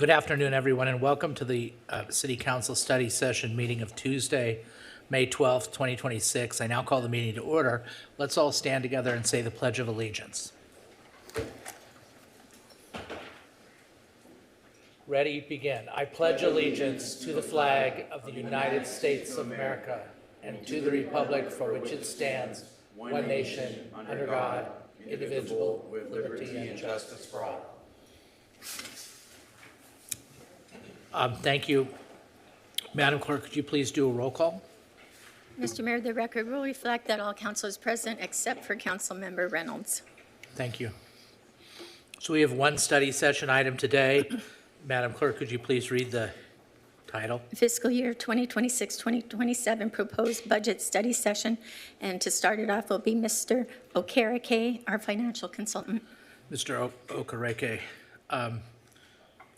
Good afternoon, everyone, and welcome to the City Council Study Session meeting of Tuesday, May 12th, 2026. I now call the meeting to order. Let's all stand together and say the Pledge of Allegiance. Ready, begin. I pledge allegiance to the flag of the United States of America and to the republic for which it stands, one nation, under God, indivisible, with liberty and justice for all. Thank you. Madam Clerk, could you please do a roll call? Mr. Mayor, the record will reflect that all council is present except for Councilmember Reynolds. Thank you. So we have one study session item today. Madam Clerk, could you please read the title? Fiscal year 2026-2027 proposed budget study session. And to start it off will be Mr. Okereke, our financial consultant. Mr. Okereke,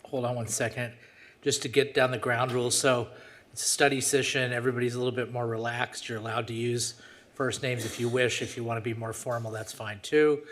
hold on one second. Just to get down the ground rules. So it's a study session. Everybody's a little bit more relaxed. You're allowed to use first names if you wish. If you want to be more formal, that's fine too.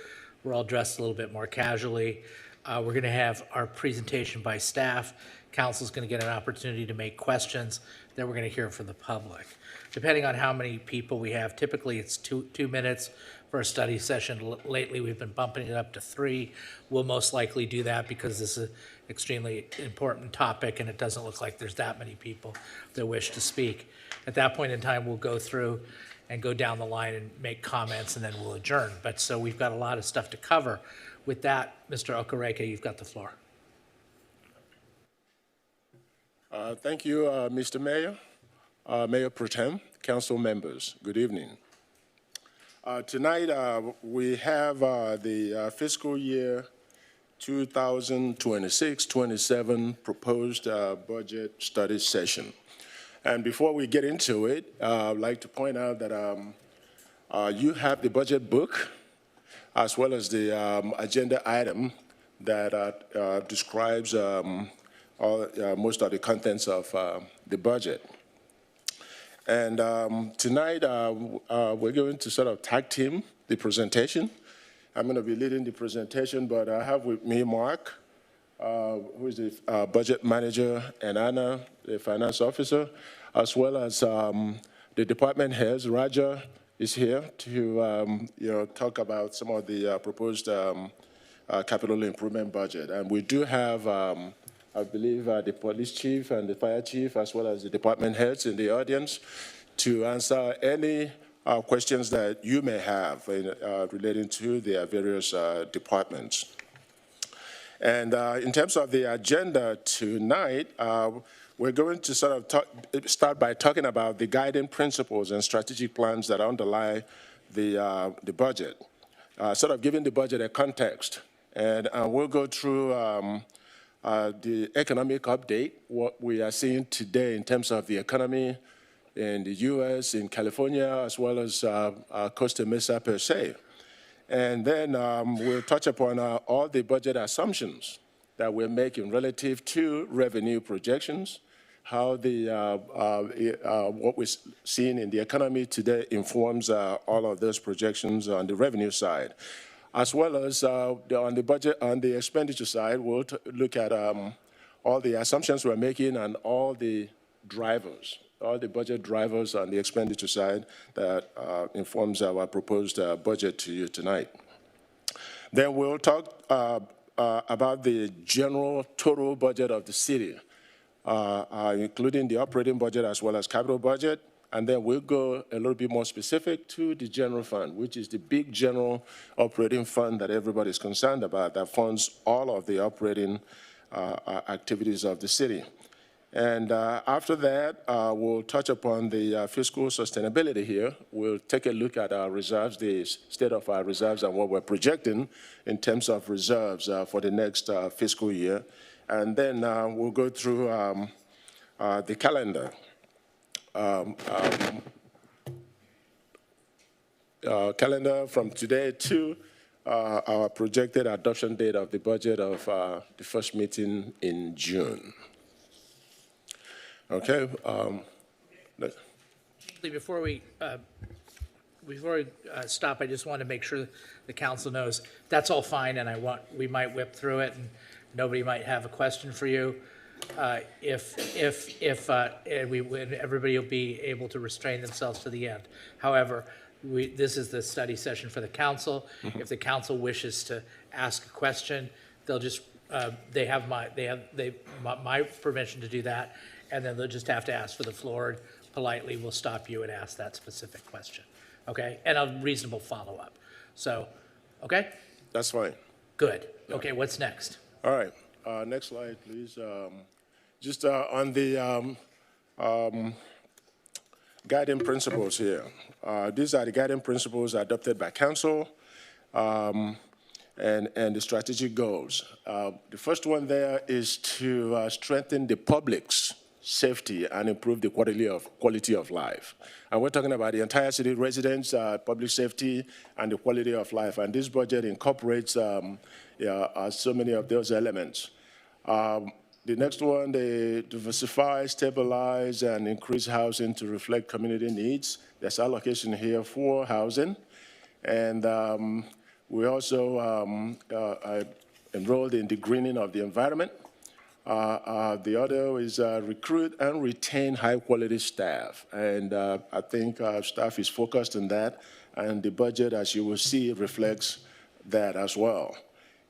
We're all dressed a little bit more casually. We're going to have our presentation by staff. Council's going to get an opportunity to make questions. Then we're going to hear from the public. Depending on how many people we have, typically it's two minutes for a study session. Lately, we've been bumping it up to 3. We'll most likely do that because this is an extremely important topic and it doesn't look like there's that many people that wish to speak. At that point in time, we'll go through and go down the line and make comments and then we'll adjourn. But so we've got a lot of stuff to cover. With that, Mr. Okereke, you've got the floor. Thank you, Mr. Mayor, Mayor Pro Tem, council members. Good evening. Tonight, we have the fiscal year 2026-27 proposed budget study session. And before we get into it, I'd like to point out that you have the budget book as well as the agenda item that describes most of the contents of the budget. And tonight, we're going to sort of tag team the presentation. I'm going to be leading the presentation, but I have with me Mark, who is the budget manager, and Anna, the finance officer, as well as the department heads. Raja is here to talk about some of the proposed capital improvement budget. And we do have I believe the police chief and the fire chief, as well as the department heads in the audience, to answer any questions that you may have relating to their various departments. And in terms of the agenda tonight, we're going to sort of start by talking about the guiding principles and strategic plans that underlie the budget, sort of giving the budget a context. And we'll go through the economic update, what we are seeing today in terms of the economy in the U.S., in California, as well as Costa Mesa per se. And then we'll touch upon all the budget assumptions that we're making relative to revenue projections, how what we're seeing in the economy today informs all of those projections on the revenue side. As well as on the budget, on the expenditure side, we'll look at all the assumptions we're making and all the drivers, all the budget drivers on the expenditure side that informs our proposed budget to you tonight. Then we'll talk about the general total budget of the city, including the operating budget as well as capital budget. And then we'll go a little bit more specific to the general fund, which is the big general operating fund that everybody's concerned about, that funds all of the operating activities of the city. And after that, we'll touch upon the fiscal sustainability here. We'll take a look at our reserves, the state of our reserves, and what we're projecting in terms of reserves for the next fiscal year. And then we'll go through the calendar. Calendar from today to our projected adoption date of the budget of the first meeting in June. Okay. Before we stop, I just want to make sure the council knows that's all fine, and we might whip through it, and Nobody might have a question for you. And everybody will be able to restrain themselves to the end. However, this is the study session for the council. If the council wishes to ask a question, they'll just, they have my permission to do that, and then they'll just have to ask for the floor. Politely, we'll stop you and ask that specific question, okay? And a reasonable follow-up. So, okay? That's fine. Good. Okay, what's next? All right. Next slide, please. Just on the guiding principles here. These are the guiding principles adopted by council and the strategic goals. The first one there is to strengthen the public's safety and improve the quality of life. And we're talking about the entire city residents, public safety, and the quality of life. And this budget incorporates so many of those elements. The next one, they diversify, stabilize, and increase housing to reflect community needs. There's allocation here for housing. And we also enrolled in the greening of the environment. The other is recruit and retain high-quality staff. And I think staff is focused on that. And the budget, as you will see, reflects that as well.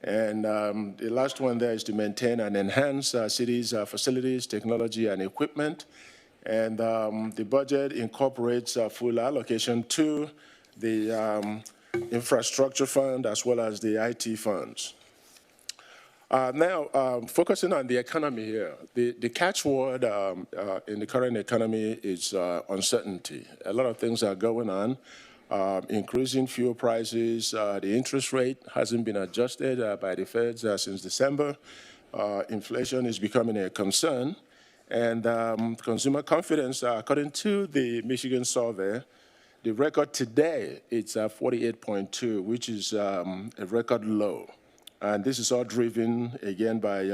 And the last one there is to maintain and enhance cities' facilities, technology, and equipment. And the budget incorporates full allocation to the infrastructure fund as well as the IT funds. Now, focusing on the economy here, the catchword in the current economy is uncertainty. A lot of things are going on. Increasing fuel prices, the interest rate hasn't been adjusted by the Feds since December. Inflation is becoming a concern. And consumer confidence, according to the Michigan survey, the record today, it's 48.2, which is a record low. And this is all driven, again, by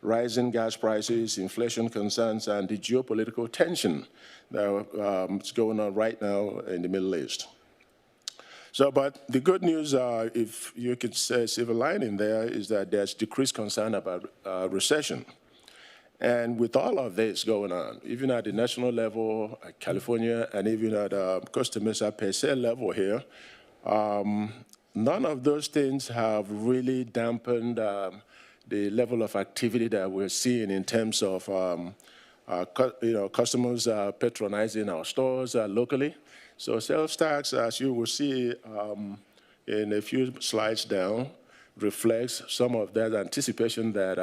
rising gas prices, inflation concerns, and the geopolitical tension that's going on right now in the Middle East. So, but the good news, if you could say silver lining there, is that there's decreased concern about recession. And with all of this going on, even at the national level, California, and even at Costa Mesa per se level here, none of those things have really dampened the level of activity that we're seeing in terms of customers patronizing our stores locally. So sales tax, as you will see in a few slides down, reflects some of that anticipation that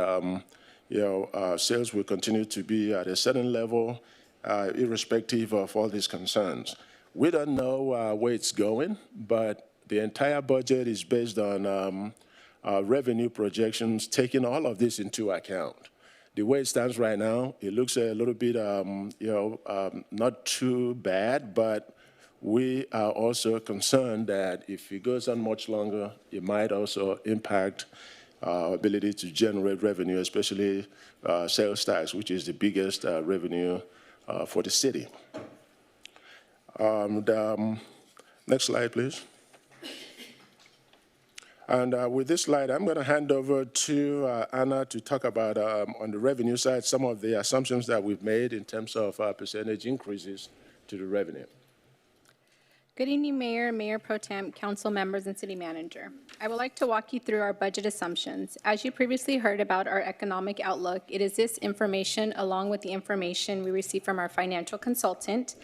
sales will continue to be at a certain level, irrespective of all these concerns. We don't know where it's going, but the entire budget is based on revenue projections, taking all of this into account. The way it stands right now, it looks a little bit, not too bad, but we are also concerned that if it goes on much longer, it might also impact our ability to generate revenue, especially sales tax, which is the biggest revenue for the city. Next slide, please. And with this slide, I'm going to hand over to Anna to talk about, on the revenue side, some of the assumptions that we've made in terms of percentage increases to the revenue. Good evening, Mayor, Mayor Pro Tem, council members, and city manager. I would like to walk you through our budget assumptions. As you previously heard about our economic outlook, it is this information along with the information we received from our financial consultant.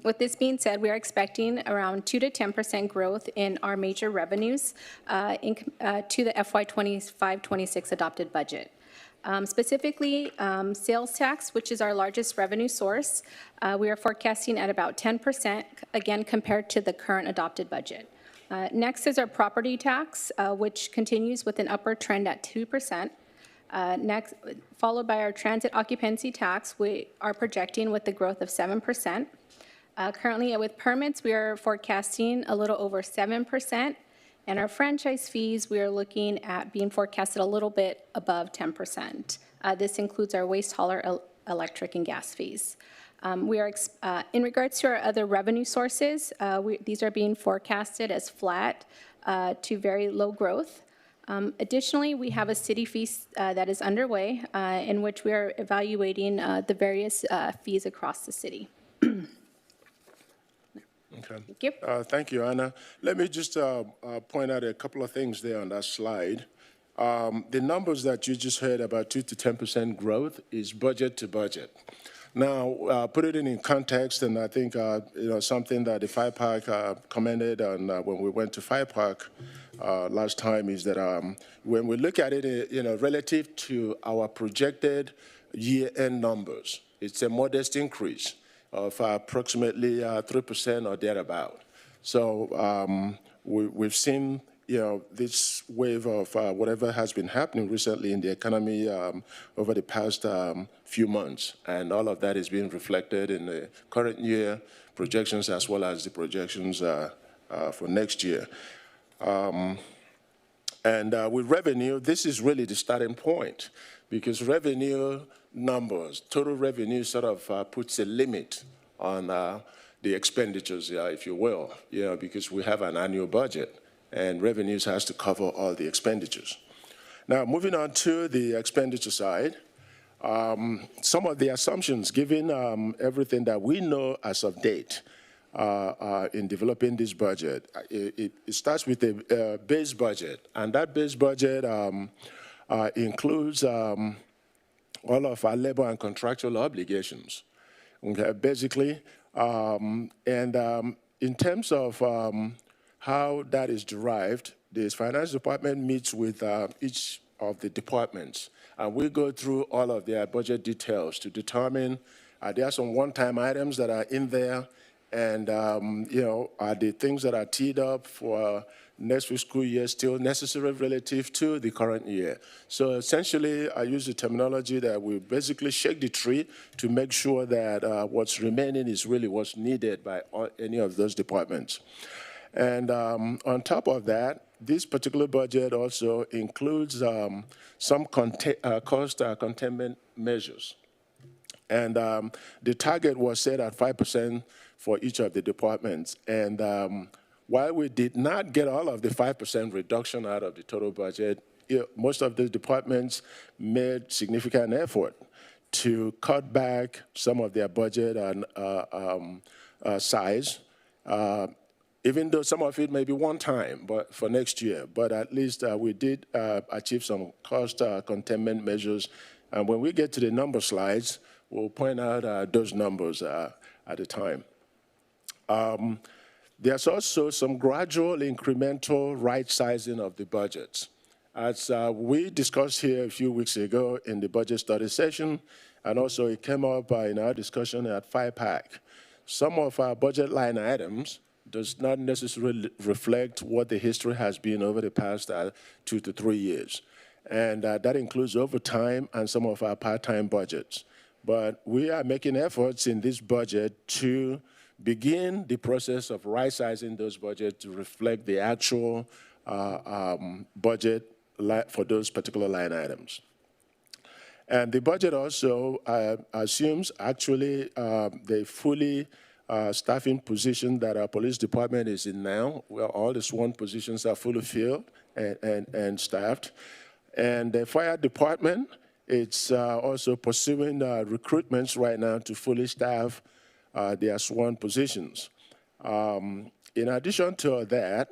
With this being said, we are expecting around 2 to 10% growth in our major revenues to the FY 25-26 adopted budget. Specifically, sales tax, which is our largest revenue source, we are forecasting at about 10%, again, compared to the current adopted budget. Next is our property tax, which continues with an upward trend at 2%. Next, followed by our transit occupancy tax, we are projecting with the growth of 7%. Currently, with permits, we are forecasting a little over 7%. And our franchise fees, we are looking at being forecasted a little bit above 10%. This includes our waste hauler, electric, and gas fees. We are, in regards to our other revenue sources, these are being forecasted as flat to very low growth. Additionally, we have a city fee that is underway in which we are evaluating the various fees across the city. Okay. Thank you. Thank you, Anna. Let me just point out a couple of things there on that slide. The numbers that you just heard about 2 to 10% growth is budget to budget. Now, put it in context, and I think something that the Fire Park commented on when we went to Fire Park last time is that when we look at it, relative to our projected year-end numbers, it's a modest increase of approximately 3% or thereabout. So we've seen, this wave of whatever has been happening recently in the economy over the past few months, and all of that is being reflected in the current year projections as well as the projections for next year. And with revenue, this is really the starting point, because revenue numbers, total revenue sort of puts a limit on the expenditures, if you will, because we have an annual budget, and revenues has to cover all the expenditures. Now, moving on to the expenditure side, some of the assumptions, given everything that we know as of date in developing this budget, it starts with a base budget, and that base budget includes all of our labor and contractual obligations, okay, basically. In terms of how that is derived, the finance department meets with each of the departments, and we go through all of their budget details to determine there are some one-time items that are in there, and are the things that are teed up for next fiscal year still necessary relative to the current year. So essentially, I use the terminology that we basically shake the tree to make sure that what's remaining is really what's needed by any of those departments. And on top of that, this particular budget also includes some cost containment measures. And the target was set at 5% for each of the departments. And while we did not get all of the 5% reduction out of the total budget, most of the departments made significant effort to cut back some of their budget and size, even though some of it may be one time but for next year. But at least we did achieve some cost containment measures. And when we get to the number slides, we'll point out those numbers at a time. There's also some gradual incremental right-sizing of the budgets. As we discussed here a few weeks ago in the budget study session, and also it came up in our discussion at FIPAC, some of our budget line items does not necessarily reflect what the history has been over the past 2 to 3 years. And that includes overtime and some of our part-time budgets. But we are making efforts in this budget to begin the process of right-sizing those budgets to reflect the actual budget for those particular line items. And the budget also assumes actually the fully staffing position that our police department is in now, where all the sworn positions are fully filled and staffed. And the fire department, it's also pursuing recruitments right now to fully staff their sworn positions. In addition to that,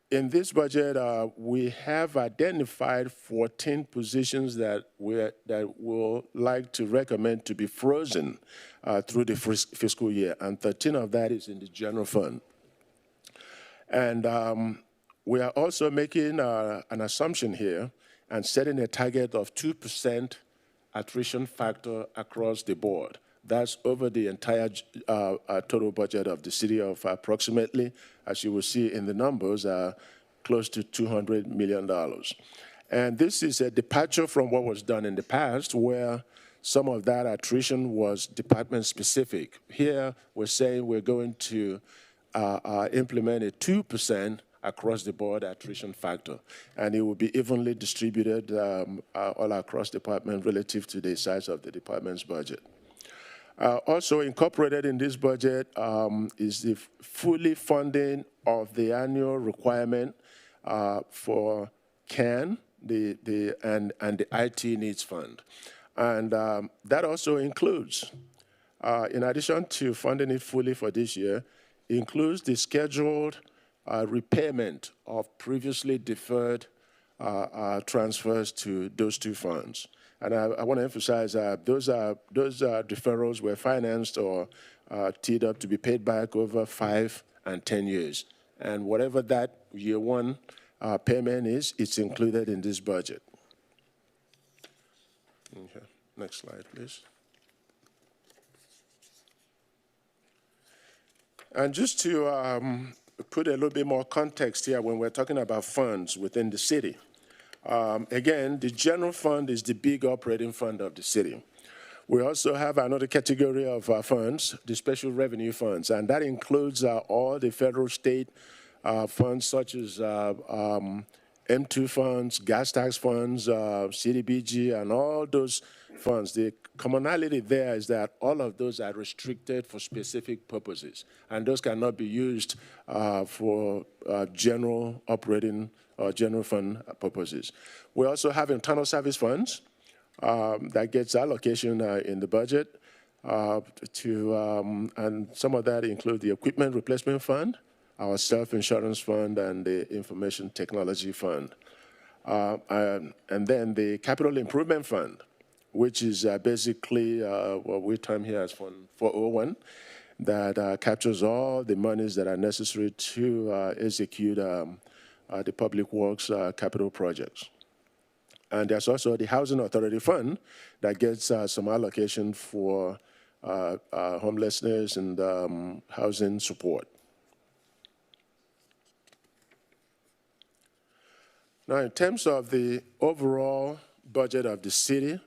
in this budget, we have identified 14 positions that we'll like to recommend to be frozen through the fiscal year, and 13 of that is in the general fund. And we are also making an assumption here and setting a target of 2% attrition factor across the board. That's over the entire total budget of the city of approximately, as you will see in the numbers, close to $200 million. And this is a departure from what was done in the past, where some of that attrition was department-specific. Here, we're saying we're going to implement a 2% across-the-board attrition factor, and it will be evenly distributed all across the department relative to the size of the department's budget. Also incorporated in this budget is the fully funding of the annual requirement for CAN, and the IT Needs Fund. And that also includes, in addition to funding it fully for this year, includes the scheduled repayment of previously deferred transfers to those two funds. And I want to emphasize those deferrals were financed or teed up to be paid back over 5 and 10 years. And whatever that year one payment is, it's included in this budget. Okay. Next slide, please. And just to put a little bit more context here when we're talking about funds within the city. Again, the general fund is the big operating fund of the city. We also have another category of funds, the special revenue funds, and that includes all the federal, state funds such as M2 funds, gas tax funds, CDBG, and all those funds. The commonality there is that all of those are restricted for specific purposes, and those cannot be used for general operating or general fund purposes. We also have internal service funds that gets allocation in the budget and some of that include the equipment replacement fund, our self-insurance fund, and the information technology fund. And then the capital improvement fund, which is basically what we term here as Fund 401, that captures all the monies that are necessary to execute the public works capital projects. And there's also the Housing Authority Fund that gets some allocation for homelessness and housing support. Now, in terms of the overall budget of the city,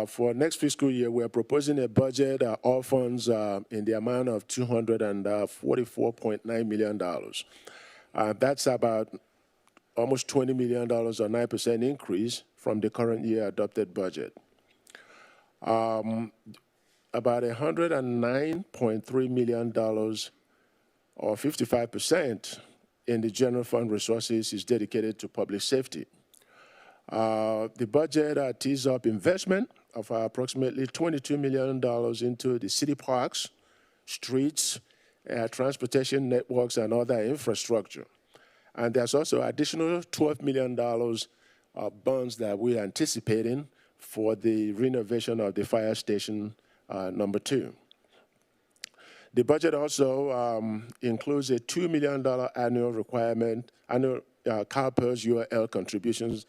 for next fiscal year, we're proposing a budget, all funds in the amount of $244.9 million. That's about almost $20 million or 9% increase from the current year adopted budget. About $109.3 million or 55% in the general fund resources is dedicated to public safety. The budget tees up investment of approximately $22 million into the city parks, streets, transportation networks, and other infrastructure. And there's also additional $12 million of bonds that we're anticipating for the renovation of the fire station number 2. The budget also includes a $2 million annual requirement, annual CalPERS URL contributions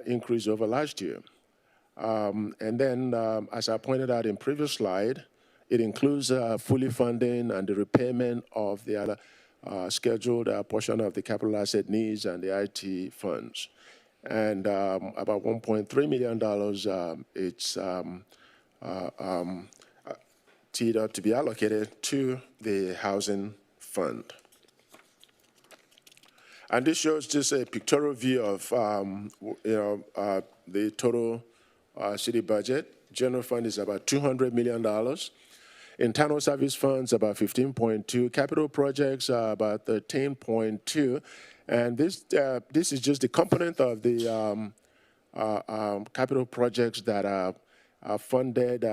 increase over last year. And then, as I pointed out in previous slide, it includes fully funding and the repayment of the other scheduled portion of the capital asset needs and the IT funds. And about $1.3 million it's teed up to be allocated to the housing fund. And this shows just a pictorial view of the total city budget. General fund is about $200 million. Internal service funds about 15.2. Capital projects are about 13.2. And this is just the component of the capital projects that are funded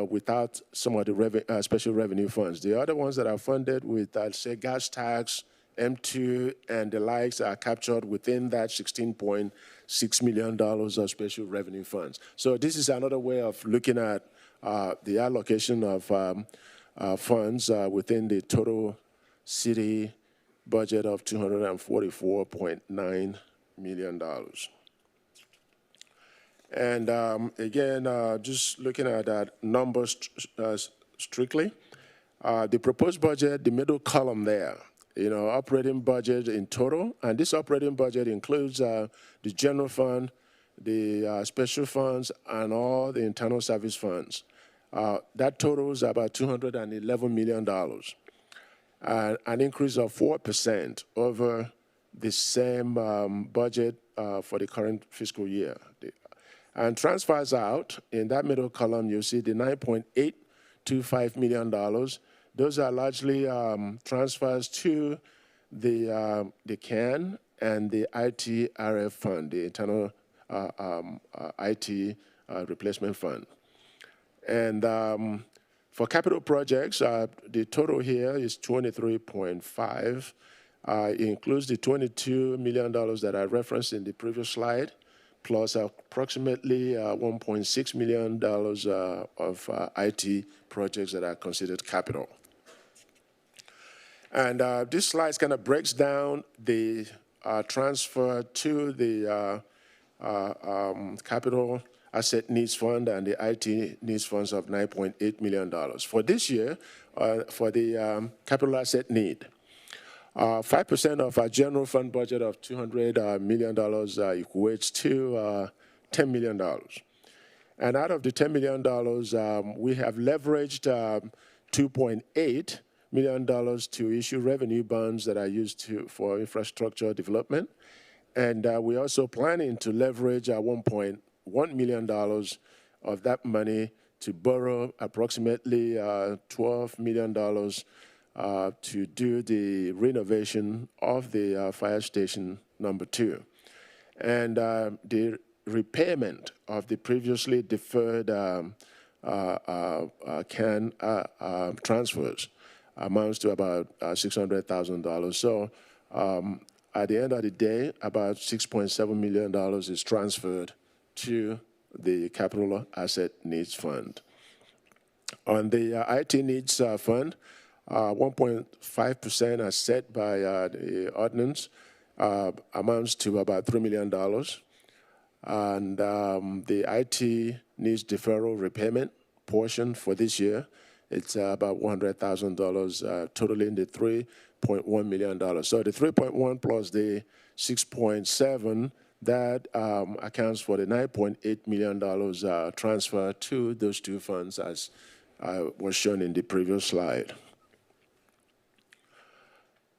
without some of the special revenue funds. The other ones that are funded with, I'd say, gas tax, M2, and the likes are captured within that $16.6 million of special revenue funds. So this is another way of looking at the allocation of funds within the total city budget of $244.9 million. And again, just looking at that numbers strictly, the proposed budget, the middle column there, operating budget in total, and this operating budget includes the general fund, the special funds, and all the internal service funds. That totals about $211 million, an increase of 4% over the same budget for the current fiscal year. And transfers out, in that middle column, you see the $9.825 million. Those are largely transfers to the CAN and the ITRF fund, the internal IT replacement fund. And for capital projects, the total here is 23.5. It includes the $22 million that I referenced in the previous slide, plus approximately $1.6 million of IT projects that are considered capital. And this slide kind of breaks down the transfer to the capital asset needs fund and the IT needs funds of $9.8 million. For this year, for the capital asset need, 5% of our general fund budget of $200 million equates to $10 million. And out of the $10 million, we have leveraged $2.8 million to issue revenue bonds that are used for infrastructure development. And we're also planning to leverage $1.1 million of that money to borrow approximately $12 million to do the renovation of the fire station number 2. And the repayment of the previously deferred CAN transfers amounts to about $600,000. So at the end of the day, about $6.7 million is transferred to the Capital Asset Needs Fund. On the IT Needs Fund, 1.5% as set by the ordinance amounts to about $3 million. And the IT needs deferral repayment portion for this year, it's about $100,000, totaling the $3.1 million. So the 3.1 plus the 6.7, that accounts for the $9.8 million transfer to those two funds as was shown in the previous slide.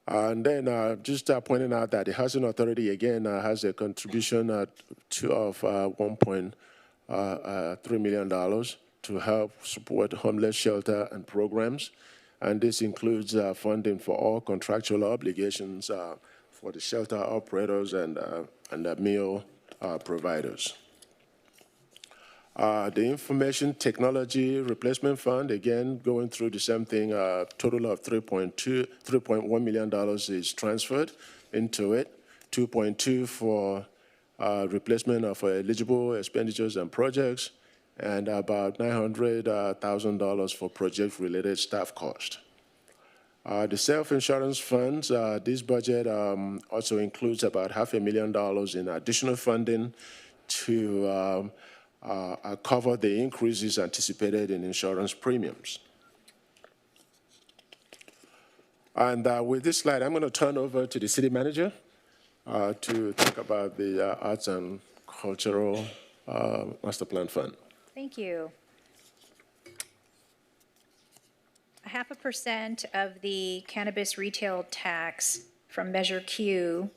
And then just pointing out that the Housing Authority, again, has a contribution of $1.3 million to help support homeless shelter and programs. And this includes funding for all contractual obligations for the shelter operators and the meal providers. The Information Technology Replacement Fund, again, going through the same thing, a total of $3.1 million is transferred into it, 2.2 for replacement of eligible expenditures and projects, and about $900,000 for project-related staff cost. The self-insurance funds, this budget also includes about $500,000 in additional funding to cover the increases anticipated in insurance premiums. And with this slide, I'm going to turn over to the city manager to talk about the Arts and Cultural Master Plan Fund. Thank you. 0.5% of the cannabis retail tax from Measure Q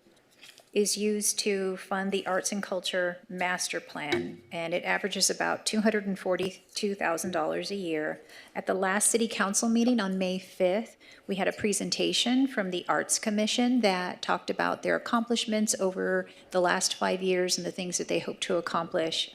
is used to fund the Arts and Culture Master Plan, and it averages about $242,000 a year. At the last City Council meeting on May 5th, we had a presentation from the Arts Commission that talked about their accomplishments over the last 5 years and the things that they hope to accomplish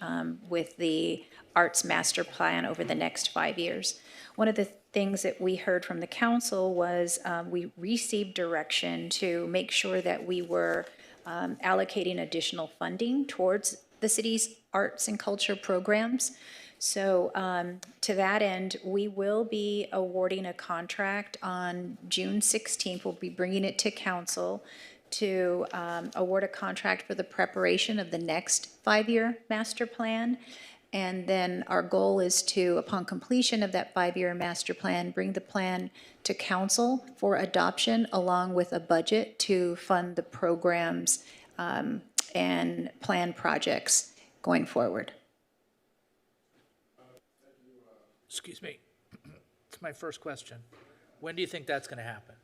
with the Arts Master Plan over the next 5 years. One of the things that we heard from the council was we received direction to make sure that we were allocating additional funding towards the city's arts and culture programs. So to that end, we will be awarding a contract on June 16th. We'll be bringing it to council to award a contract for the preparation of the next 5-year master plan. And then our goal is to, upon completion of that 5-year master plan, bring the plan to council for adoption along with a budget to fund the programs and plan projects going forward. Excuse me. It's my first question. When do you think that's going to happen?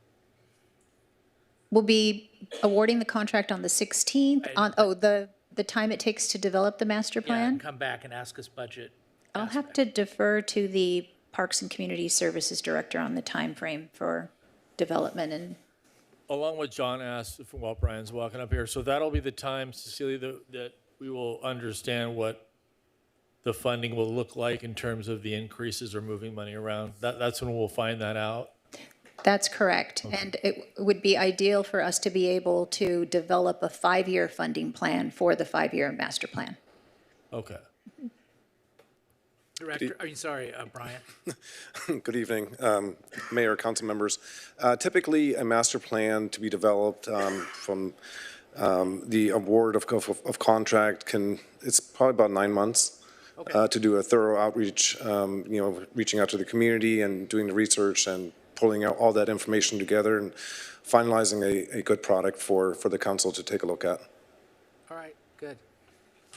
We'll be awarding the contract on the 16th, the time it takes to develop the master Yeah, plan? and come back and ask us budget. I'll have to defer to the Parks and Community Services Director on the time frame for development and along what John asked while Brian's walking up here, so that'll be the time, Cecilia, that we will understand what the funding will look like in terms of the increases or moving money around. That's when we'll find that out. That's correct. And it would be ideal for us to be able to develop a 5-year funding plan for the 5-year master plan. Okay. Director, Brian. Good evening, Mayor, council members. Typically, a master plan to be developed from the award of contract it's probably about 9 months to do a thorough outreach, reaching out to the community and doing the research and pulling out all that information together and finalizing a good product for the council to take a look at. All right, good.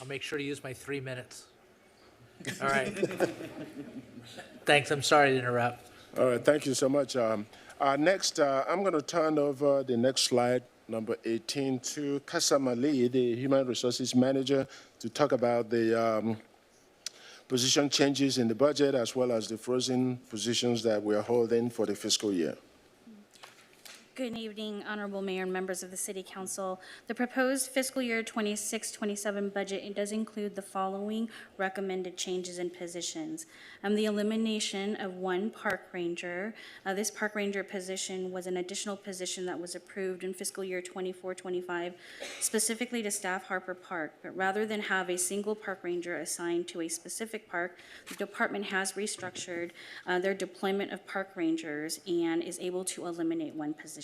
I'll make sure to use my 3 minutes. All right. Thanks, I'm sorry to interrupt. All right, thank you so much. Next, I'm going to turn over the next slide, number 18, to Kasama Lee, the Human Resources Manager, to talk about the position changes in the budget as well as the frozen positions that we are holding for the fiscal year. Good evening, Honorable Mayor and members of the City Council. The proposed fiscal year 26-27 budget, it does include the following recommended changes in positions. The elimination of one park ranger. This park ranger position was an additional position that was approved in fiscal year 24-25, specifically to staff Harper Park. But rather than have a single park ranger assigned to a specific park, the department has restructured their deployment of park rangers and is able to eliminate one position.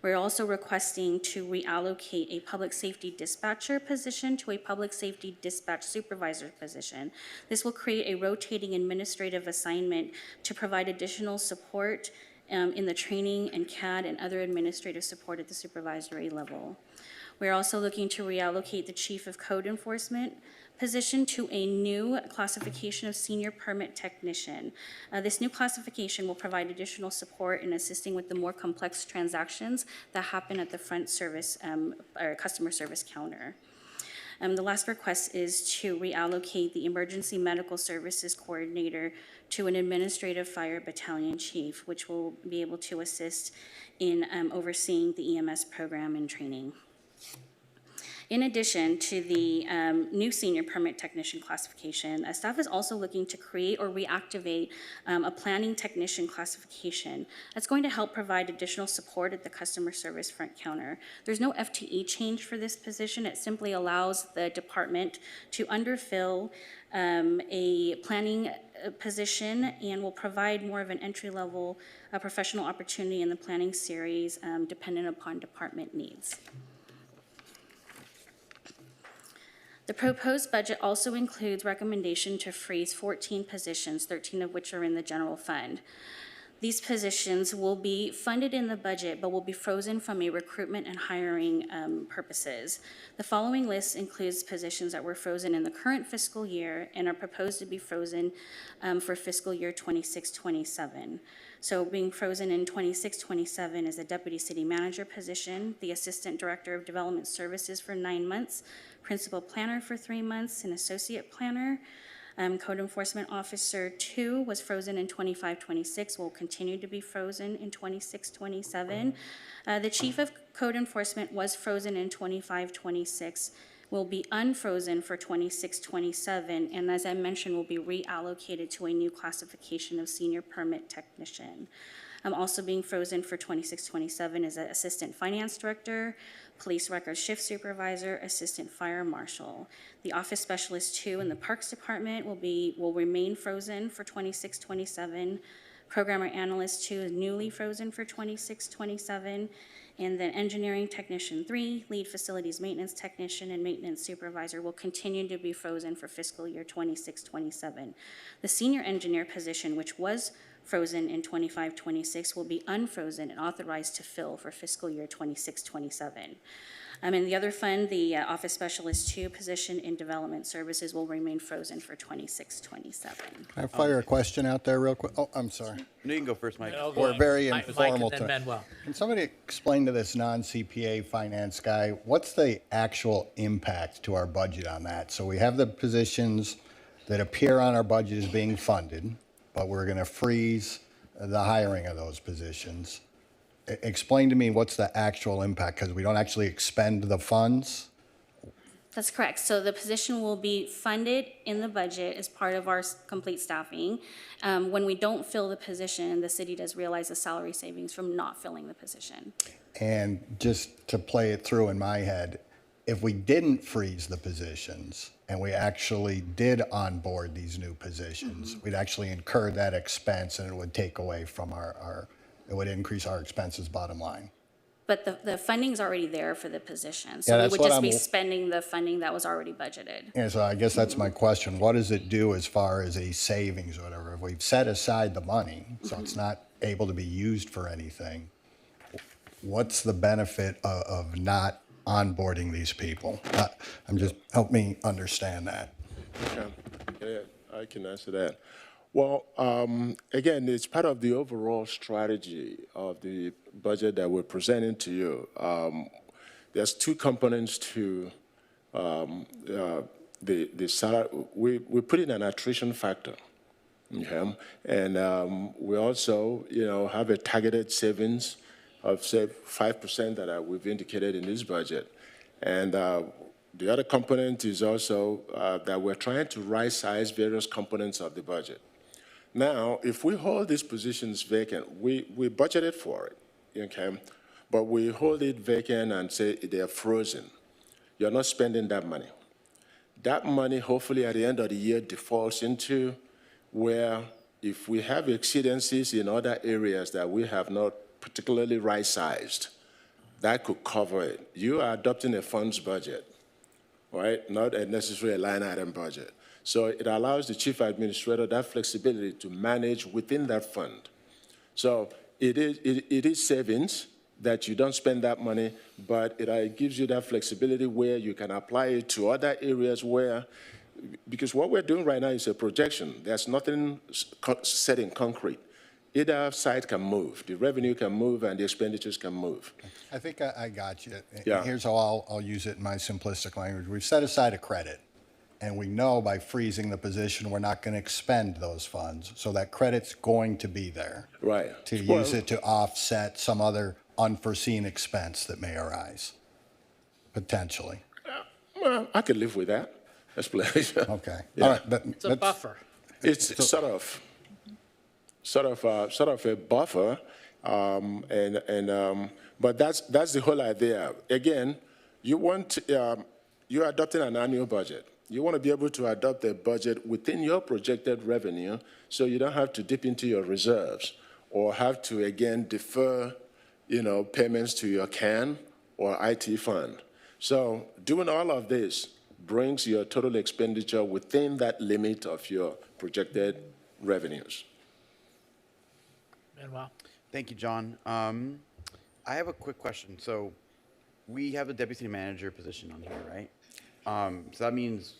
We're also requesting to reallocate a public safety dispatcher position to a public safety dispatch supervisor position. This will create a rotating administrative assignment to provide additional support in the training and CAD and other administrative support at the supervisory level. We're also looking to reallocate the chief of code enforcement position to a new classification of senior permit technician. This new classification will provide additional support in assisting with the more complex transactions that happen at the front service or customer service counter. The last request is to reallocate the emergency medical services coordinator to an administrative fire battalion chief, which will be able to assist in overseeing the EMS program and training. In addition to the new senior permit technician classification, staff is also looking to create or reactivate a planning technician classification that's going to help provide additional support at the customer service front counter. There's no FTE change for this position. It simply allows the department to underfill a planning position and will provide more of an entry-level professional opportunity in the planning series dependent upon department needs. The proposed budget also includes recommendation to freeze 14 positions, 13 of which are in the general fund. These positions will be funded in the budget, but will be frozen from a recruitment and hiring purposes. The following list includes positions that were frozen in the current fiscal year and are proposed to be frozen for fiscal year 26-27. So being frozen in 26-27 is the Deputy City Manager position, the Assistant Director of Development Services for 9 months, Principal Planner for 3 months, and Associate Planner. Code Enforcement Officer 2 was frozen in 25-26, will continue to be frozen in 26-27. The Chief of Code Enforcement was frozen in 25-26, will be unfrozen for 26-27, and as I mentioned, will be reallocated to a new classification of Senior Permit Technician. Also being frozen for 26-27 is an Assistant Finance Director, Police Records Shift Supervisor, Assistant Fire Marshal. The Office Specialist 2 in the Parks Department will remain frozen for 26-27. Programmer Analyst 2 is newly frozen for 26-27. And then Engineering Technician 3, Lead Facilities Maintenance Technician, and Maintenance Supervisor will continue to be frozen for fiscal year 26-27. The Senior Engineer position, which was frozen in 25-26, will be unfrozen and authorized to fill for fiscal year 26-27. In the other fund, the Office Specialist 2 position in Development Services will remain frozen for 26-27. Can I fire a question out there real quick? Oh, I'm sorry. No, you can go first, Mike. We're very Mike informal. and then Manuel. Can somebody explain to this non-CPA finance guy, what's the actual impact to our budget on that? So we have the positions that appear on our budget as being funded, but we're going to freeze the hiring of those positions. explain to me what's the actual impact, because we don't actually expend the funds. That's correct. So the position will be funded in the budget as part of our complete staffing. When we don't fill the position, the city does realize the salary savings from not filling the position. And just to play it through in my head, if we didn't freeze the positions and we actually did onboard these new positions, we'd actually incur that expense and it would take away from it would increase our expenses bottom line. But the funding's already there for the position. Yeah, So we that's would what just be I'm- spending the funding that was already budgeted. And so I guess that's my question. What does it do as far as a savings or whatever? If we've set aside the money, so it's not able to be used for anything, what's the benefit of not onboarding these people? Help me understand that. Yeah, I can answer that. Well, again, it's part of the overall strategy of the budget that we're presenting to you. There's two components to the salary. We put in an attrition factor, okay? And we also, have a targeted savings of, say, 5% that we've indicated in this budget. And the other component is also that we're trying to right-size various components of the budget. Now, if we hold these positions vacant, we budgeted for it, okay? But we hold it vacant and say they're frozen. You're not spending that money. That money, hopefully at the end of the year, defaults into where if we have exceedances in other areas that we have not particularly right-sized, that could cover it. You are adopting a funds budget, right? Not necessarily a line item budget. So it allows the chief administrator that flexibility to manage within that fund. So it is savings that you don't spend that money, but it gives you that flexibility where you can apply it to other areas where, because what we're doing right now is a projection. There's nothing set in concrete. Either side can move. The revenue can move and the expenditures can move. I think I got you. Yeah. Here's how I'll use it in my simplistic language. We've set aside a credit, and we know by freezing the position, we're not going to expend those funds. So that credit's going to be there. Right. To use it to offset some other unforeseen expense that may arise, potentially. Well, I could live with that. Let's play. Okay. Yeah. All right. It's a buffer. It's sort of a buffer, but that's the whole idea. Again, you're adopting an annual budget. You want to be able to adopt a budget within your projected revenue, so you don't have to dip into your reserves or have to again defer, payments to your CAN or IT fund. So doing all of this brings your total expenditure within that limit of your projected revenues. Manuel? Thank you, John. I have a quick question. So we have a deputy manager position on here, right? So that means,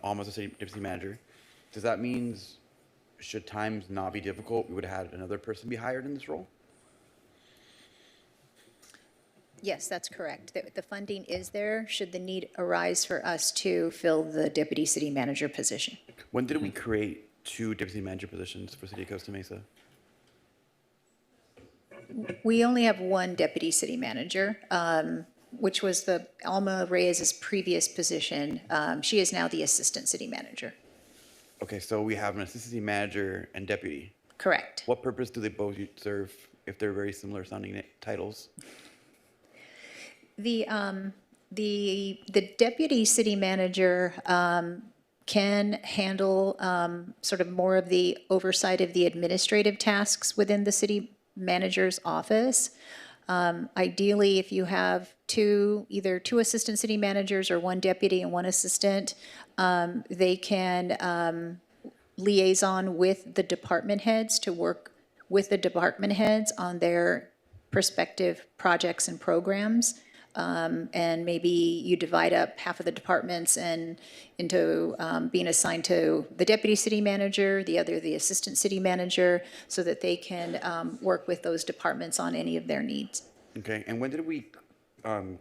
almost a deputy manager. Does that mean should times not be difficult, we would have had another person be hired in this role? Yes, that's correct. The funding is there should the need arise for us to fill the deputy city manager position. When did we create 2 deputy manager positions for City of Costa Mesa? We only have one deputy city manager, which was Alma Reyes's previous position. She is now the assistant city manager. Okay, so we have an assistant city manager and deputy. Correct. What purpose do they both serve if they're very similar sounding titles? The deputy city manager can handle sort of more of the oversight of the administrative tasks within the city manager's office. Ideally, if you have either two assistant city managers or one deputy and one assistant, they can liaison with the department heads to work with the department heads on their respective projects and programs. And maybe you divide up half of the departments into being assigned to the deputy city manager, the other the assistant city manager, so that they can work with those departments on any of their needs. Okay, and when did we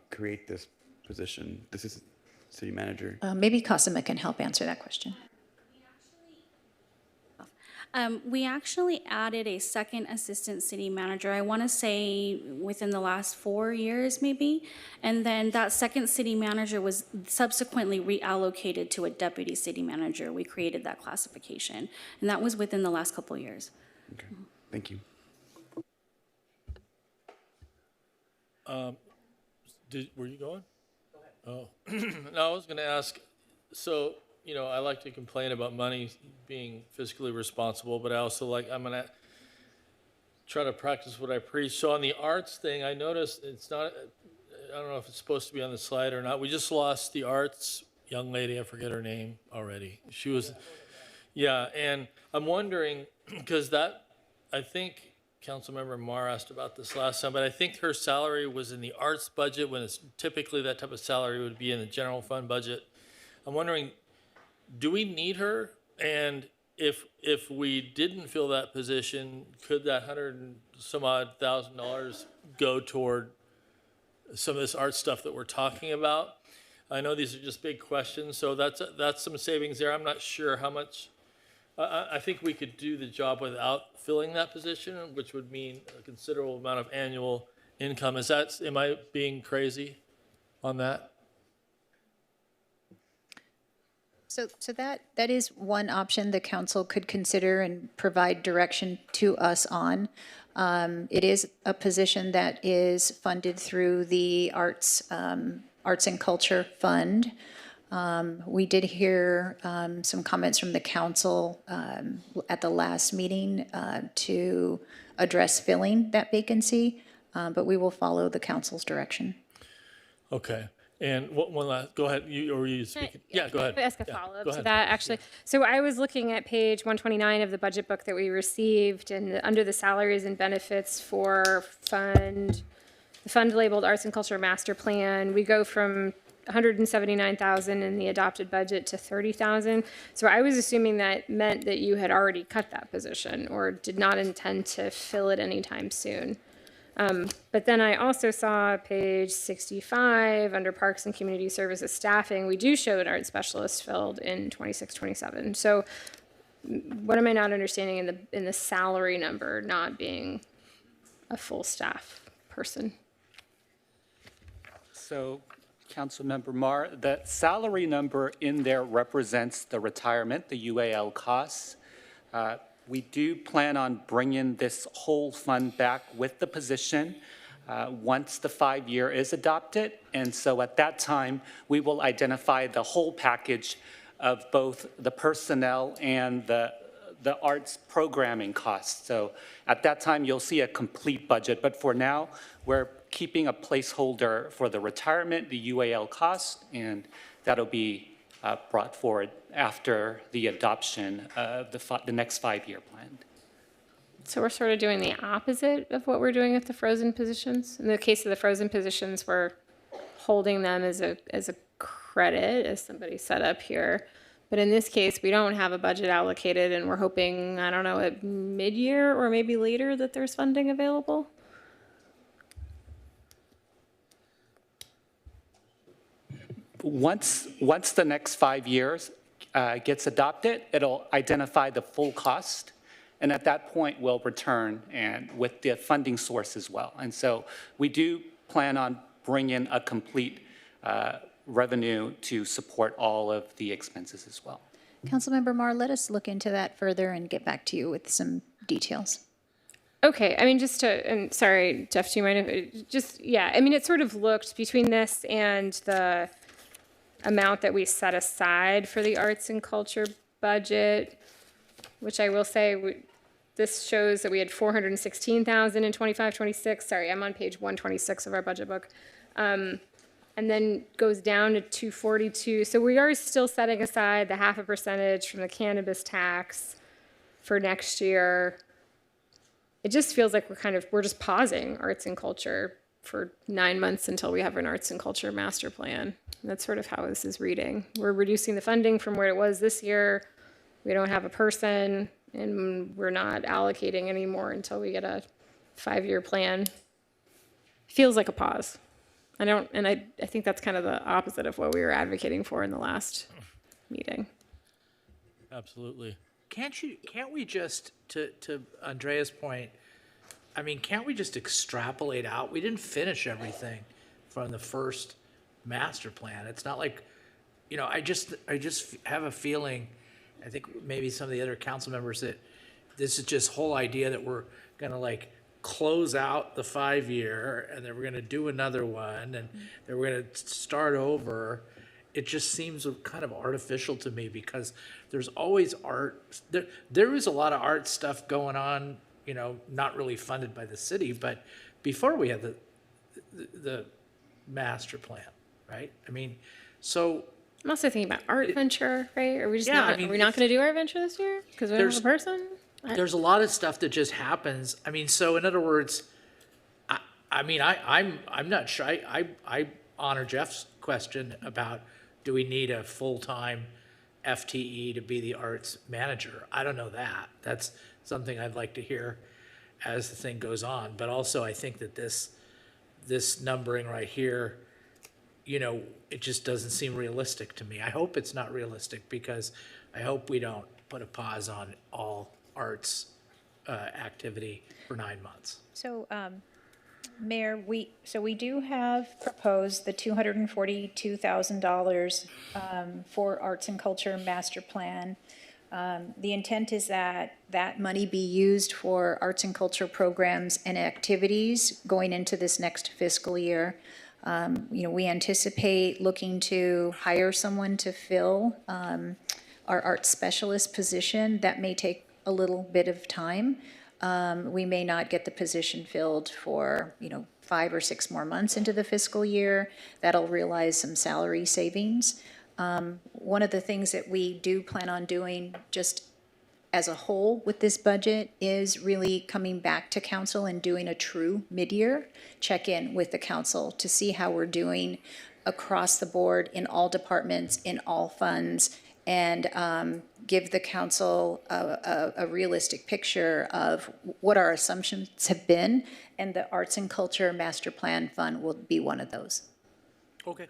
create this position, this is city manager? Maybe COSTA can help answer that question. We actually added a second assistant city manager, I want to say within the last 4 years maybe. And then that second city manager was subsequently reallocated to a deputy city manager. We created that classification, and that was within the last couple of years. Okay, thank you. Were you going? Oh, no, I was going to ask, so, you know, I like to complain about money being fiscally responsible, but I also I'm going to try to practice what I preach. So on the arts thing, I noticed it's not, I don't know if it's supposed to be on the slide or not. We just lost the arts young lady, I forget her name already. She was, yeah, and I'm wondering, because I think Councilmember Marr asked about this last time, but I think her salary was in the arts budget when it's typically that type of salary would be in the general fund budget. I'm wondering, do we need her? And if we didn't fill that position, could that $100 and some odd thousand go toward some of this art stuff that we're talking about? I know these are just big questions, so that's some savings there. I'm not sure how much. I think we could do the job without filling that position, which would mean a considerable amount of annual income. Am I being crazy on that? So that is one option the council could consider and provide direction to us on. It is a position that is funded through the Arts and Culture Fund. We did hear some comments from the council at the last meeting to address filling that vacancy, but we will follow the council's direction. Okay. And one last, go ahead, were you speaking? Yeah, go ahead. Can I ask a Yeah, follow-up go to ahead. that, actually? So I was looking at page 129 of the budget book that we received, and under the salaries and benefits for the fund labeled Arts and Culture Master Plan, we go from 179,000 in the adopted budget to 30,000. So I was assuming that meant that you had already cut that position or did not intend to fill it anytime soon. But then I also saw page 65 under Parks and Community Services staffing, we do show an art specialist filled in 26-27. So what am I not understanding in the salary number not being a full staff person? So, Councilmember Marr, the salary number in there represents the retirement, the UAL costs. We do plan on bringing this whole fund back with the position once the 5-year is adopted. And so at that time, we will identify the whole package of both the personnel and the arts programming costs. So at that time, you'll see a complete budget. But for now, we're keeping a placeholder for the retirement, the UAL cost, and that'll be brought forward after the adoption of the next 5-year plan. So we're sort of doing the opposite of what we're doing with the frozen positions. In the case of the frozen positions, we're holding them as a credit, as somebody set up here. But in this case, we don't have a budget allocated, and we're hoping, I don't know, at mid-year or maybe later that there's funding available. Once the next 5 years gets adopted, it'll identify the full cost. And at that point, we'll return and with the funding source as well. And so we do plan on bringing a complete revenue to support all of the expenses as well. Councilmember Marr, let us look into that further and get back to you with some details. Okay, I mean, and sorry, Jeff, do you mind if, yeah, I mean, it sort of looked between this and the amount that we set aside for the arts and culture budget, which I will say, this shows that we had 416,000 in 25-26. Sorry, I'm on page 126 of our budget book. And then goes down to 242. So we are still setting aside the 0.5% from the cannabis tax for next year. It just feels like we're just pausing arts and culture for 9 months until we have an arts and culture master plan. And that's sort of how this is reading. We're reducing the funding from where it was this year. We don't have a person, and we're not allocating anymore until we get a 5-year plan. Feels like a pause. I think that's kind of the opposite of what we were advocating for in the last meeting. Absolutely. can't we just, to Andrea's point, I mean, can't we just extrapolate out? We didn't finish everything from the first master plan. It's not like, you know, I just have a feeling, I think maybe some of the other council members, that this is just whole idea that we're gonna like close out the 5-year and then we're gonna do another one and then we're gonna start over. It just seems kind of artificial to me because there's always art. There is a lot of art stuff going on, you know, not really funded by the city, but before we had the master plan, right? I mean, so I'm also thinking about art venture, right? Are we just Yeah, not, I mean, are we not going to do art venture this year? Because we don't have a person? there's a lot of stuff that just happens. I mean, so in other words, I'm not sure. I honor Jeff's question about, do we need a full-time FTE to be the arts manager? I don't know that. That's something I'd like to hear as the thing goes on. But also, I think that this numbering right here, you know, it just doesn't seem realistic to me. I hope it's not realistic because I hope we don't put a pause on all arts activity for 9 months. So, Mayor, we do have proposed the $242,000 for Arts and Culture Master Plan. The intent is that that money be used for arts and culture programs and activities going into this next fiscal year. You know, we anticipate looking to hire someone to fill our art specialist position. That may take a little bit of time. We may not get the position filled for, you know, 5 or 6 more months into the fiscal year. That'll realize some salary savings. One of the things that we do plan on doing just as a whole with this budget is really coming back to council and doing a true mid-year check-in with the council to see how we're doing across the board in all departments, in all funds, and give the council a realistic picture of what our assumptions have been, and the Arts and Culture Master Plan Fund will be one of those. Okay. Do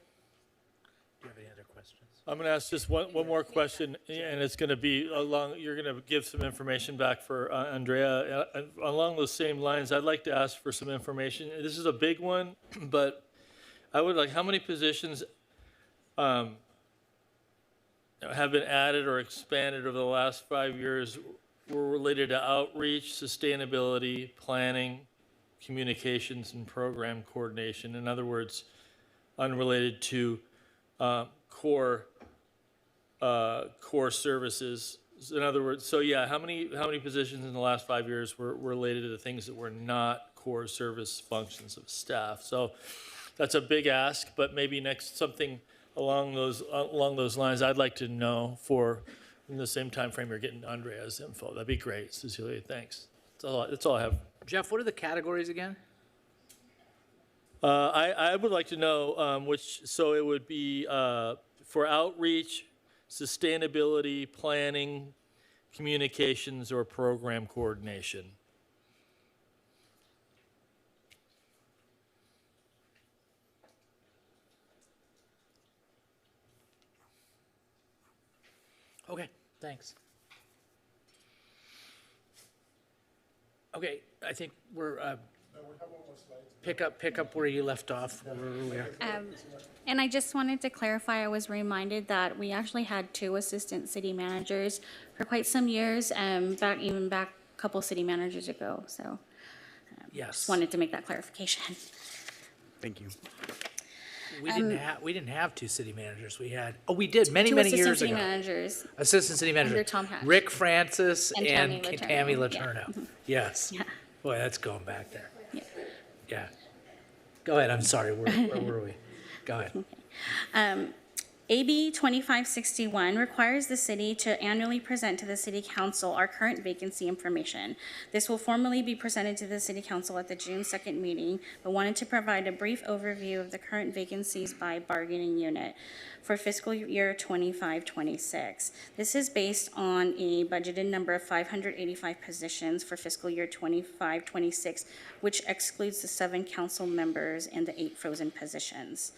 you have any other questions? I'm going to ask just one more question, and it's going to be you're going to give some information back for Andrea. Along those same lines, I'd like to ask for some information. This is a big one, but I would like, how many positions have been added or expanded over the last 5 years were related to outreach, sustainability, planning, communications, and program coordination? In other words, unrelated to core services. In other words, so yeah, how many positions in the last 5 years were related to the things that were not core service functions of staff? So that's a big ask, but maybe next something along those lines, I'd like to know for in the same time frame you're getting Andrea's info. That'd be great, Cecilia. Thanks. That's all I have. Jeff, what are the categories again? I would like to know so it would be for outreach, sustainability, planning, communications, or program coordination. Okay, thanks. Okay, I think we're, pick up where you left off. Where we are. And I just wanted to clarify, I was reminded that we actually had 2 assistant city managers for quite some years, back a couple city managers ago, so. Yes. Just wanted to make that clarification. Thank you. We didn't have 2 city managers. We had, we did many 2 years assistant city ago. managers. Assistant city manager. Under Tom Hatch. Rick Francis And and Tammy Tammy Letourneau. Letourneau. Yes. Yeah. Boy, that's going back there. Yeah. Yeah. Go ahead, I'm sorry, where were we? Go ahead. AB 2561 requires the city to annually present to the city council our current vacancy information. This will formally be presented to the city council at the June 2nd meeting, but wanted to provide a brief overview of the current vacancies by bargaining unit for fiscal year 25-26. This is based on a budgeted number of 585 positions for fiscal year 25-26, which excludes the 7 council members and the 8 frozen positions.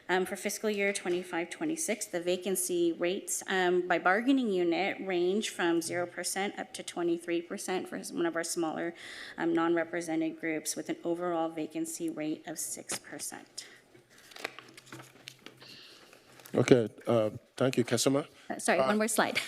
For fiscal year 25-26, the vacancy rates by bargaining unit range from 0% up to 23% for one of our smaller non-represented groups, with an overall vacancy rate of 6%. Okay, thank you, Kasima. Sorry, one more slide.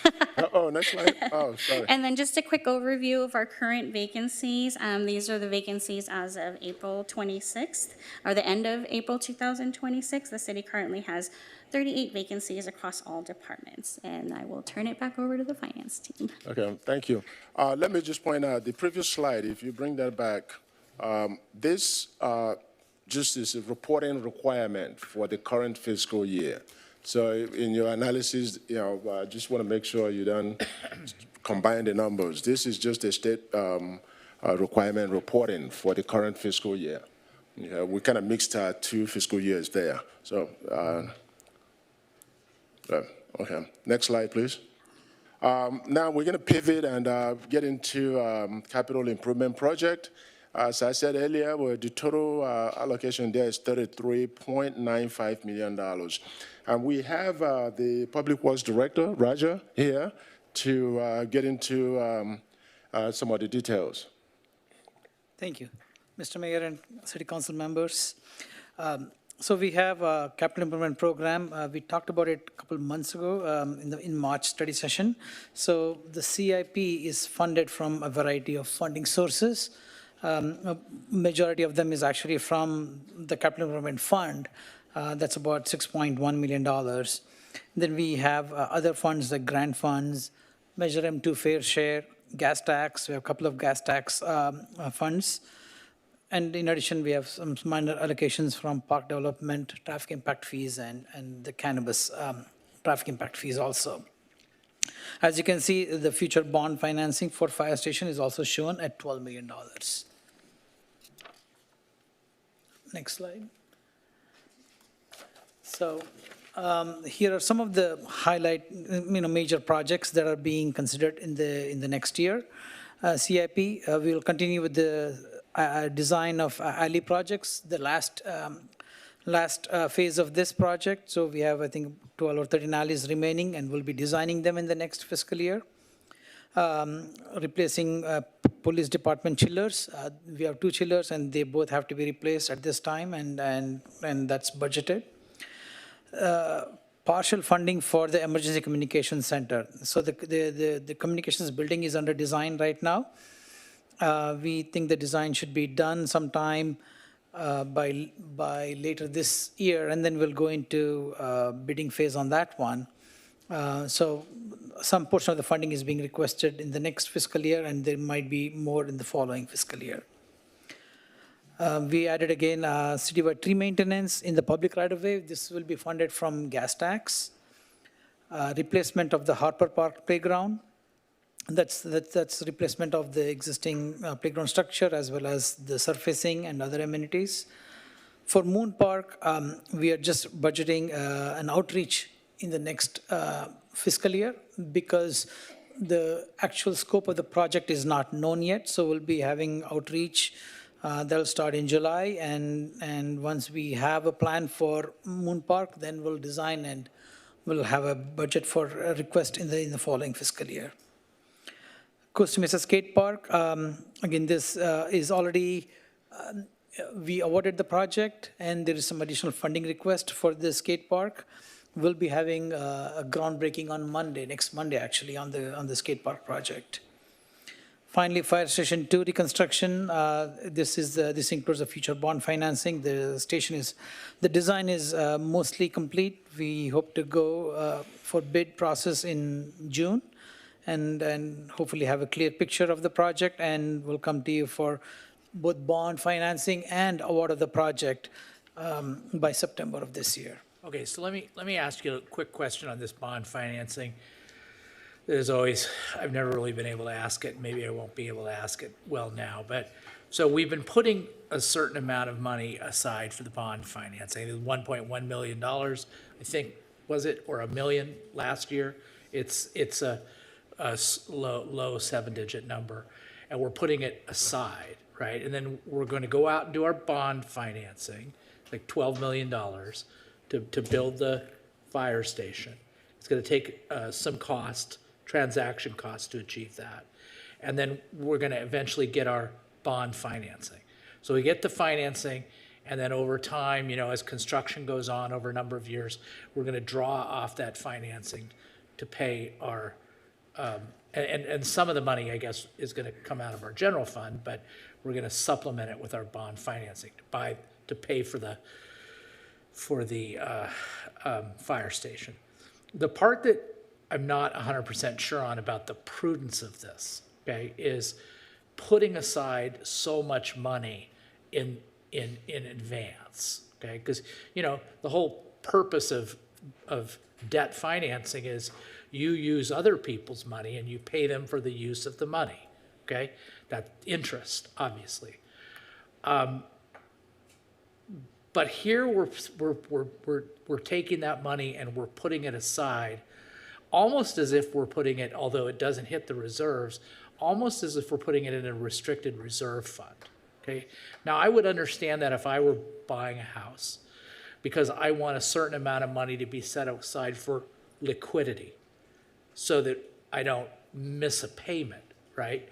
Oh, next slide. Oh, sorry. And then just a quick overview of our current vacancies. These are the vacancies as of April 26th, or the end of April 2026. The city currently has 38 vacancies across all departments. And I will turn it back over to the finance team. Okay, thank you. Let me just point out the previous slide, if you bring that back, this just is a reporting requirement for the current fiscal year. So in your analysis, I just want to make sure you don't combine the numbers. This is just a state requirement reporting for the current fiscal year. We kind of mixed our 2 fiscal years there. So, okay, next slide, please. Now we're going to pivot and get into capital improvement project. As I said earlier, the total allocation there is $33.95 million. And we have the Public Works Director, Raja, here to get into some of the details. Thank you. Mr. Mayor and City Council members. So we have a capital improvement program. We talked about it a couple of months ago in March study session. So the CIP is funded from a variety of funding sources. A majority of them is actually from the capital improvement fund. That's about $6.1 million. Then we have other funds like grant funds, Measure M2 Fair Share, gas tax. We have a couple of gas tax funds. And in addition, we have some minor allocations from park development, traffic impact fees, and the cannabis traffic impact fees also. As you can see, the future bond financing for fire station is also shown at $12 million. Next slide. So here are some of the major projects that are being considered in the next year. CIP, we will continue with the design of alley projects, the last phase of this project. So we have, I think, 12 or 13 alleys remaining, and we'll be designing them in the next fiscal year. Replacing police department chillers. We have 2 chillers, and they both have to be replaced at this time, and that's budgeted. Partial funding for the emergency communications center. So the communications building is under design right now. We think the design should be done sometime by later this year, and then we'll go into bidding phase on that one. So some portion of the funding is being requested in the next fiscal year, and there might be more in the following fiscal year. We added again citywide tree maintenance in the public right-of-way. This will be funded from gas tax. Replacement of the Harper Park playground. That's replacement of the existing playground structure as well as the surfacing and other amenities. For Moon Park, we are just budgeting an outreach in the next fiscal year because the actual scope of the project is not known yet. So we'll be having outreach. That'll start in July, and once we have a plan for Moon Park, then we'll design and we'll have a budget for a request in the following fiscal year. Costa Mesa Skate Park, again, this is already, we awarded the project, and there is some additional funding request for the skate park. We'll be having a groundbreaking on Monday, next Monday actually, on the skate park project. Finally, Fire Station 2 reconstruction. This includes the future bond financing. The design is mostly complete. We hope to go for bid process in June, and hopefully have a clear picture of the project, and we'll come to you for both bond financing and award of the project by September of this year. Okay, so let me ask you a quick question on this bond financing. There's always, I've never really been able to ask it. Maybe I won't be able to ask it well now. But so we've been putting a certain amount of money aside for the bond financing. It was $1.1 million, I think, was it, or $1 million last year? It's a low 7-digit number, and we're putting it aside, right? And then we're going to go out and do our bond financing, like $12 million. to build the fire station. It's gonna take some cost, transaction costs to achieve that. And then we're gonna eventually get our bond financing. So we get the financing, and then over time, as construction goes on over a number of years, we're gonna draw off that financing to pay our, and some of the money, I guess, is gonna come out of our general fund, but we're gonna supplement it with our bond financing to pay for the fire station. The part that I'm not 100% sure on about the prudence of this, okay, is putting aside so much money in advance, okay? Because, the whole purpose of debt financing is you use other people's money and you pay them for the use of the money, okay? That interest, obviously. But here we're taking that money and we're putting it aside, almost as if we're putting it, although it doesn't hit the reserves, almost as if we're putting it in a restricted reserve fund, okay? Now, I would understand that if I were buying a house, because I want a certain amount of money to be set aside for liquidity so that I don't miss a payment, right?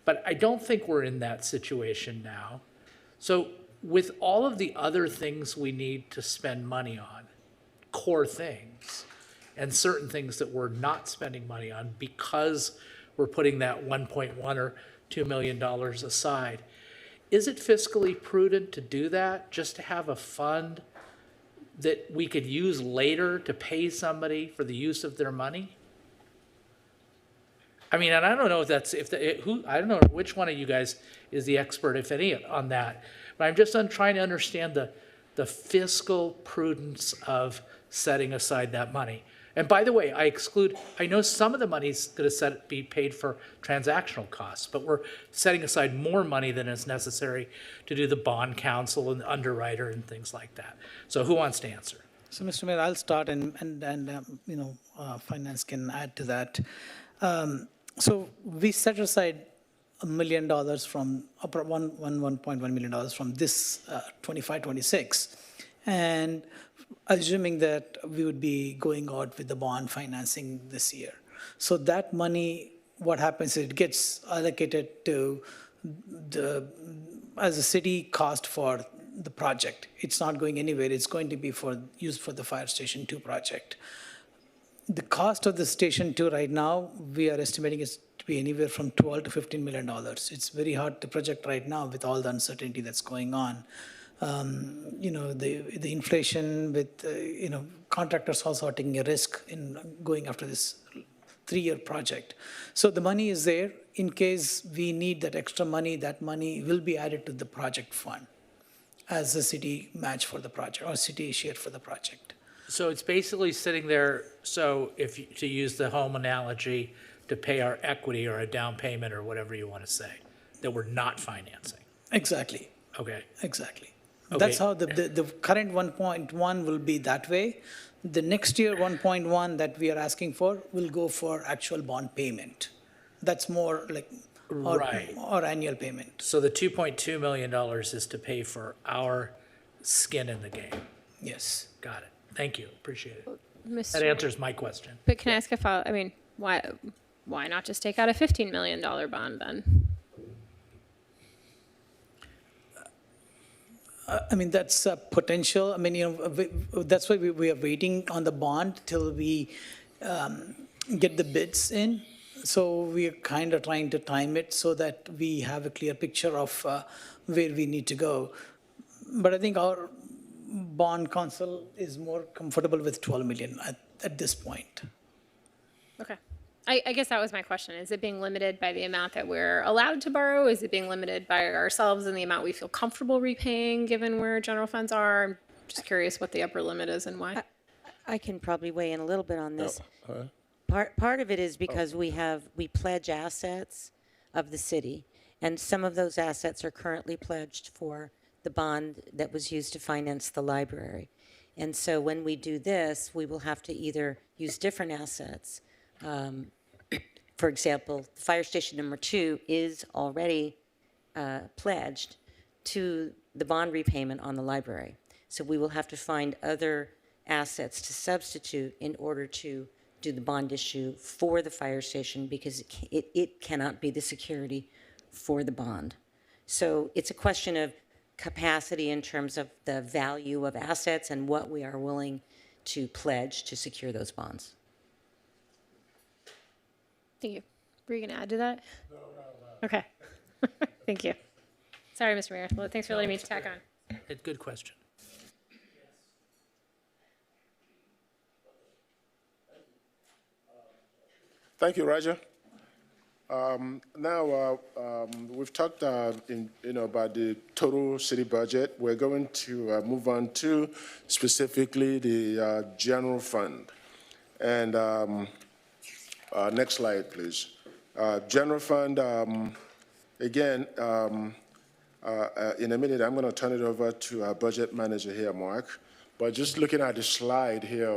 But I don't think we're in that situation now. So with all of the other things we need to spend money on, core things, and certain things that we're not spending money on because we're putting that 1.1 or $2 million aside, is it fiscally prudent to do that, just to have a fund that we could use later to pay somebody for the use of their money? I mean, and I don't know if that's, I don't know which one of you guys is the expert, if any, on that. But I'm just trying to understand the fiscal prudence of setting aside that money. And by the way, I know some of the money's going to be paid for transactional costs, but we're setting aside more money than is necessary to do the bond counsel and the underwriter and things like that. So who wants to answer? So, Mr. Mayor, I'll start and finance can add to that. So we set aside $1 million from, $1.1 million from this 25-26. And assuming that we would be going out with the bond financing this year. So that money, what happens is it gets allocated to as a city cost for the project. It's not going anywhere. It's going to be used for the Fire Station 2 project. The cost of the Station 2 right now, we are estimating it to be anywhere from $12 to $15 million. It's very hard to project right now with all the uncertainty that's going on. The inflation with, contractors also are taking a risk in going after this 3-year project. So the money is there. In case we need that extra money, that money will be added to the project fund as a city match for the project or city share for the project. So it's basically sitting there, so to use the home analogy, to pay our equity or a down payment or whatever you want to say, that we're not financing. Exactly. Okay. Exactly. Okay. That's how the current 1.1 will be that way. The next year 1.1 that we are asking for will go for actual bond payment. That's more like our annual payment. So the $2.2 million is to pay for our skin in the game. Yes. Got it. Thank you. Appreciate it. Mr. That answers my question. But can I ask a follow? I mean, why not just take out a $15 million bond then? I mean, that's a potential. I mean, that's why we are waiting on the bond till we get the bids in. So we are kind of trying to time it so that we have a clear picture of where we need to go. But I think our bond counsel is more comfortable with 12 million at this point. Okay. I guess that was my question. Is it being limited by the amount that we're allowed to borrow? Is it being limited by ourselves and the amount we feel comfortable repaying given where general funds are? I'm just curious what the upper limit is and why. I can probably weigh in a little bit on this. Part of it is because we pledge assets of the city, and some of those assets are currently pledged for the bond that was used to finance the library. And so when we do this, we will have to either use different assets. For example, Fire Station number 2 is already pledged to the bond repayment on the library. So we will have to find other assets to substitute in order to do the bond issue for the fire station because it cannot be the security for the bond. So it's a question of capacity in terms of the value of assets and what we are willing to pledge to secure those bonds. Thank you. Were you going to add to that? No. Okay. Thank you. Sorry, Mr. Mayor. Well, thanks for letting me tack on. Good question. Thank you, Roger. Now, we've talked about the total city budget. We're going to move on to specifically the general fund. And next slide, please. General fund, again, in a minute, I'm going to turn it over to our budget manager here, Mark. But just looking at the slide here,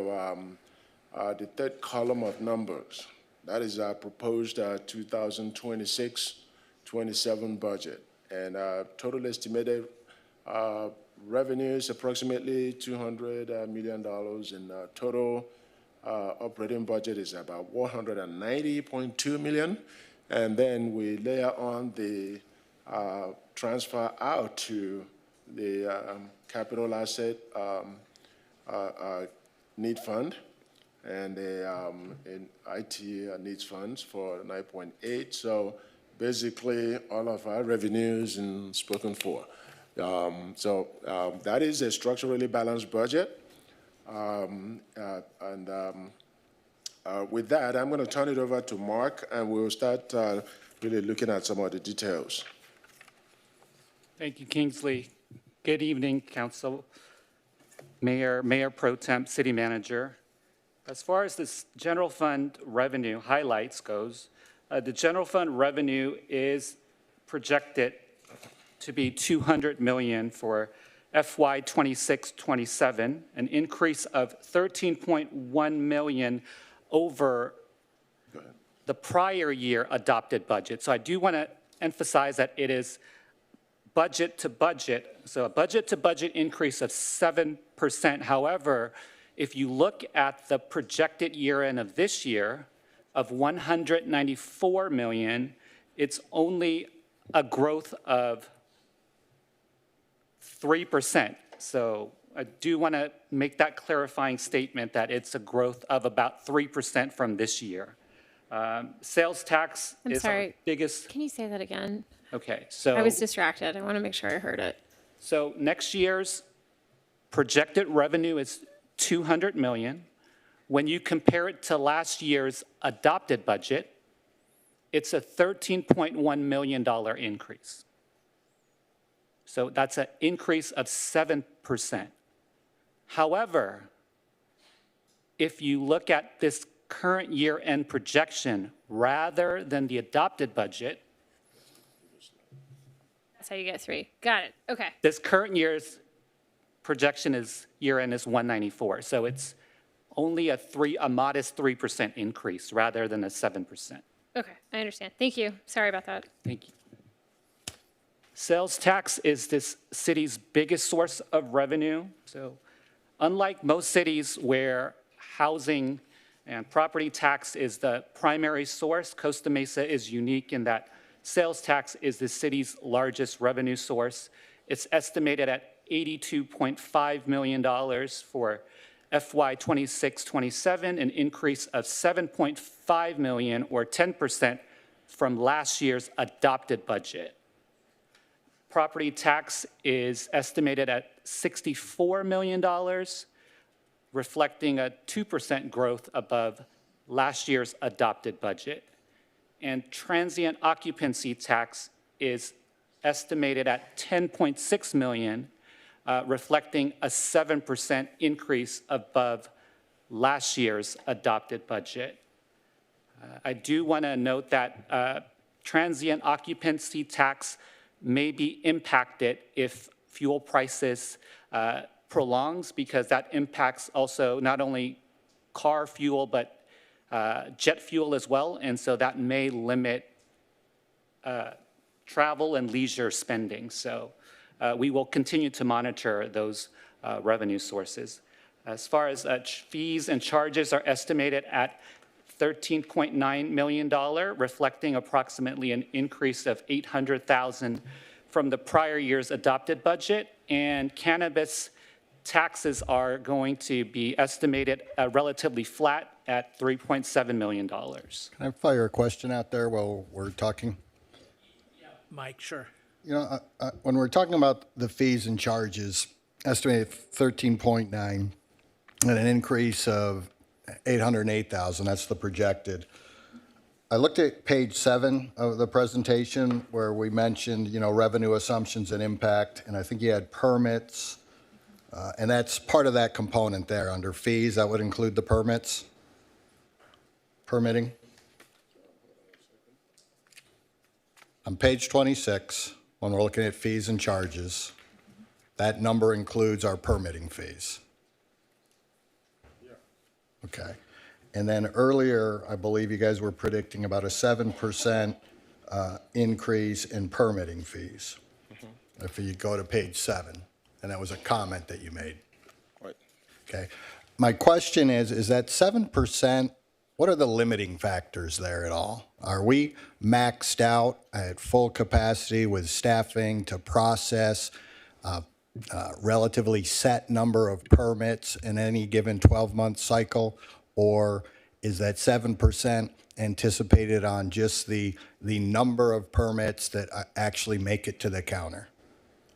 the third column of numbers, that is our proposed 2026-27 budget. And total estimated revenues approximately $200 million, and total operating budget is about $190.2 million. And then we layer on the transfer out to the capital asset need fund and the in IT needs funds for 9.8. So basically all of our revenues and spoken for. That is a structurally balanced budget. With that, I'm going to turn it over to Mark, and we'll start really looking at some of the details. Thank you, Kingsley. Good evening, Council, Mayor, Mayor Pro Temp, City Manager. As far as this general fund revenue highlights goes, the general fund revenue is projected to be $200 million for FY 26-27, an increase of $13.1 million over the prior year adopted budget. So I do want to emphasize that it is budget to budget, so a budget to budget increase of 7%. However, if you look at the projected year end of this year of $194 million, it's only a growth of 3%. So I do want to make that clarifying statement that it's a growth of about 3% from this year. Sales tax is our biggest. Can you say that again? Okay, so. I was distracted. I want to make sure I heard it. So next year's projected revenue is $200 million. When you compare it to last year's adopted budget, it's a $13.1 million increase. So that's an increase of 7%. However, if you look at this current year-end projection rather than the adopted budget, That's how you get 3. Got it. Okay. this current year's projection is year-end is 194. So it's only a modest 3% increase rather than a 7%. Okay. I understand. Thank you. Sorry about that. Thank you. Sales tax is this city's biggest source of revenue. So unlike most cities where housing and property tax is the primary source, Costa Mesa is unique in that sales tax is the city's largest revenue source. It's estimated at $82.5 million for FY 26-27, an increase of $7.5 million or 10% from last year's adopted budget. Property tax is estimated at $64 million, reflecting a 2% growth above last year's adopted budget. And transient occupancy tax is estimated at $10.6 million, reflecting a 7% increase above last year's adopted budget. I do want to note that transient occupancy tax may be impacted if fuel prices prolongs, because that impacts also not only car fuel, but jet fuel as well. And so that may limit travel and leisure spending. So we will continue to monitor those revenue sources. As far as fees and charges are estimated at $13.9 million, reflecting approximately an increase of $800,000 from the prior year's adopted budget. And cannabis taxes are going to be estimated relatively flat at $3.7 million. Can I fire a question out there while we're talking? Mike, sure. You know, when we're talking about the fees and charges, estimated 13.9 and an increase of 808,000, that's the projected. I looked at page 7 of the presentation where we mentioned, you know, revenue assumptions and impact, and I think you had permits, and that's part of that component there under fees. That would include the permits, permitting. On page 26, when we're looking at fees and charges, that number includes our permitting fees. Okay. And then earlier, I believe you guys were predicting about a 7% increase in permitting fees. If you go to page 7, and that was a comment that you made. Right. Okay. My question is that 7%, what are the limiting factors there at all? Are we maxed out at full capacity with staffing to process relatively set number of permits in any given 12-month cycle? Or is that 7% anticipated on just the number of permits that actually make it to the counter?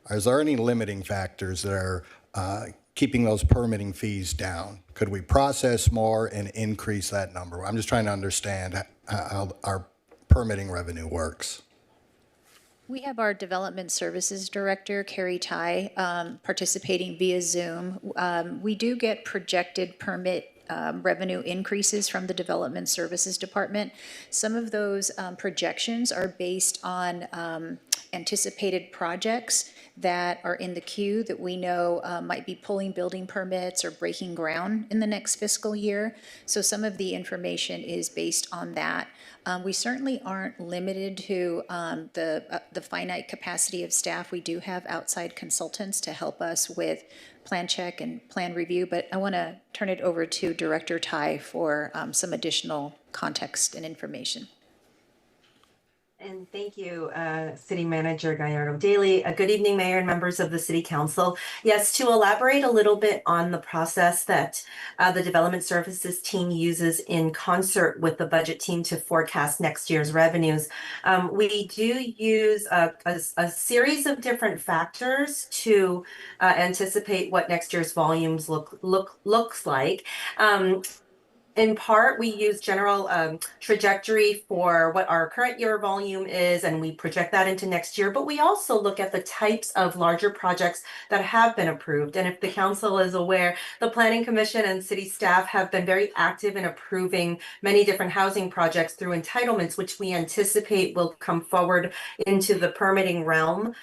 Is there any limiting factors that are keeping those permitting fees down? Could we process more and increase that number? I'm just trying to understand how our permitting revenue works. We have our Development Services Director, Carrie Tai, participating via Zoom. We do get projected permit revenue increases from the Development Services Department. Some of those projections are based on anticipated projects that are in the queue that we know might be pulling building permits or breaking ground in the next fiscal year. So some of the information is based on that. We certainly aren't limited to the finite capacity of staff. We do have outside consultants to help us with plan check and plan review, but I want to turn it over to Director Tai for some additional context and information. And thank you, City Manager Gallardo Daly. Good evening, Mayor and members of the City Council. Yes, to elaborate a little bit on the process that the Development Services team uses in concert with the budget team to forecast next year's revenues, we do use a series of different factors to anticipate what next year's volumes looks like. In part, we use general trajectory for what our current year volume is, and we project that into next year. But we also look at the types of larger projects that have been approved. And if the council is aware, the Planning Commission and city staff have been very active in approving many different housing projects through entitlements, which we anticipate will come forward into the permitting realm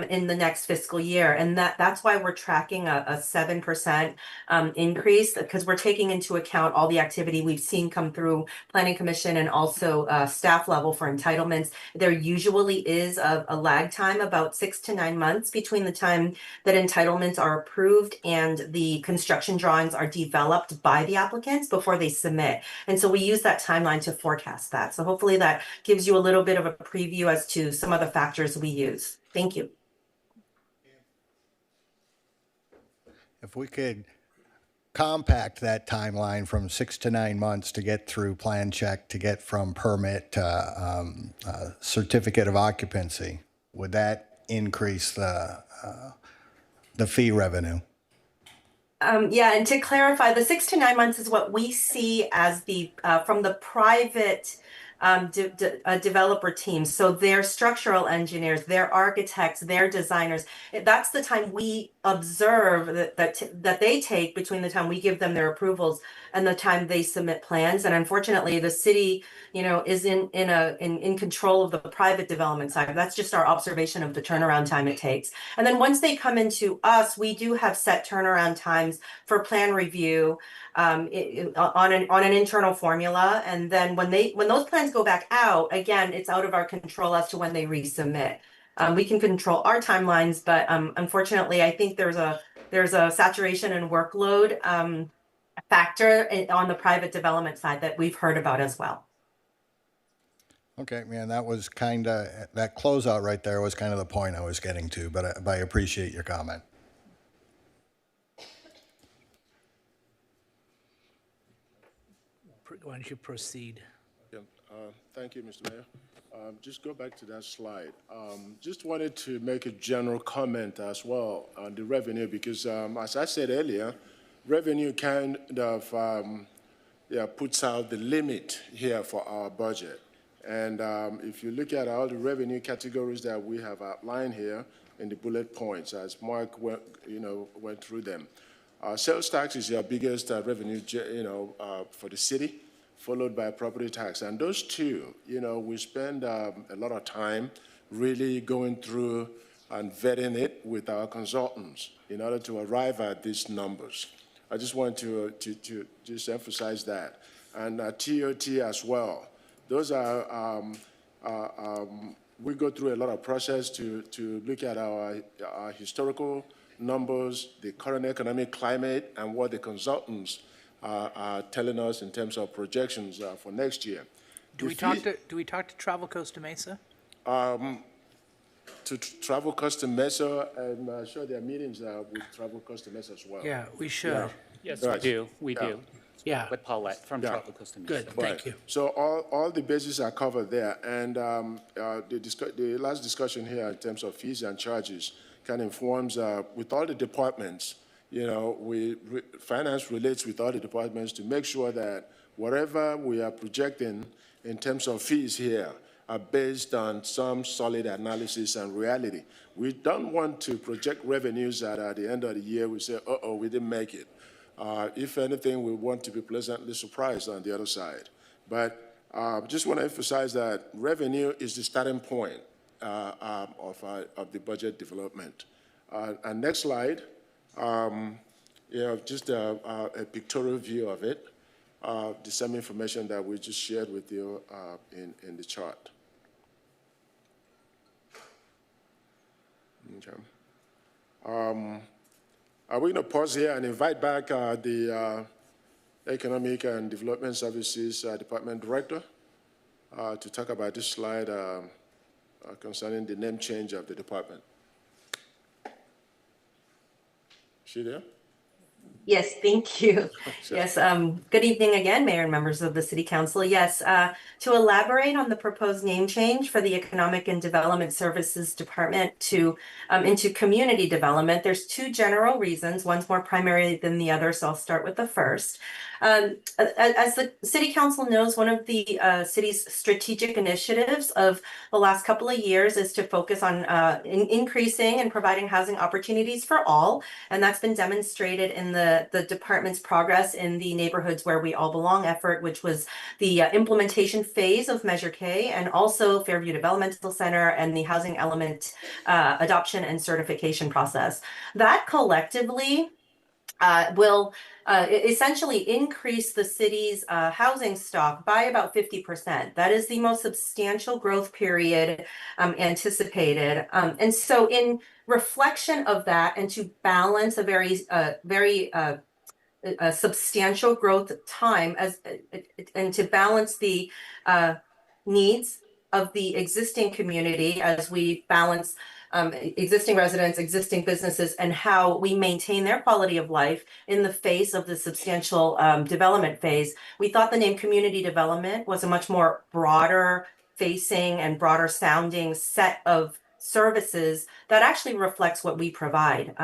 in the next fiscal year. And that's why we're tracking a 7% increase, because we're taking into account all the activity we've seen come through Planning Commission and also staff level for entitlements. There usually is a lag time, about 6 to 9 months between the time that entitlements are approved and the construction drawings are developed by the applicants before they submit. And so we use that timeline to forecast that. So hopefully that gives you a little bit of a preview as to some of the factors we use. Thank you. If we could compact that timeline from 6 to 9 months to get through plan check, to get from permit to certificate of occupancy, would that increase the fee revenue? Yeah, and to clarify, the 6 to 9 months is what we see as the from the private developer teams. So their structural engineers, their architects, their designers, that's the time we observe that they take between the time we give them their approvals and the time they submit plans. And unfortunately, the city, is in control of the private development side. That's just our observation of the turnaround time it takes. And then once they come into us, we do have set turnaround times for plan review on an internal formula. And then when those plans go back out, again, it's out of our control as to when they resubmit. We can control our timelines, but unfortunately, I think there's a saturation and workload factor on the private development side that we've heard about as well. Okay, man, that was that closeout right there was kind of the point I was getting to, but I appreciate your comment. Why don't you proceed? Yeah, thank you, Mr. Mayor. Just go back to that slide. Just wanted to make a general comment as well on the revenue because, as I said earlier, revenue kind of puts out the limit here for our budget. And if you look at all the revenue categories that we have outlined here in the bullet points, as Mark went through them, sales tax is our biggest revenue, for the city, followed by property tax. And those two, we spend a lot of time really going through and vetting it with our consultants in order to arrive at these numbers. I just want to just emphasize that. And TOT as well. Those are, we go through a lot of process to look at our historical numbers, the current economic climate, and what the consultants are telling us in terms of projections for next year. Do we talk to Travel Costa Mesa? To Travel Costa Mesa, I'm sure there are meetings with Travel Costa Mesa as well. Yeah, we should. Yeah. Yes, Right. we do. Yeah. With Paulette from Yeah. Travel Costa Mesa. Good, thank you. So all the bases are covered there. And the last discussion here in terms of fees and charges kind of informs with all the departments, finance relates with all the departments to make sure that whatever we are projecting in terms of fees here are based on some solid analysis and reality. We don't want to project revenues that at the end of the year we say, uh-oh, we didn't make it. If anything, we want to be pleasantly surprised on the other side. But just want to emphasize that revenue is the starting point of the budget development. And next slide, just a pictorial view of it, the same information that we just shared with you in the chart. Okay. We're going to pause here and invite back the Economic and Development Services Department Director to talk about this slide concerning the name change of the department. Is she there? Yes, thank you. Yes, good evening again, Mayor and members of the City Council. Yes, to elaborate on the proposed name change for the Economic and Development Services Department into Community Development, there's two general reasons. One's more primary than the other, so I'll start with the first. As the City Council knows, one of the city's strategic initiatives of the last couple of years is to focus on increasing and providing housing opportunities for all, and that's been demonstrated in the department's progress in the Neighborhoods Where We All Belong effort, which was the implementation phase of Measure K, and also Fairview Developmental Center and the housing element adoption and certification process. That collectively will essentially increase the city's housing stock by about 50%. That is the most substantial growth period anticipated. And so in reflection of that, and to balance a very substantial growth time and to balance the needs of the existing community as we balance existing residents, existing businesses, and how we maintain their quality of life in the face of the substantial development phase. We thought the name community development was a much more broader facing and broader sounding set of services that actually reflects what we provide.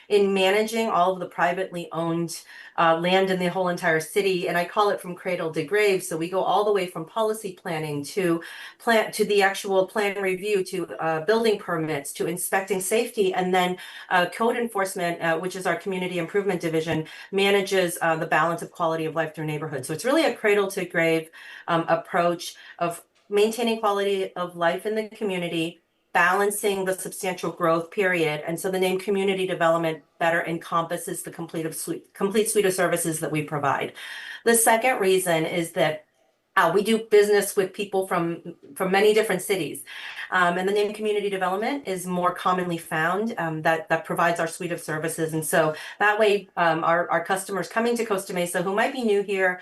In managing all of the privately owned land in the whole entire city, and I call it from cradle to grave, so we go all the way from policy planning to the actual plan review, to building permits, to inspecting safety, and then code enforcement, which is our community improvement division, manages the balance of quality of life through neighborhoods. So it's really a cradle to grave approach of maintaining quality of life in the community, balancing the substantial growth period. And so the name community development better encompasses the complete suite of services that we provide. The second reason is that We do business with people from many different cities. And the name community development is more commonly found, that provides our suite of services. And so that way, our customers coming to Costa Mesa who might be new here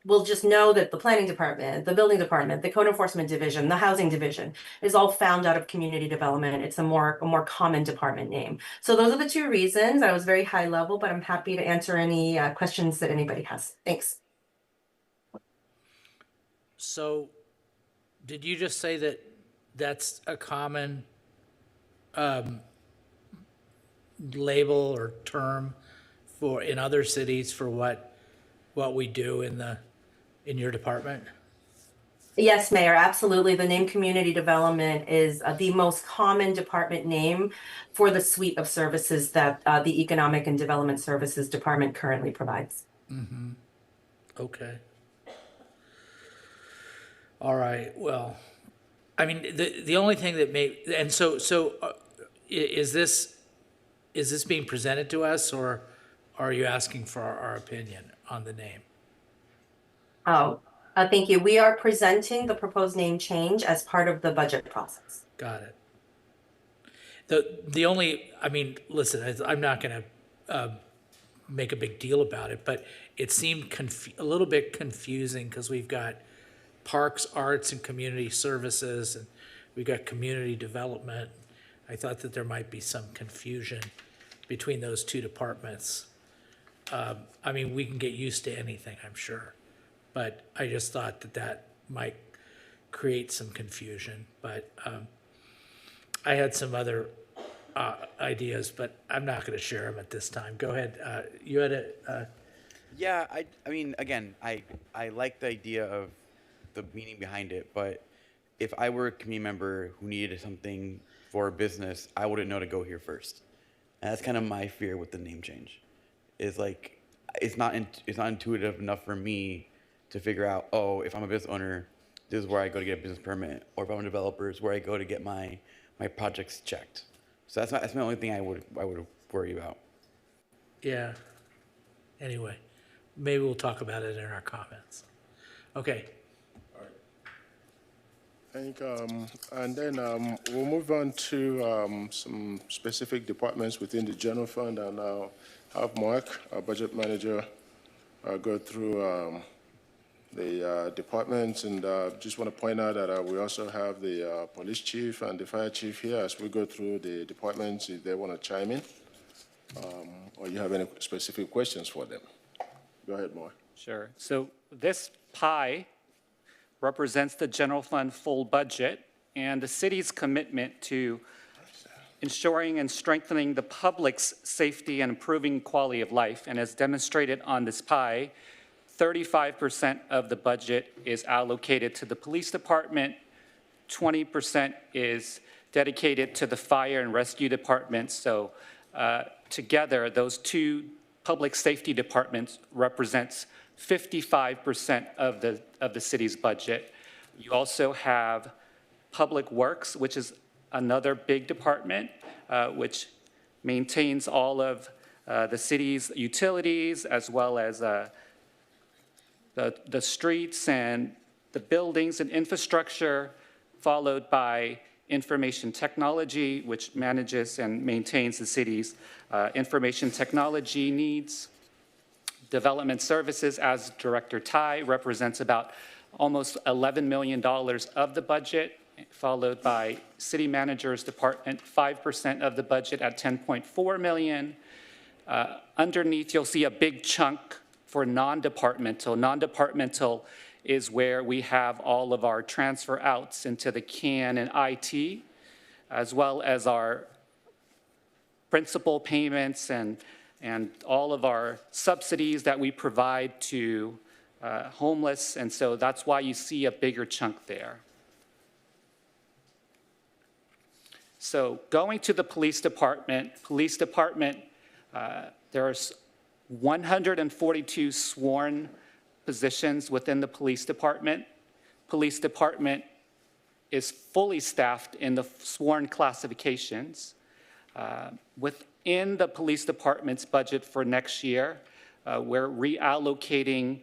will just know that the planning department, the building department, the code enforcement division, the housing division is all found out of community development. It's a more common department name. So those are the two reasons. I was very high level, but I'm happy to answer any questions that anybody has. Thanks. So, did you just say that that's a common label or term for in other cities for what we do in your department? Yes, Mayor, absolutely. The name community development is the most common department name for the suite of services that the Economic and Development Services Department currently provides. Mm-hmm. Okay. All right, well, I mean, the only thing that is this being presented to us, or are you asking for our opinion on the name? Oh, thank you. We are presenting the proposed name change as part of the budget process. Got it. The only, I mean, listen, I'm not gonna make a big deal about it, but it seemed a little bit confusing because we've got Parks, Arts, and Community Services, and we've got Community Development. I thought that there might be some confusion between those two departments. I mean, we can get used to anything, I'm sure, but I just thought that might create some confusion. But I had some other ideas, but I'm not going to share them at this time. Go ahead. You had a... Yeah, I mean, again, I like the idea of the meaning behind it, but if I were a community member who needed something for a business, I wouldn't know to go here first. And that's kind of my fear with the name change. Is like, it's not intuitive enough for me to figure out, oh, if I'm a business owner, this is where I go to get a business permit, or if I'm a developer, it's where I go to get my projects checked. So that's my only thing I would worry about. Yeah. Anyway, maybe we'll talk about it in our comments. Okay. And then we'll move on to some specific departments within the general fund, and I'll have Mark, our budget manager, go through the departments. And just want to point out that we also have the police chief and the fire chief here as we go through the departments if they want to chime in, or you have any specific questions for them. Go ahead, Mark. Sure. So this pie represents the general fund full budget and the city's commitment to ensuring and strengthening the public's safety and improving quality of life. And as demonstrated on this pie, 35% of the budget is allocated to the police department, 20% is dedicated to the fire and rescue department. So together, those two public safety departments represents 55% of the city's budget. You also have Public Works, which is another big department, which maintains all of the city's utilities, as well as the streets and the buildings and infrastructure, followed by Information Technology, which manages and maintains the city's information technology needs. Development Services, as Director Tai, represents about almost $11 million of the budget, followed by City Manager's Department, 5% of the budget at $10.4 million. Underneath, you'll see a big chunk for non-departmental. Non-departmental is where we have all of our transfer outs into the CAN and IT, as well as our principal payments and all of our subsidies that we provide to homeless, and so that's why you see a bigger chunk there. So going to the police department, there's 142 sworn positions within the police department. Police department is fully staffed in the sworn classifications. Within the police department's budget for next year, we're reallocating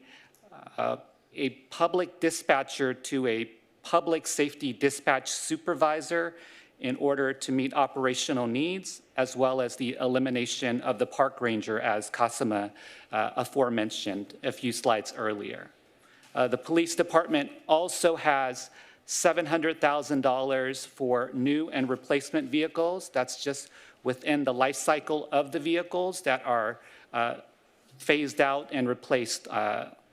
a public dispatcher to a public safety dispatch supervisor in order to meet operational needs, as well as the elimination of the park ranger, as Kasama aforementioned a few slides earlier. The police department also has $700,000 for new and replacement vehicles. That's just within the life cycle of the vehicles that are phased out and replaced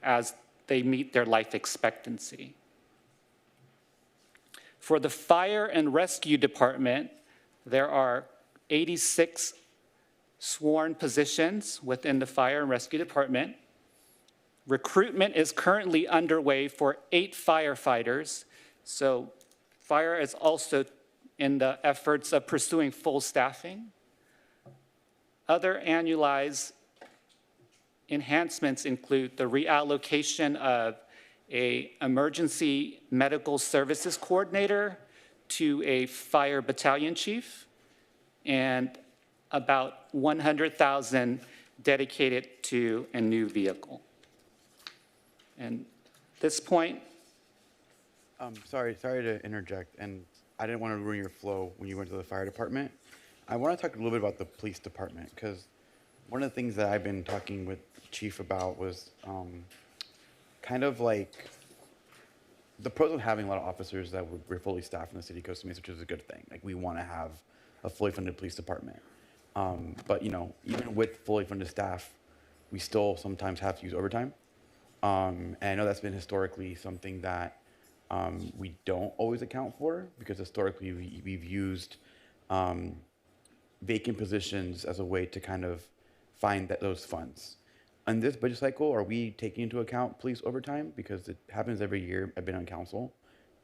as they meet their life expectancy. For the fire and rescue department, there are 86 sworn positions within the fire and rescue department. Recruitment is currently underway for 8 firefighters. So fire is also in the efforts of pursuing full staffing. Other annualized enhancements include the reallocation of an emergency medical services coordinator to a fire battalion chief, and about $100,000 dedicated to a new vehicle. And at this point, Sorry to interject, and I didn't want to ruin your flow when you went to the fire department. I want to talk a little bit about the police department, because one of the things that I've been talking with Chief about was kind of like the pros of having a lot of officers that we're fully staffed in the city of Costa Mesa, which is a good thing. Like, we want to have a fully funded police department. But, you know, even with fully funded staff, we still sometimes have to use overtime. And I know that's been historically something that we don't always account for, because historically we've used vacant positions as a way to kind of find those funds. On this budget cycle, are we taking into account police overtime? Because it happens every year. I've been on council,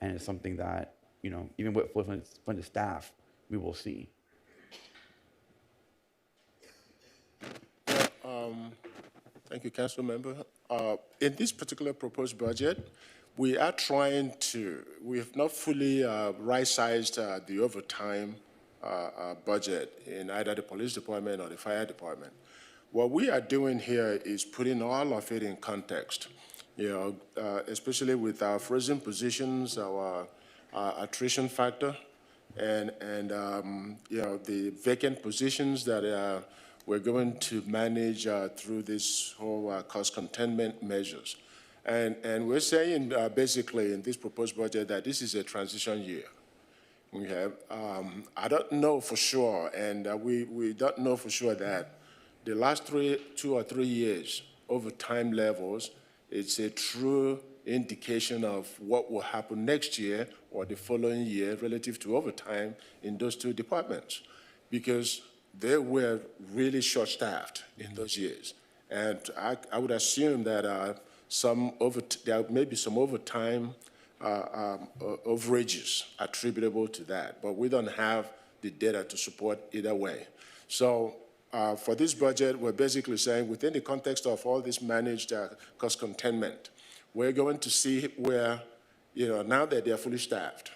and it's something that, you know, even with fully funded staff, we will see. Thank you, Council Member. In this particular proposed budget, we are trying to, we have not fully right-sized the overtime budget in either the police department or the fire department. What we are doing here is putting all of it in context, you know, especially with our frozen positions, our attrition factor, and you know, the vacant positions that we're going to manage through this whole cost containment measures. And we're saying basically in this proposed budget that this is a transition year. We have, I don't know for sure, and we don't know for sure that the last 2 or 3 years overtime levels, it's a true indication of what will happen next year or the following year relative to overtime in those 2 departments, because they were really short-staffed in those years. And I would assume that there may be some overtime overages attributable to that, but we don't have the data to support either way. So for this budget, we're basically saying within the context of all this managed cost containment, we're going to see where, you know, now that they're fully staffed,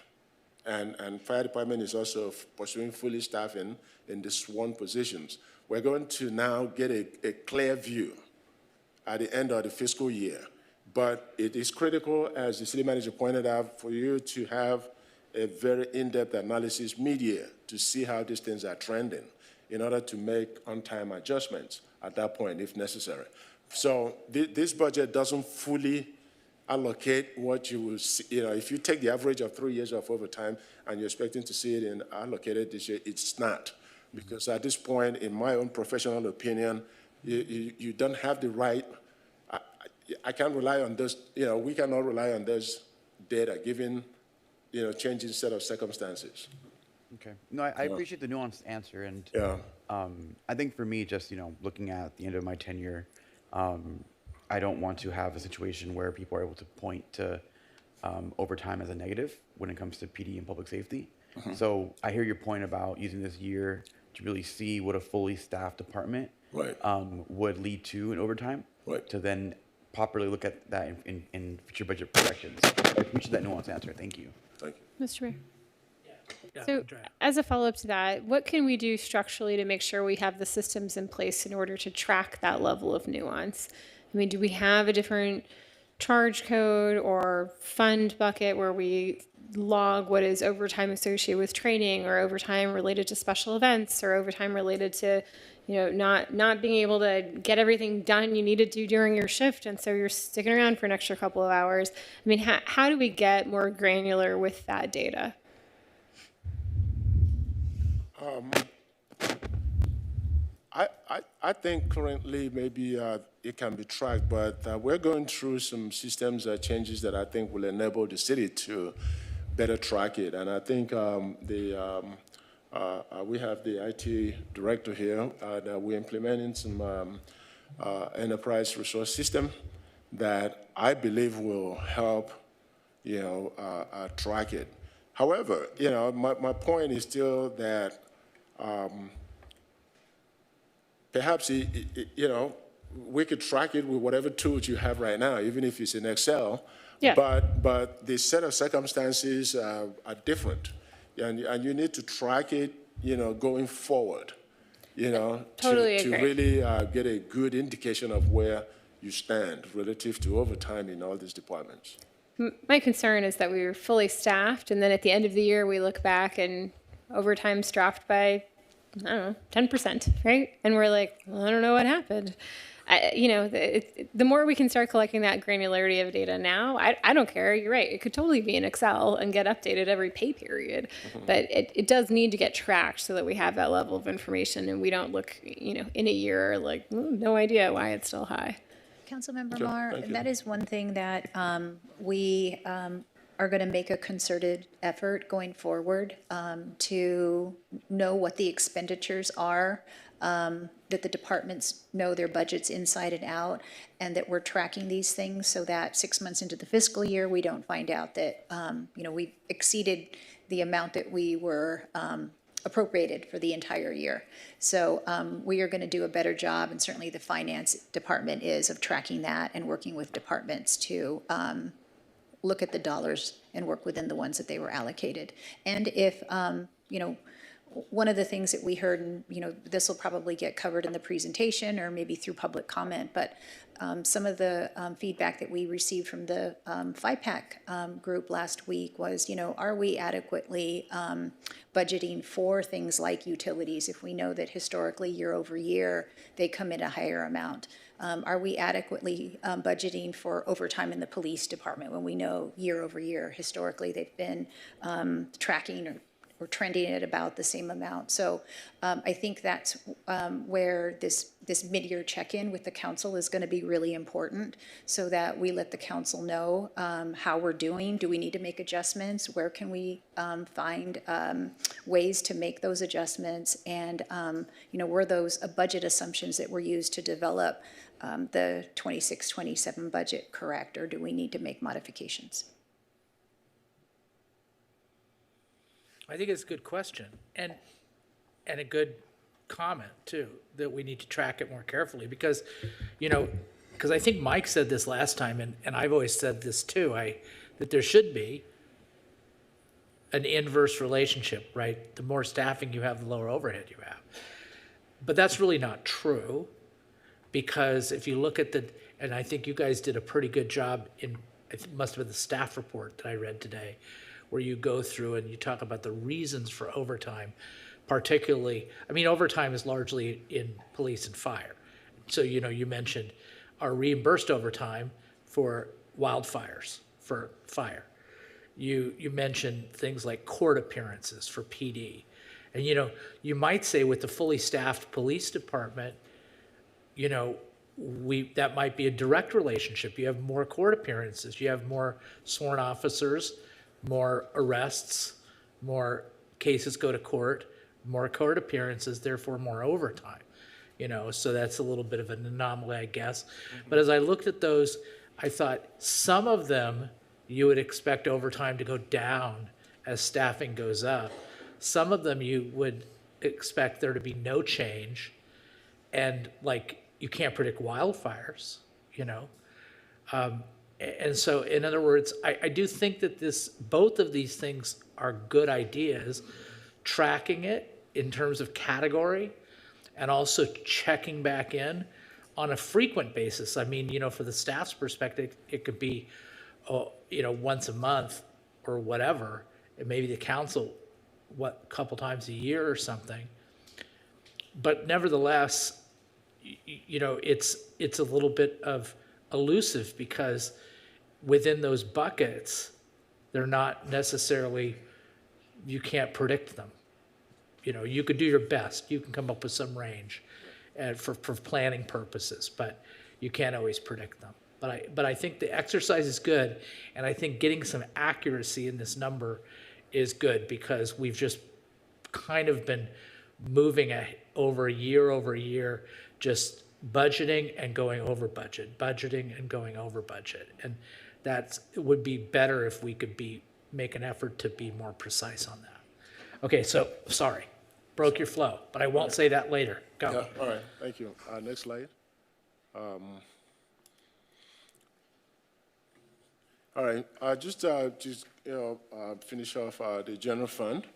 and fire department is also pursuing fully staffing in the sworn positions, we're going to now get a clear view at the end of the fiscal year. But it is critical, as the city manager pointed out, for you to have a very in-depth analysis mid-year to see how these things are trending in order to make on-time adjustments at that point if necessary. So this budget doesn't fully allocate what you will see. You know, if you take the average of 3 years of overtime and you're expecting to see it allocated this year, it's not. Because at this point, in my own professional opinion, you don't have the right, I can't rely on those, you know, we cannot rely on those data given, you know, changing set of circumstances. Okay. No, I appreciate the nuanced answer. And I think for me, just, you know, looking at the end of my tenure, I don't want to have a situation where people are able to point to overtime as a negative when it comes to PD and public safety. So I hear your point about using this year to really see what a fully staffed department would lead to in overtime, to then properly look at that in future budget projections. I appreciate that nuanced answer. Thank you. Thank you. Mr. Mayor. So as a follow-up to that, what can we do structurally to make sure we have the systems in place in order to track that level of nuance? I mean, do we have a different charge code or fund bucket where we log what is overtime associated with training or overtime related to special events or overtime related to, not being able to get everything done you need to do during your shift. And so you're sticking around for an extra couple of hours. I mean, how do we get more granular with that data? I think currently maybe it can be tracked, but we're going through some systems changes that I think will enable the city to better track it. And I think we have the IT director here that we're implementing some enterprise resource system that I believe will help, track it. However, my point is still that perhaps, we could track it with whatever tools you have right now, even if it's in Excel. Yeah. But the set of circumstances are different. And you need to track it, going forward, Totally to agree. really get a good indication of where you stand relative to overtime in all these departments. My concern is that we were fully staffed, and then at the end of the year, we look back and overtime's dropped by, I don't know, 10%, right? And we're like, well, I don't know what happened. The more we can start collecting that granularity of data now, I don't care. You're right. It could totally be in Excel and get updated every pay period. But it does need to get tracked so that we have that level of information and we don't look, in a year like, no idea why it's still high. Councilmember Okay, Mar, thank you. that is one thing that we are going to make a concerted effort going forward to know what the expenditures are, that the departments know their budgets inside and out, and that we're tracking these things so that 6 months into the fiscal year, we don't find out that, we've exceeded the amount that we were appropriated for the entire year. So we are going to do a better job, and certainly the finance department is, of tracking that and working with departments to look at the dollars and work within the ones that they were allocated. And if, one of the things that we heard, and, this will probably get covered in the presentation or maybe through public comment, but some of the feedback that we received from the FIPAC group last week was, are we adequately budgeting for things like utilities if we know that historically year over year they come in a higher amount? Are we adequately budgeting for overtime in the police department when we know year over year historically they've been tracking or trending at about the same amount? So I think that's where this mid-year check-in with the council is going to be really important, so that we let the council know how we're doing. Do we need to make adjustments? Where can we find ways to make those adjustments? And were those budget assumptions that were used to develop the 26-27 budget correct, or do we need to make modifications? I think it's a good question, and a good comment too, that we need to track it more carefully because, because I think Mike said this last time, and I've always said this too, that there should be an inverse relationship, right? The more staffing you have, the lower overhead you have. But that's really not true, because if you look at and I think you guys did a pretty good job it must have been the staff report that I read today, where you go through and you talk about the reasons for overtime, particularly, overtime is largely in police and fire. So, you mentioned our reimbursed overtime for wildfires, for fire. You mentioned things like court appearances for PD. And, you might say with the fully staffed police department, that might be a direct relationship. You have more court appearances, you have more sworn officers, more arrests, more cases go to court, more court appearances, therefore more overtime. So that's a little bit of an anomaly, I guess. But as I looked at those, I thought some of them you would expect overtime to go down as staffing goes up. Some of them you would expect there to be no change, and like you can't predict wildfires, And so, in other words, I do think that both of these things are good ideas, tracking it in terms of category and also checking back in on a frequent basis, I mean, for the staff's perspective, it could be, once a month or whatever, and maybe the council, a couple times a year or something. But nevertheless, it's a little bit of elusive because within those buckets, they're not necessarily, you can't predict them. You could do your best. You can come up with some range for planning purposes, but you can't always predict them. But I think the exercise is good, and I think getting some accuracy in this number is good because we've just kind of been moving over year, just budgeting and going over budget, budgeting and going over budget. And it would be better if we could make an effort to be more precise on that. Okay, so, sorry, broke your flow, but I won't say that later. Go. Yeah, all right, thank you. Next slide. All right, just finish off the general fund.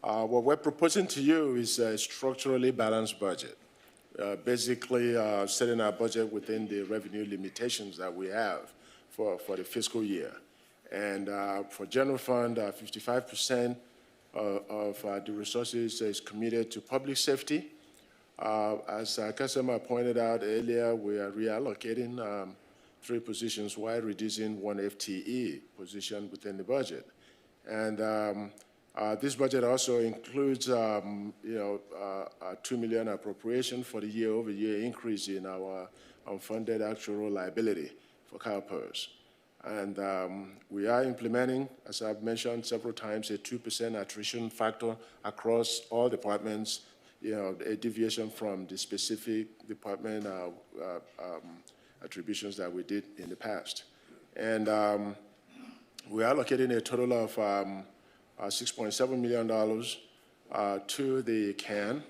What we're proposing to you is a structurally balanced budget. Basically, setting our budget within the revenue limitations that we have for the fiscal year. And for general fund, 55% of the resources is committed to public safety. As Kasema pointed out earlier, we are reallocating 3 positions while reducing 1 FTE position within the budget. And this budget also includes, a $2 million appropriation for the year-over-year increase in our unfunded actual liability for CalPERS. And we are implementing, as I've mentioned several times, a 2% attrition factor across all departments, a deviation from the specific department attributions that we did in the past. And we are allocating a total of $6.7 million to the CAN,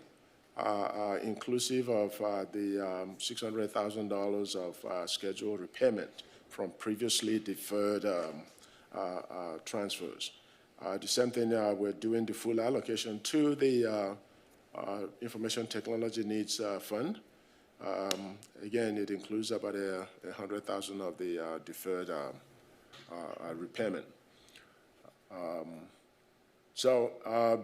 inclusive of the $600,000 of scheduled repayment from previously deferred transfers. The same thing, we're doing the full allocation to the Information Technology Needs Fund. Again, it includes about $100,000 of the deferred repayment. So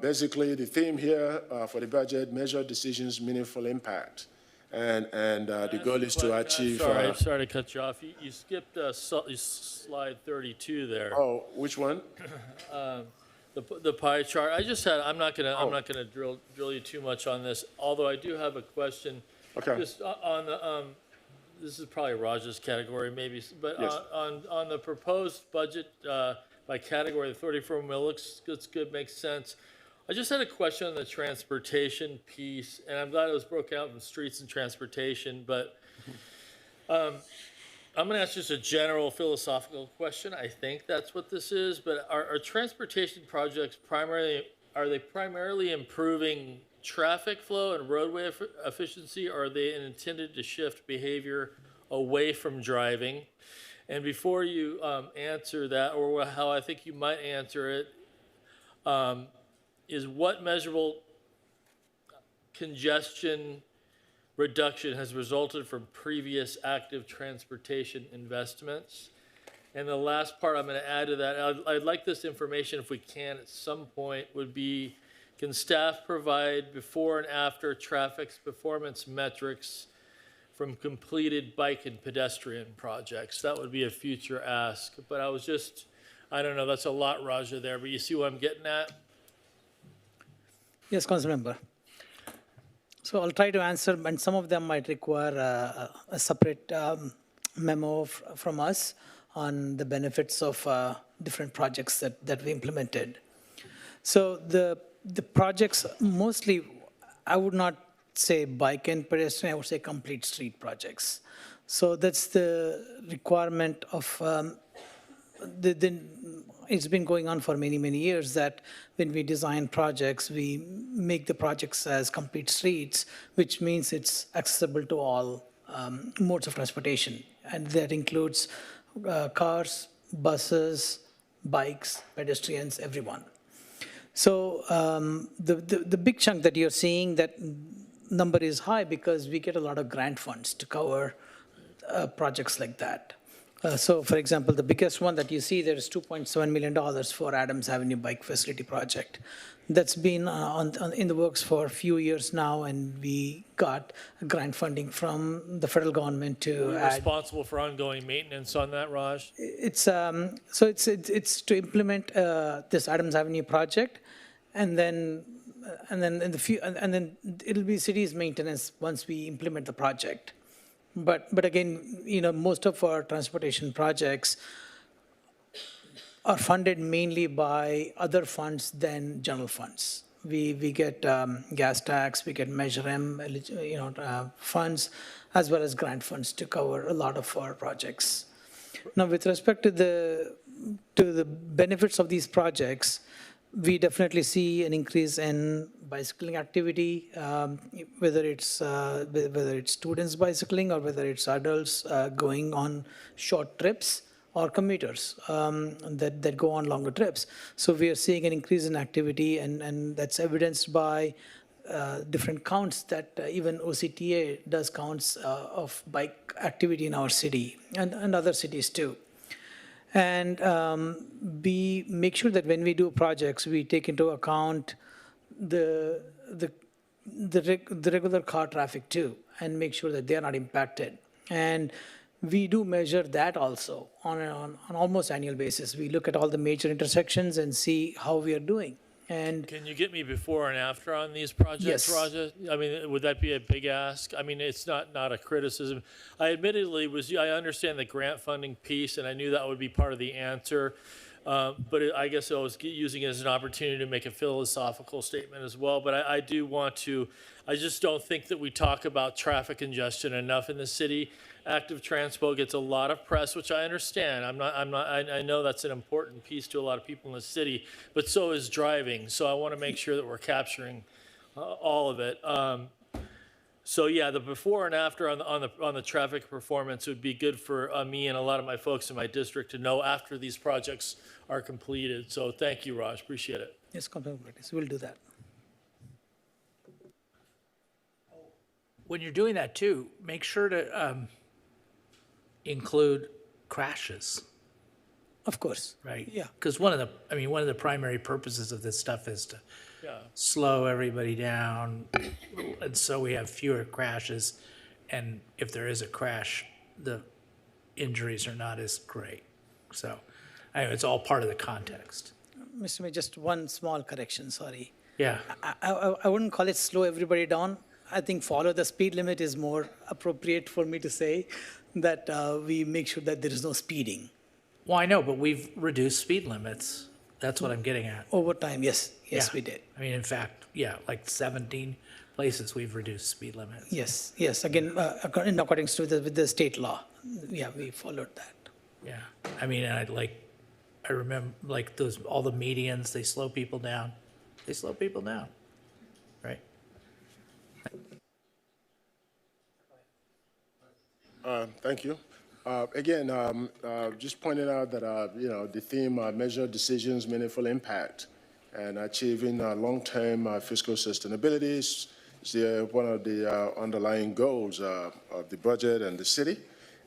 basically, the theme here for the budget: measure decisions, meaningful impact, and the goal is to achieve. Sorry to cut you off. You skipped slide 32 there. Oh, which one? The pie chart. I'm not gonna drill you too much on this. Although I do have a question. Okay. Just on the, this is probably Raj's category maybe, but Yes. on the proposed budget by category, the 34 million looks good, makes sense. I just had a question on the transportation piece, and I'm glad it was broken out in streets and transportation, but I'm gonna ask just a general philosophical question. I think that's what this is, but are transportation projects primarily improving traffic flow and roadway efficiency, or are they intended to shift behavior away from driving? And before you answer that, or how I think you might answer it, is what measurable congestion reduction has resulted from previous active transportation investments? And the last part I'm going to add to that, I'd like this information, if we can at some point, would be, can staff provide before and after traffic performance metrics from completed bike and pedestrian projects? That would be a future ask. But I don't know, that's a lot, Raja, there, but you see what I'm getting at? Yes, Council Member. So I'll try to answer, and some of them might require a separate memo from us on the benefits of different projects that we implemented. So the projects, mostly, I would not say bike and pedestrian, I would say complete street projects. So that's the requirement of, it's been going on for many, many years that when we design projects, we make the projects as complete streets, which means it's accessible to all modes of transportation. And that includes cars, buses, bikes, pedestrians, everyone. So the big chunk that you're seeing, that number is high because we get a lot of grant funds to cover projects like that. So for example, the biggest one that you see there is $2.7 million for Adams Avenue Bike Facility Project. That's been in the works for a few years now, and we got grant funding from the federal government to We're add. responsible for ongoing maintenance on that, Raj? It's it's to implement this Adams Avenue project, and then it'll be city's maintenance once we implement the project. But again, most of our transportation projects are funded mainly by other funds than general funds. We get gas tax, we get Measure M, funds, as well as grant funds to cover a lot of our projects. Now, with respect to the benefits of these projects, we definitely see an increase in bicycling activity, whether it's students bicycling or whether it's adults going on short trips or commuters that go on longer trips. So we are seeing an increase in activity, and that's evidenced by different counts that even OCTA does counts of bike activity in our city and other cities too. And we make sure that when we do projects, we take into account the regular car traffic too, and make sure that they are not impacted. And we do measure that also on almost annual basis. We look at all the major intersections and see how we are doing. And Can you get me before and after on these projects, Yes. Raja? I mean, would that be a big ask? I mean, it's not a criticism. I admittedly I understand the grant funding piece, and I knew that would be part of the answer. But I guess I was using it as an opportunity to make a philosophical statement as well. But I do want to, I just don't think that we talk about traffic congestion enough in the city. Active Transpo gets a lot of press, which I understand. I know that's an important piece to a lot of people in the city, but so is driving. So I want to make sure that we're capturing all of it. So yeah, the before and after on the traffic performance would be good for me and a lot of my folks in my district to know after these projects are completed. So thank you, Raj. Appreciate it. yes, companies will do that. When you're doing that too, make sure to include crashes, Of course. right? Yeah. Because one of the primary purposes of this stuff is to Yeah. slow everybody down, and so we have fewer crashes. And if there is a crash, the injuries are not as great. So, anyway, it's all part of the context. Mr. Mayor, just one small correction, sorry. Yeah. I wouldn't call it slow everybody down. I think follow the speed limit is more appropriate for me to say, that we make sure that there is no speeding. Well, I know, but we've reduced speed limits. That's what I'm getting at. Over time, yes, Yeah. we did. I mean, in fact, yeah, like 17 places we've reduced speed limits. Yes, again, in accordance to the state law, yeah, we followed that. Yeah, I mean, I remember like all the medians, they slow people down. Right? Thank you. Again, just pointing out that, the theme, measure decisions, meaningful impact, and achieving long-term fiscal sustainability is one of the underlying goals of the budget and the city.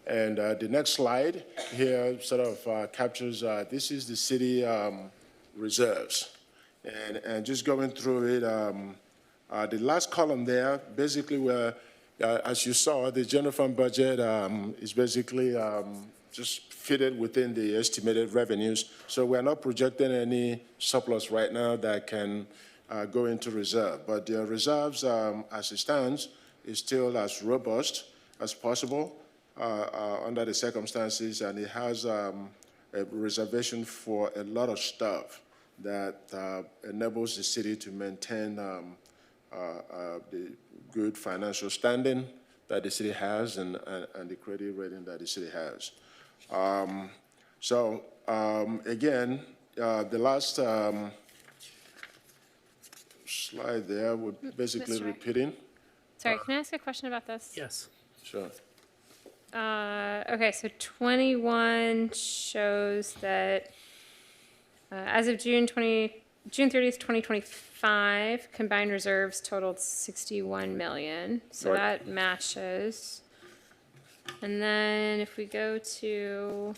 And the next slide here sort of captures, this is the city reserves. And just going through it, the last column there, basically where as you saw, the general fund budget is basically just fitted within the estimated revenues. So we're not projecting any surplus right now that can go into reserve. But the reserves, as it stands, is still as robust as possible under the circumstances, and it has a reservation for a lot of stuff that enables the city to maintain the good financial standing that the city has and the credit rating that the city has. Again, the last slide there would basically Mr. Ray? repeating. Sorry, can I ask a question about this? Yes. Sure. Okay, so 21 shows that as of June 20, June 30th, 2025, combined reserves totaled 61 million. So Right. that matches. And then if we go to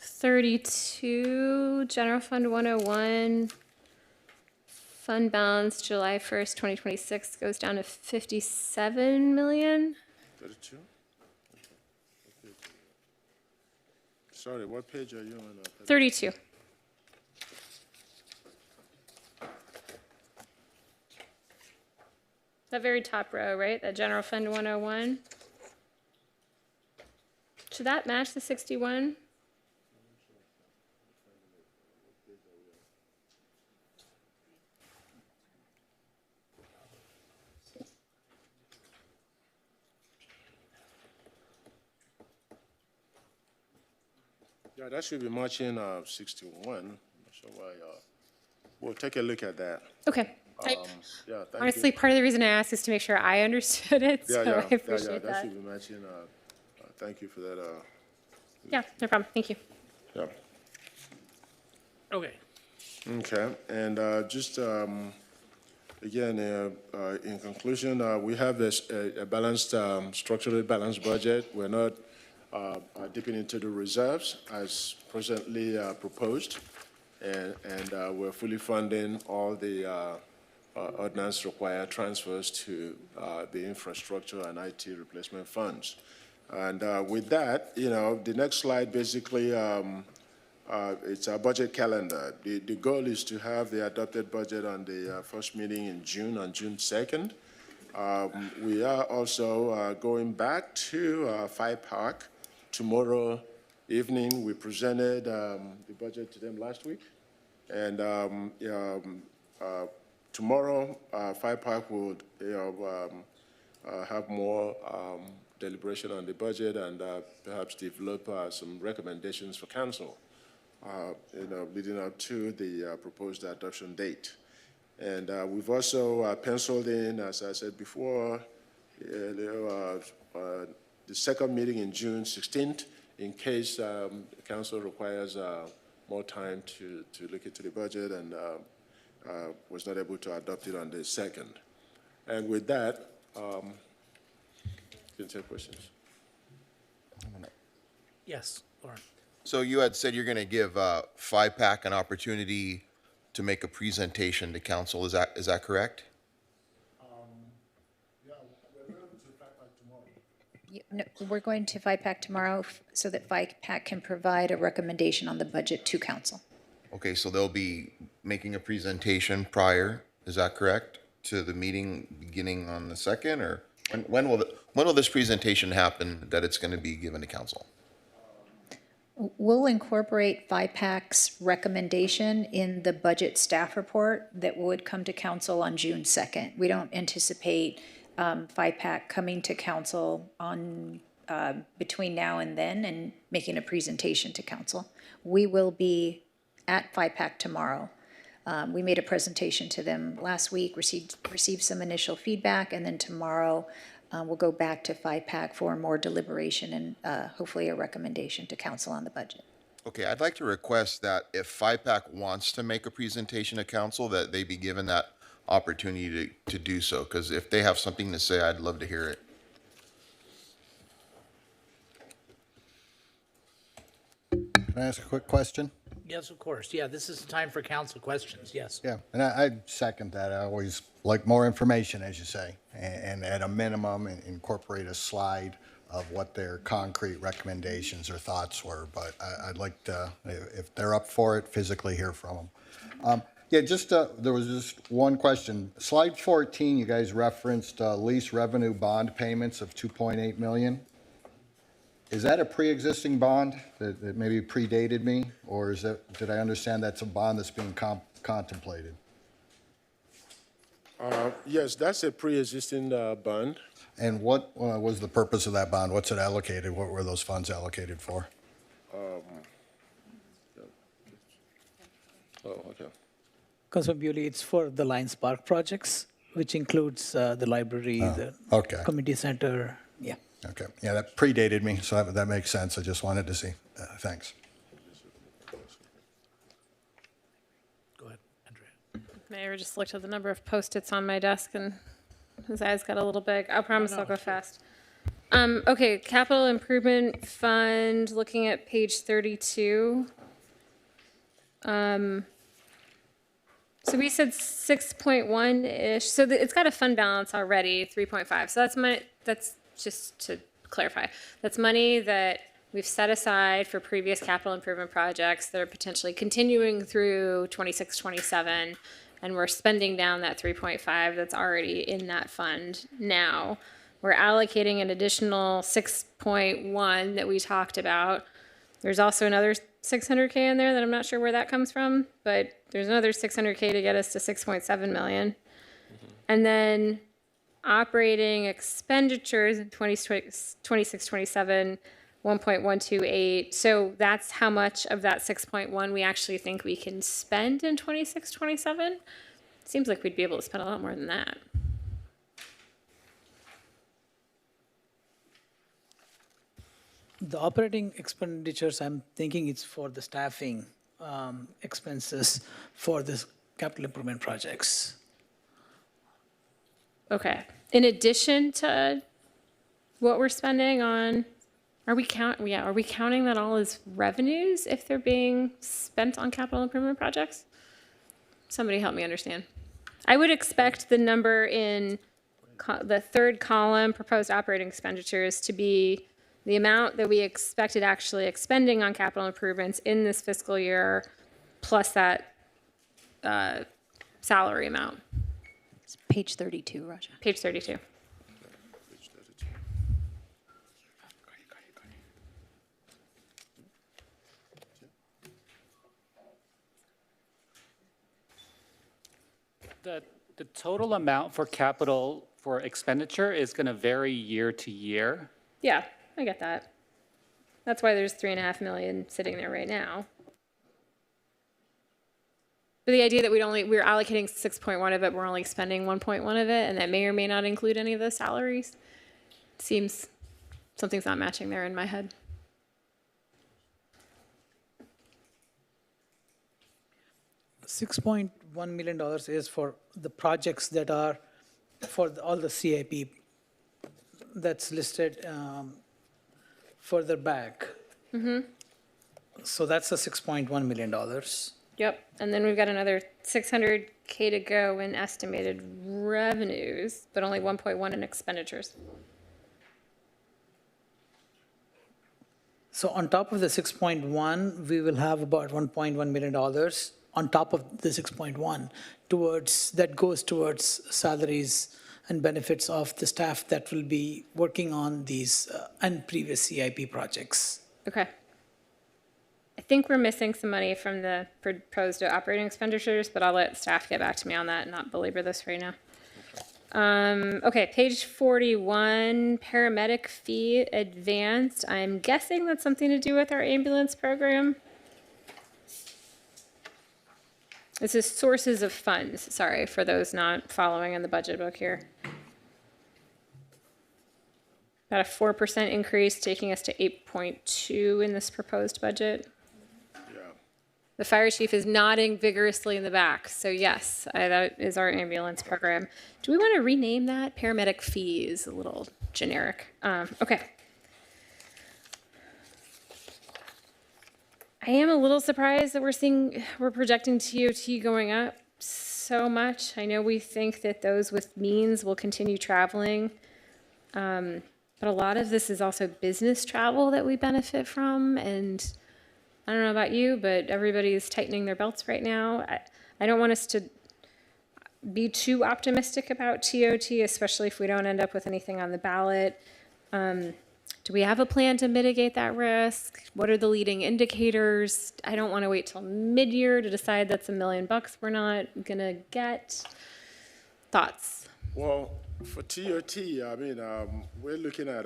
32, General Fund 101, fund balance July 1st, 2026 goes down to 57 million. 32? Sorry, what page are you on? 32. That very top row, right? That General Fund 101. Should that match the 61? Yeah, that should be matching 61. Not sure why. We'll take a look at that. Okay. Yeah, thank Honestly, you. part of the reason I asked is to make sure I understood it, so I appreciate that that. should be matching. Thank you for that. Yeah, no problem. Thank you. Yeah. Okay. Okay, and just again, in conclusion, we have a balanced, structurally balanced budget. We're not dipping into the reserves as presently proposed, and we're fully funding all the ordinance required transfers to the infrastructure and IT replacement funds. And with that, the next slide basically it's our budget calendar. The goal is to have the adopted budget on the first meeting in June, on June 2nd. We are also going back to Five Park tomorrow evening. We presented the budget to them last week. And tomorrow, Five Park will have more deliberation on the budget and perhaps develop some recommendations for council. Leading up to the proposed adoption date. And we've also penciled in, as I said before, the second meeting in June 16th, in case the council requires more time to look into the budget and was not able to adopt it on the 2nd. And with that, you can take questions. Yes, Lauren. So you had said you're going to give FIPAC an opportunity to make a presentation to council. Is that correct? No, we're going to FIPAC tomorrow so that FIPAC can provide a recommendation on the budget to council. Okay, so they'll be making a presentation prior, is that correct, to the meeting beginning on the 2nd? Or when will this presentation happen that it's going to be given to council? We'll incorporate FIPAC's recommendation in the budget staff report that would come to council on June 2nd. We don't anticipate FIPAC coming to council on between now and then and making a presentation to council. We will be at FIPAC tomorrow. We made a presentation to them last week, received some initial feedback, and then tomorrow we'll go back to FIPAC for more deliberation and hopefully a recommendation to council on the budget. Okay, I'd like to request that if FIPAC wants to make a presentation to council, that they be given that opportunity to do so, because if they have something to say, I'd love to hear it. Can I ask a quick question? Yes, of course. Yeah, this is the time for council questions. Yes. Yeah, and I second that. I always like more information, as you say, and at a minimum, incorporate a slide of what their concrete recommendations or thoughts were. But I'd like to, if they're up for it, physically hear from them. Yeah, there was just one question. Slide 14, you guys referenced lease revenue bond payments of 2.8 million. Is that a pre-existing bond that maybe predated me, or did I understand that's a bond that's being contemplated? Yes, that's a pre-existing bond. And what was the purpose of that bond? What's it allocated? What were those funds allocated for? Okay. Councilman Bewley, it's for the Lions Park projects, which includes the library, the Okay. community center. Yeah. Okay, yeah, that predated me, so that makes sense. I just wanted to see. Thanks. Go ahead, Andrea. Mayor just looked at the number of Post-its on my desk and his eyes got a little big. I promise I'll go fast. Okay, capital improvement fund, looking at page 32. So we said 6.1-ish, so it's got a fund balance already, 3.5. So that's just to clarify. That's money that we've set aside for previous capital improvement projects that are potentially continuing through 26, 27, and we're spending down that 3.5 that's already in that fund now. We're allocating an additional 6.1 that we talked about. There's also another 600K in there that I'm not sure where that comes from, but there's another 600K to get us to 6.7 million. And then operating expenditures in 26, 27, 1.128. So that's how much of that 6.1 we actually think we can spend in 26, 27. Seems like we'd be able to spend a lot more than that. The operating expenditures, I'm thinking it's for the staffing expenses for this capital improvement projects. Okay. In addition to what we're spending on, are we counting that all as revenues if they're being spent on capital improvement projects? Somebody help me understand. I would expect the number in the third column, proposed operating expenditures, to be the amount that we expected actually expending on capital improvements in this fiscal year, plus that salary amount. It's page 32, Raja. Page 32. The total amount for capital for expenditure is going to vary year to year. Yeah, I get that. That's why there's 3.5 million sitting there right now. But the idea that we're allocating 6.1 of it, we're only spending 1.1 of it, and that may or may not include any of those salaries, seems something's not matching there in my head. $6.1 million is for the projects that are for all the CIP that's listed further back. So that's the $6.1 million. Yep, and then we've got another 600K to go in estimated revenues, but only 1.1 in expenditures. So on top of the 6.1, we will have about $1.1 million on top of the 6.1 that goes towards salaries and benefits of the staff that will be working on these and previous CIP projects. Okay. I think we're missing some money from the proposed operating expenditures, but I'll let staff get back to me on that and not belabor this right now. Okay, page 41, paramedic fee advanced. I'm guessing that's something to do with our ambulance program. This is sources of funds, sorry, for those not following in the budget book here. About a 4% increase, taking us to 8.2 in this proposed budget. The fire chief is nodding vigorously in the back. So yes, that is our ambulance program. Do we want to rename that? Paramedic fees, a little generic. Okay. I am a little surprised that we're projecting TOT going up so much. I know we think that those with means will continue traveling. But a lot of this is also business travel that we benefit from, and I don't know about you, but everybody's tightening their belts right now. I don't want us to be too optimistic about TOT, especially if we don't end up with anything on the ballot. Do we have a plan to mitigate that risk? What are the leading indicators? I don't want to wait till mid-year to decide that's $1 million we're not gonna get. Thoughts? Well, for TOT, I mean, we're looking at,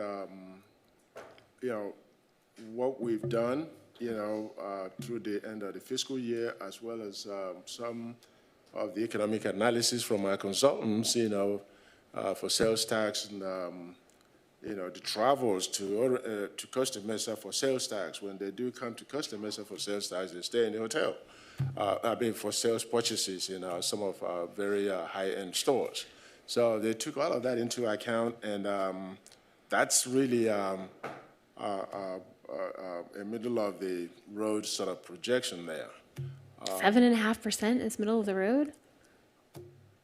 what we've done, through the end of the fiscal year, as well as some of the economic analysis from our consultants, for sales tax and the travels to Costa Mesa for sales tax. When they do come to Costa Mesa for sales tax, they stay in the hotel. For sales purchases in some of our very high-end stores. So they took all of that into account, and that's really a middle of the road sort of projection there. 7.5% is middle of the road?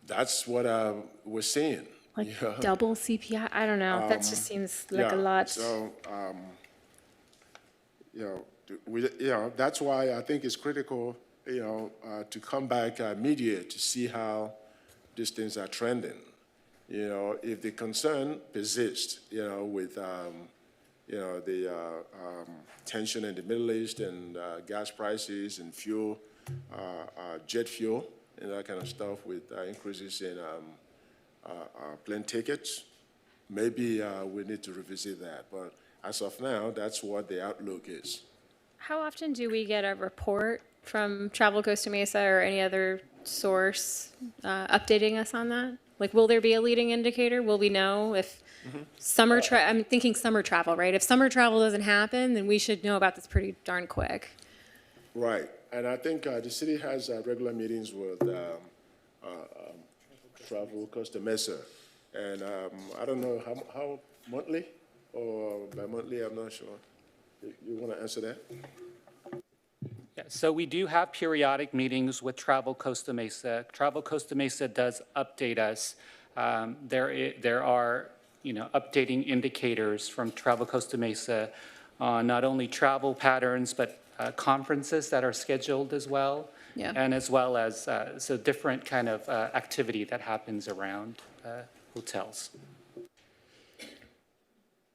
That's what we're seeing. Like Yeah. double CPI? I don't know. That just seems like a lot. So, that's why I think it's critical, to come back mid-year to see how these things are trending. If the concern persists, with, the tension in the Middle East and gas prices and fuel, jet fuel, and that kind of stuff with increases in plane tickets, maybe we need to revisit that. But as of now, that's what the outlook is. How often do we get a report from Travel Costa Mesa or any other source updating us on that? Like, will there be a leading indicator? Will we know if I'm thinking summer travel, right? If summer travel doesn't happen, then we should know about this pretty darn quick. Right. And I think the city has regular meetings with Travel Costa Mesa. And I don't know how monthly or bi-monthly, I'm not sure. You want to answer that? Yeah, so we do have periodic meetings with Travel Costa Mesa. Travel Costa Mesa does update us. There are, updating indicators from Travel Costa Mesa on not only travel patterns, but conferences that are scheduled as well. Yeah. And as well as, so different kind of activity that happens around hotels.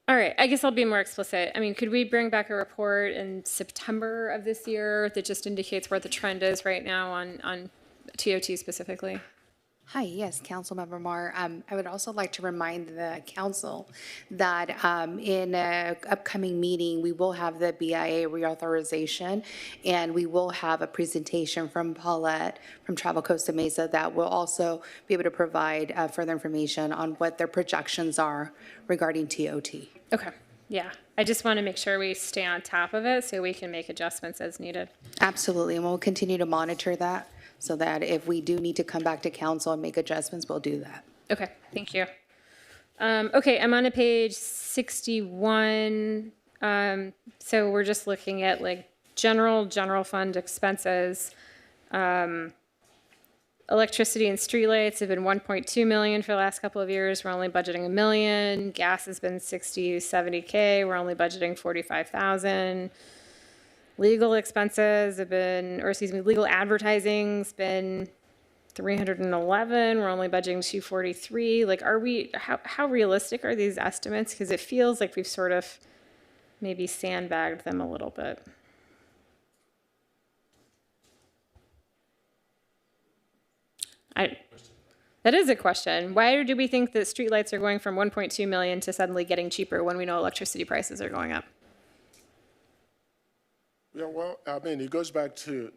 All right, I guess I'll be more explicit. I mean, could we bring back a report in September of this year that just indicates where the trend is right now on TOT specifically? Hi, yes, Councilmember Mar. I would also like to remind the council that in an upcoming meeting, we will have the BIA reauthorization, and we will have a presentation from Paulette from Travel Costa Mesa that will also be able to provide further information on what their projections are regarding TOT. Okay, yeah. I just want to make sure we stay on top of it so we can make adjustments as needed. Absolutely, and we'll continue to monitor that so that if we do need to come back to council and make adjustments, we'll do that. Okay, thank you. Okay, I'm on page 61. So we're just looking at like general fund expenses. Electricity and streetlights have been 1.2 million for the last couple of years. We're only budgeting $1 million. Gas has been 60, 70K. We're only budgeting 45,000. Legal expenses have been, legal advertising's been 311. We're only budgeting 243. Like, how realistic are these estimates? Because it feels like we've sort of maybe sandbagged them a little bit. That is a question. Why do we think that streetlights are going from 1.2 million to suddenly getting cheaper when we know electricity prices are going up? Yeah, well, I mean, it goes back to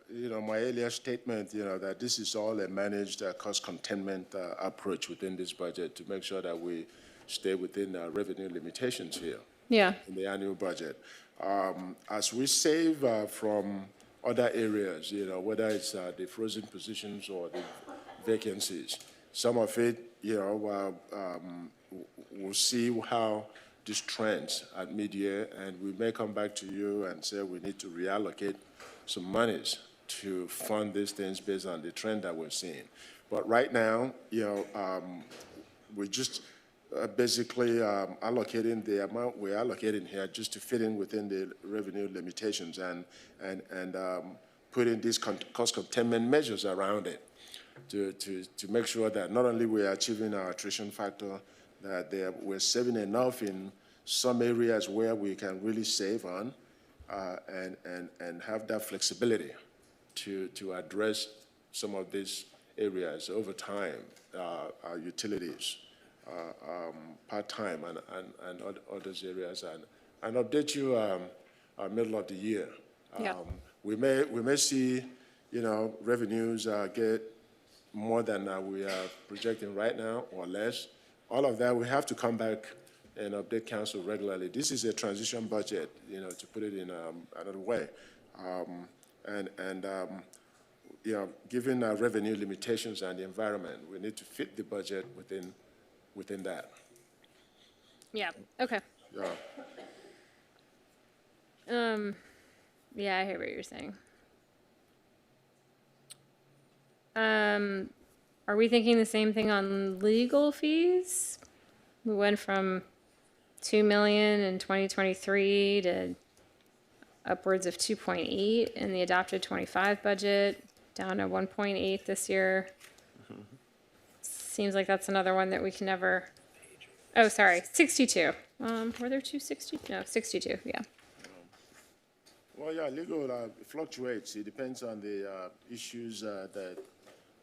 my earlier statement, that this is all a managed cost containment approach within this budget to make sure that we stay within revenue limitations here. Yeah. In the annual budget. As we save from other areas, whether it's the frozen positions or the vacancies, some of it, we'll see how this trends at mid-year, and we may come back to you and say we need to reallocate some monies to fund these things based on the trend that we're seeing. But right now, we're just basically allocating the amount we're allocating here just to fit in within the revenue limitations and putting these cost containment measures around it to make sure that not only we're achieving our attrition factor, that we're saving enough in some areas where we can really save on and have that flexibility to address some of these areas over time, our utilities, part-time and other areas, and update you middle of the year. Yeah. We may see, revenues get more than we are projecting right now or less. All of that, we have to come back and update council regularly. This is a transition budget, to put it in another way. Given our revenue limitations and the environment, we need to fit the budget within that. Yeah, okay. Yeah. Yeah, I hear what you're saying. Are we thinking the same thing on legal fees? We went from 2 million in 2023 to upwards of 2.8 in the adopted 25 budget, down to 1.8 this year. Seems like that's another one that we can never, oh, sorry, 62. Were there 260? No, 62, yeah. Well, yeah, legal fluctuates. It depends on the issues that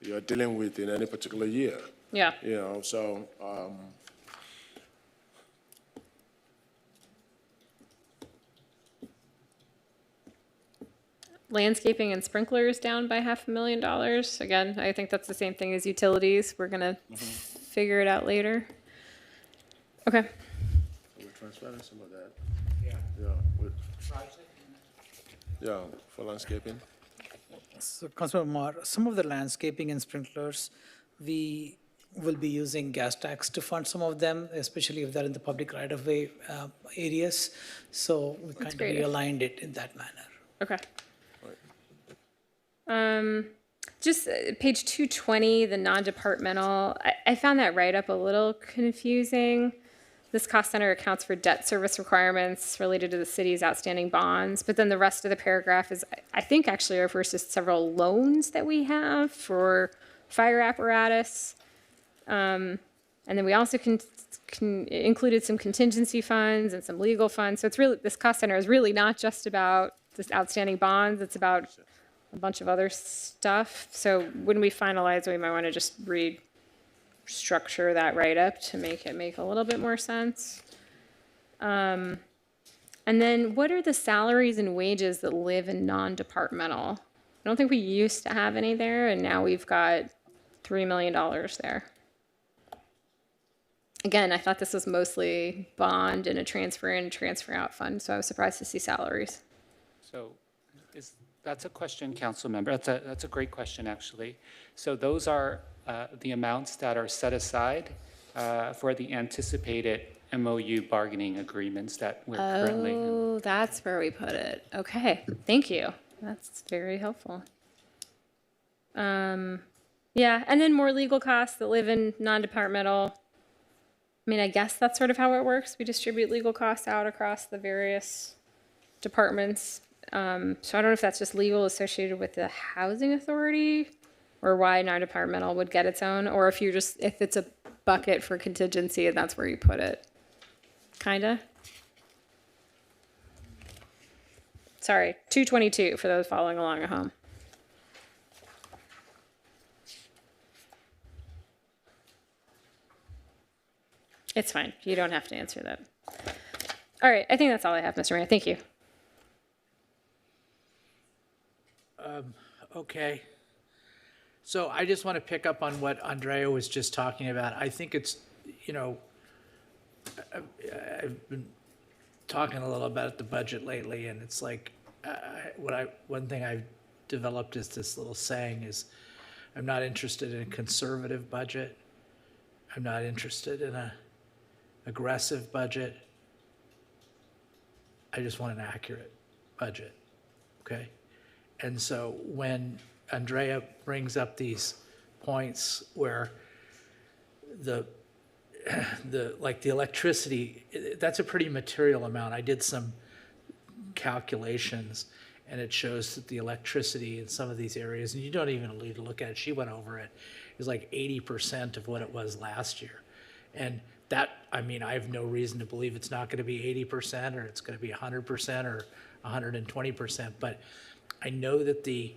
you're dealing with in any particular year. Yeah. Landscaping and sprinklers down by $500,000. Again, I think that's the same thing as utilities. We're gonna figure it out later. Okay. So we're transferring some of that. Yeah, for landscaping. So, Councilmember Mar, some of the landscaping and sprinklers, we will be using gas tax to fund some of them, especially if they're in the public right-of-way areas. So we kind of realigned it in that manner. Okay. Just page 220, the non-departmental, I found that write-up a little confusing. This cost center accounts for debt service requirements related to the city's outstanding bonds, but then the rest of the paragraph is, I think, actually refers to several loans that we have for fire apparatus. And then we also included some contingency funds and some legal funds. So it's really, this cost center is really not just about this outstanding bonds, it's about a bunch of other stuff. So when we finalize, we might want to just restructure that write-up to make it make a little bit more sense. And then what are the salaries and wages that live in non-departmental? I don't think we used to have any there, and now we've got $3 million there. Again, I thought this was mostly bond and a transfer in, transfer out fund, so I was surprised to see salaries. So that's a question, council member. That's a great question, actually. So those are the amounts that are set aside for the anticipated MOU bargaining agreements that we're currently. Oh, that's where we put it. Okay, thank you. That's very helpful. Yeah, and then more legal costs that live in non-departmental. I mean, I guess that's sort of how it works. We distribute legal costs out across the various departments. So I don't know if that's just legal associated with the housing authority or why non-departmental would get its own, or if it's a bucket for contingency and that's where you put it. Kinda. Sorry, 222 for those following along at home. It's fine. You don't have to answer that. All right, I think that's all I have, Mr. Mayor. Thank you. Okay. So I just want to pick up on what Andrea was just talking about. I think it's, I've been talking a little about the budget lately, and it's like, one thing I've developed is this little saying is, I'm not interested in a conservative budget. I'm not interested in a aggressive budget. I just want an accurate budget, okay? And so when Andrea brings up these points where the electricity, that's a pretty material amount. I did some calculations and it shows that the electricity in some of these areas, and you don't even need to look at it, she went over it, is like 80% of what it was last year. And that, I mean, I have no reason to believe it's not going to be 80% or it's going to be 100% or 120%, but I know that the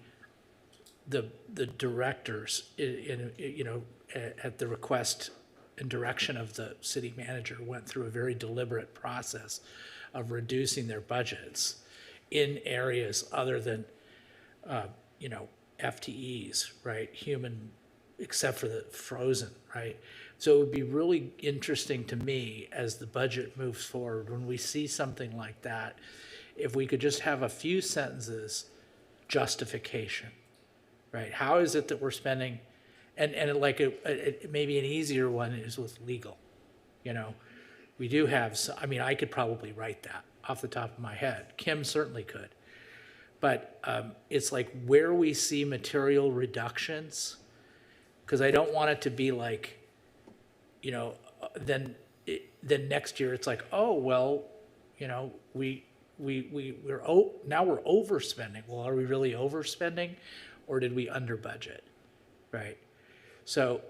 directors, at the request and direction of the city manager, went through a very deliberate process of reducing their budgets in areas other than, FTEs, right? Human except for the frozen, right? So it would be really interesting to me as the budget moves forward, when we see something like that, if we could just have a few sentences, justification, right? How is it that we're spending, and like maybe an easier one is with legal, you know? We do have, I mean, I could probably write that off the top of my head. Kim certainly could. But it's like where we see material reductions, because I don't want it to be like, you know, then next year it's like, oh, well, you know, now we're overspending. Well, are we really overspending, or did we under budget, right? So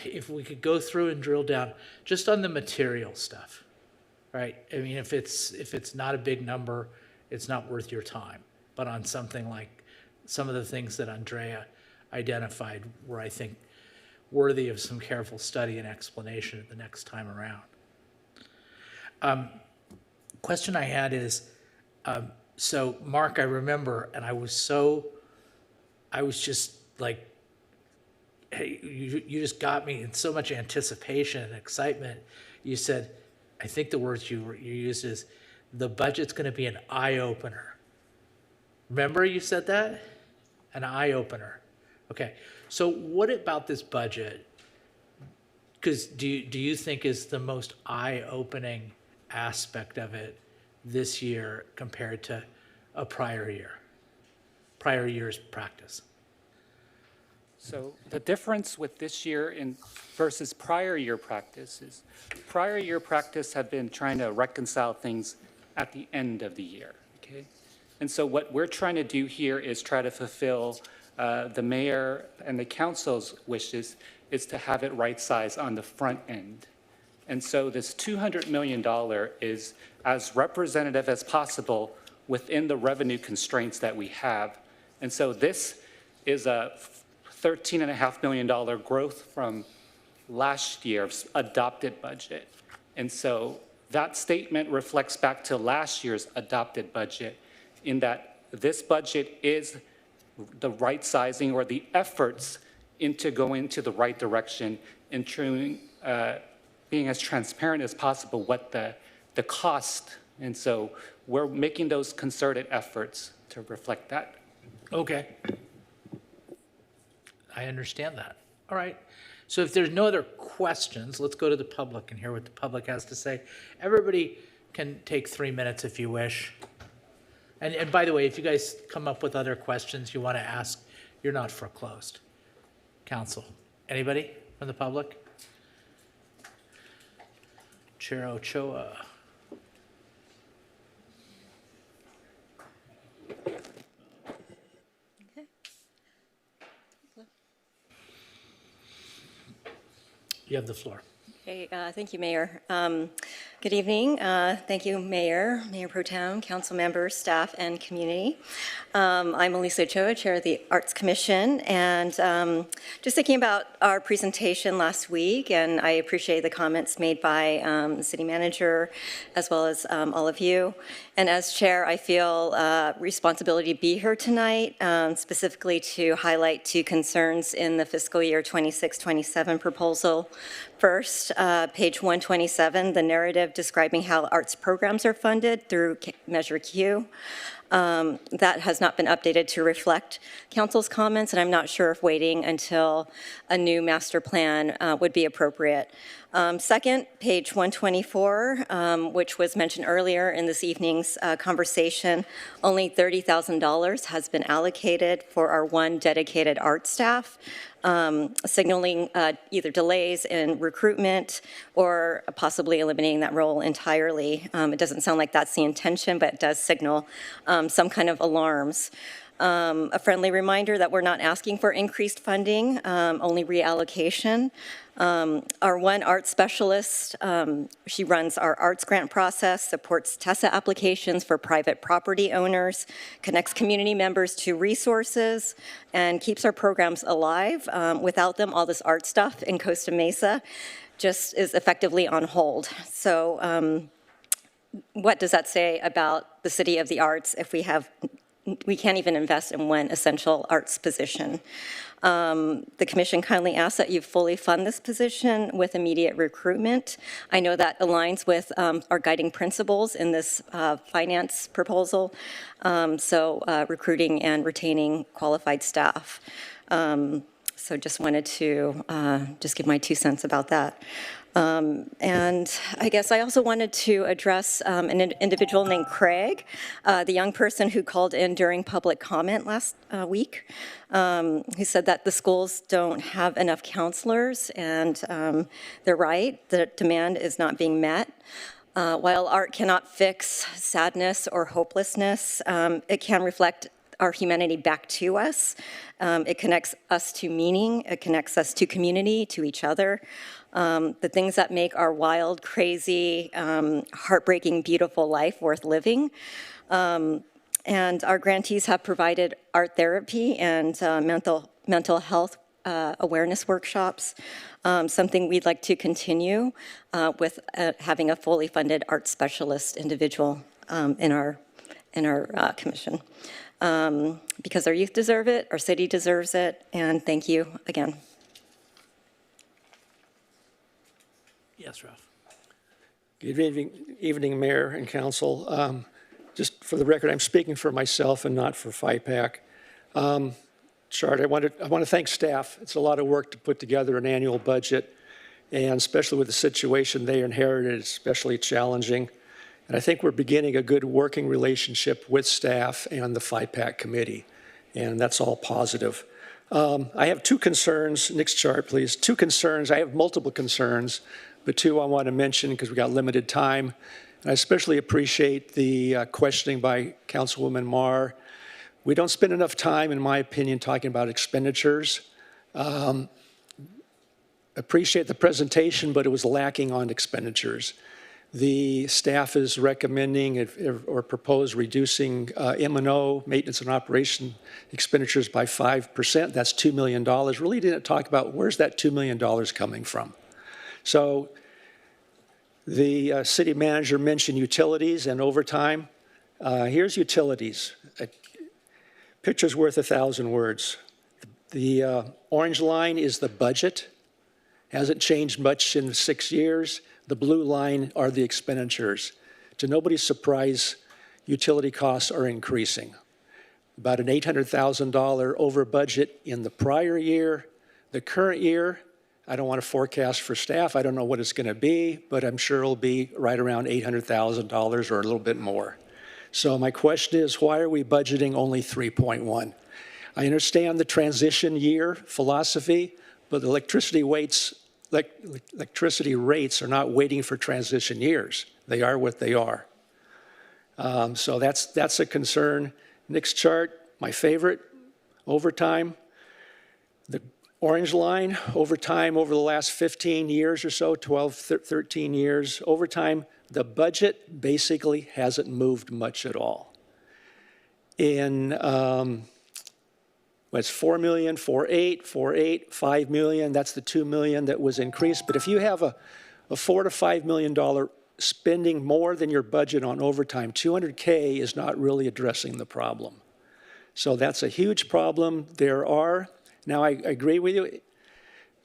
if we could go through and drill down just on the material stuff, right? I mean, if it's not a big number, it's not worth your time. But on something like some of the things that Andrea identified were, I think, worthy of some careful study and explanation the next time around. Question I had is, so Mark, I remember, and I was just like, hey, you just got me in so much anticipation and excitement. You said, I think the words you used is, the budget's going to be an eye-opener. Remember you said that? An eye-opener. Okay. So what about this budget? Because do you think is the most eye-opening aspect of it this year compared to a prior year's practice? So the difference with this year versus prior year practice is prior year practice had been trying to reconcile things at the end of the year, okay? And so what we're trying to do here is try to fulfill the mayor and the council's wishes is to have it right-sized on the front end. And so this $200 million is as representative as possible within the revenue constraints that we have. And so this is a $13.5 million growth from last year's adopted budget. And so that statement reflects back to last year's adopted budget in that this budget is the right sizing or the efforts into going to the right direction and being as transparent as possible what the cost. And so we're making those concerted efforts to reflect that. Okay. I understand that. All right. So if there's no other questions, let's go to the public and hear what the public has to say. Everybody can take 3 minutes if you wish. And by the way, if you guys come up with other questions you want to ask, you're not foreclosed. Council, anybody from the public? Chair Ochoa. You have the floor. Okay, thank you, Mayor. Good evening. Thank you, Mayor Pro Tem, council members, staff, and community. I'm Elisa Ochoa, Chair of the Arts Commission, and just thinking about our presentation last week, and I appreciate the comments made by the city manager, as well as all of you. And as chair, I feel responsibility to be here tonight, specifically to highlight two concerns in the fiscal year 26-27 proposal. First, page 127, the narrative describing how arts programs are funded through Measure Q. That has not been updated to reflect council's comments, and I'm not sure if waiting until a new master plan would be appropriate. Second, page 124, which was mentioned earlier in this evening's conversation, only $30,000 has been allocated for our one dedicated art staff, signaling either delays in recruitment or possibly eliminating that role entirely. It doesn't sound like that's the intention, but it does signal some kind of alarms. A friendly reminder that we're not asking for increased funding, only reallocation. Our one art specialist, she runs our arts grant process, supports TESA applications for private property owners, connects community members to resources, and keeps our programs alive. Without them, all this art stuff in Costa Mesa just is effectively on hold. So what does that say about the City of the Arts if we have we can't even invest in one essential arts position. The commission kindly asks that you fully fund this position with immediate recruitment. I know that aligns with our guiding principles in this finance proposal, recruiting and retaining qualified staff. So just wanted to just give my 2 cents about that. And I guess I also wanted to address an individual named Craig, the young person who called in during public comment last week. He said that the schools don't have enough counselors, and they're right, the demand is not being met. While art cannot fix sadness or hopelessness, it can reflect our humanity back to us. It connects us to meaning, it connects us to community, to each other. The things that make our wild, crazy, heartbreaking, beautiful life worth living. And our grantees have provided art therapy and mental health awareness workshops, something we'd like to continue with having a fully funded art specialist individual in our commission. Because our youth deserve it, our city deserves it, and thank you again. Yes, Ralph. Good evening, Mayor and Council. Just for the record, I'm speaking for myself and not for FIPAC. Chart, I want to thank staff. It's a lot of work to put together an annual budget, and especially with the situation they inherited, it's especially challenging. And I think we're beginning a good working relationship with staff and the FIPAC committee, and that's all positive. I have 2 concerns. Next chart, please. 2 concerns. I have multiple concerns, but 2 I want to mention because we got limited time. And I especially appreciate the questioning by Councilwoman Marr. We don't spend enough time, in my opinion, talking about expenditures. Appreciate the presentation, but it was lacking on expenditures. The staff is recommending or proposed reducing M&O, maintenance and operation expenditures by 5%. That's $2 million. Really didn't talk about where's that $2 million coming from. So the city manager mentioned utilities and overtime. Here's utilities. A picture's worth 1,000 words. The orange line is the budget. Hasn't changed much in 6 years. The blue line are the expenditures. To nobody's surprise, utility costs are increasing. About an $800,000 over budget in the prior year. The current year, I don't want to forecast for staff. I don't know what it's going to be, but I'm sure it'll be right around $800,000 or a little bit more. So my question is, why are we budgeting only 3.1? I understand the transition year philosophy, but the electricity rates are not waiting for transition years. They are what they are. So that's a concern. Next chart, my favorite, overtime. The orange line, overtime over the last 15 years or so, 12, 13 years, overtime, the budget basically hasn't moved much at all. In it's 4 million, 4.8, 4.8, 5 million. That's the 2 million that was increased. But if you have a $4 to $5 million spending more than your budget on overtime, 200K is not really addressing the problem. So that's a huge problem. Now I agree with you,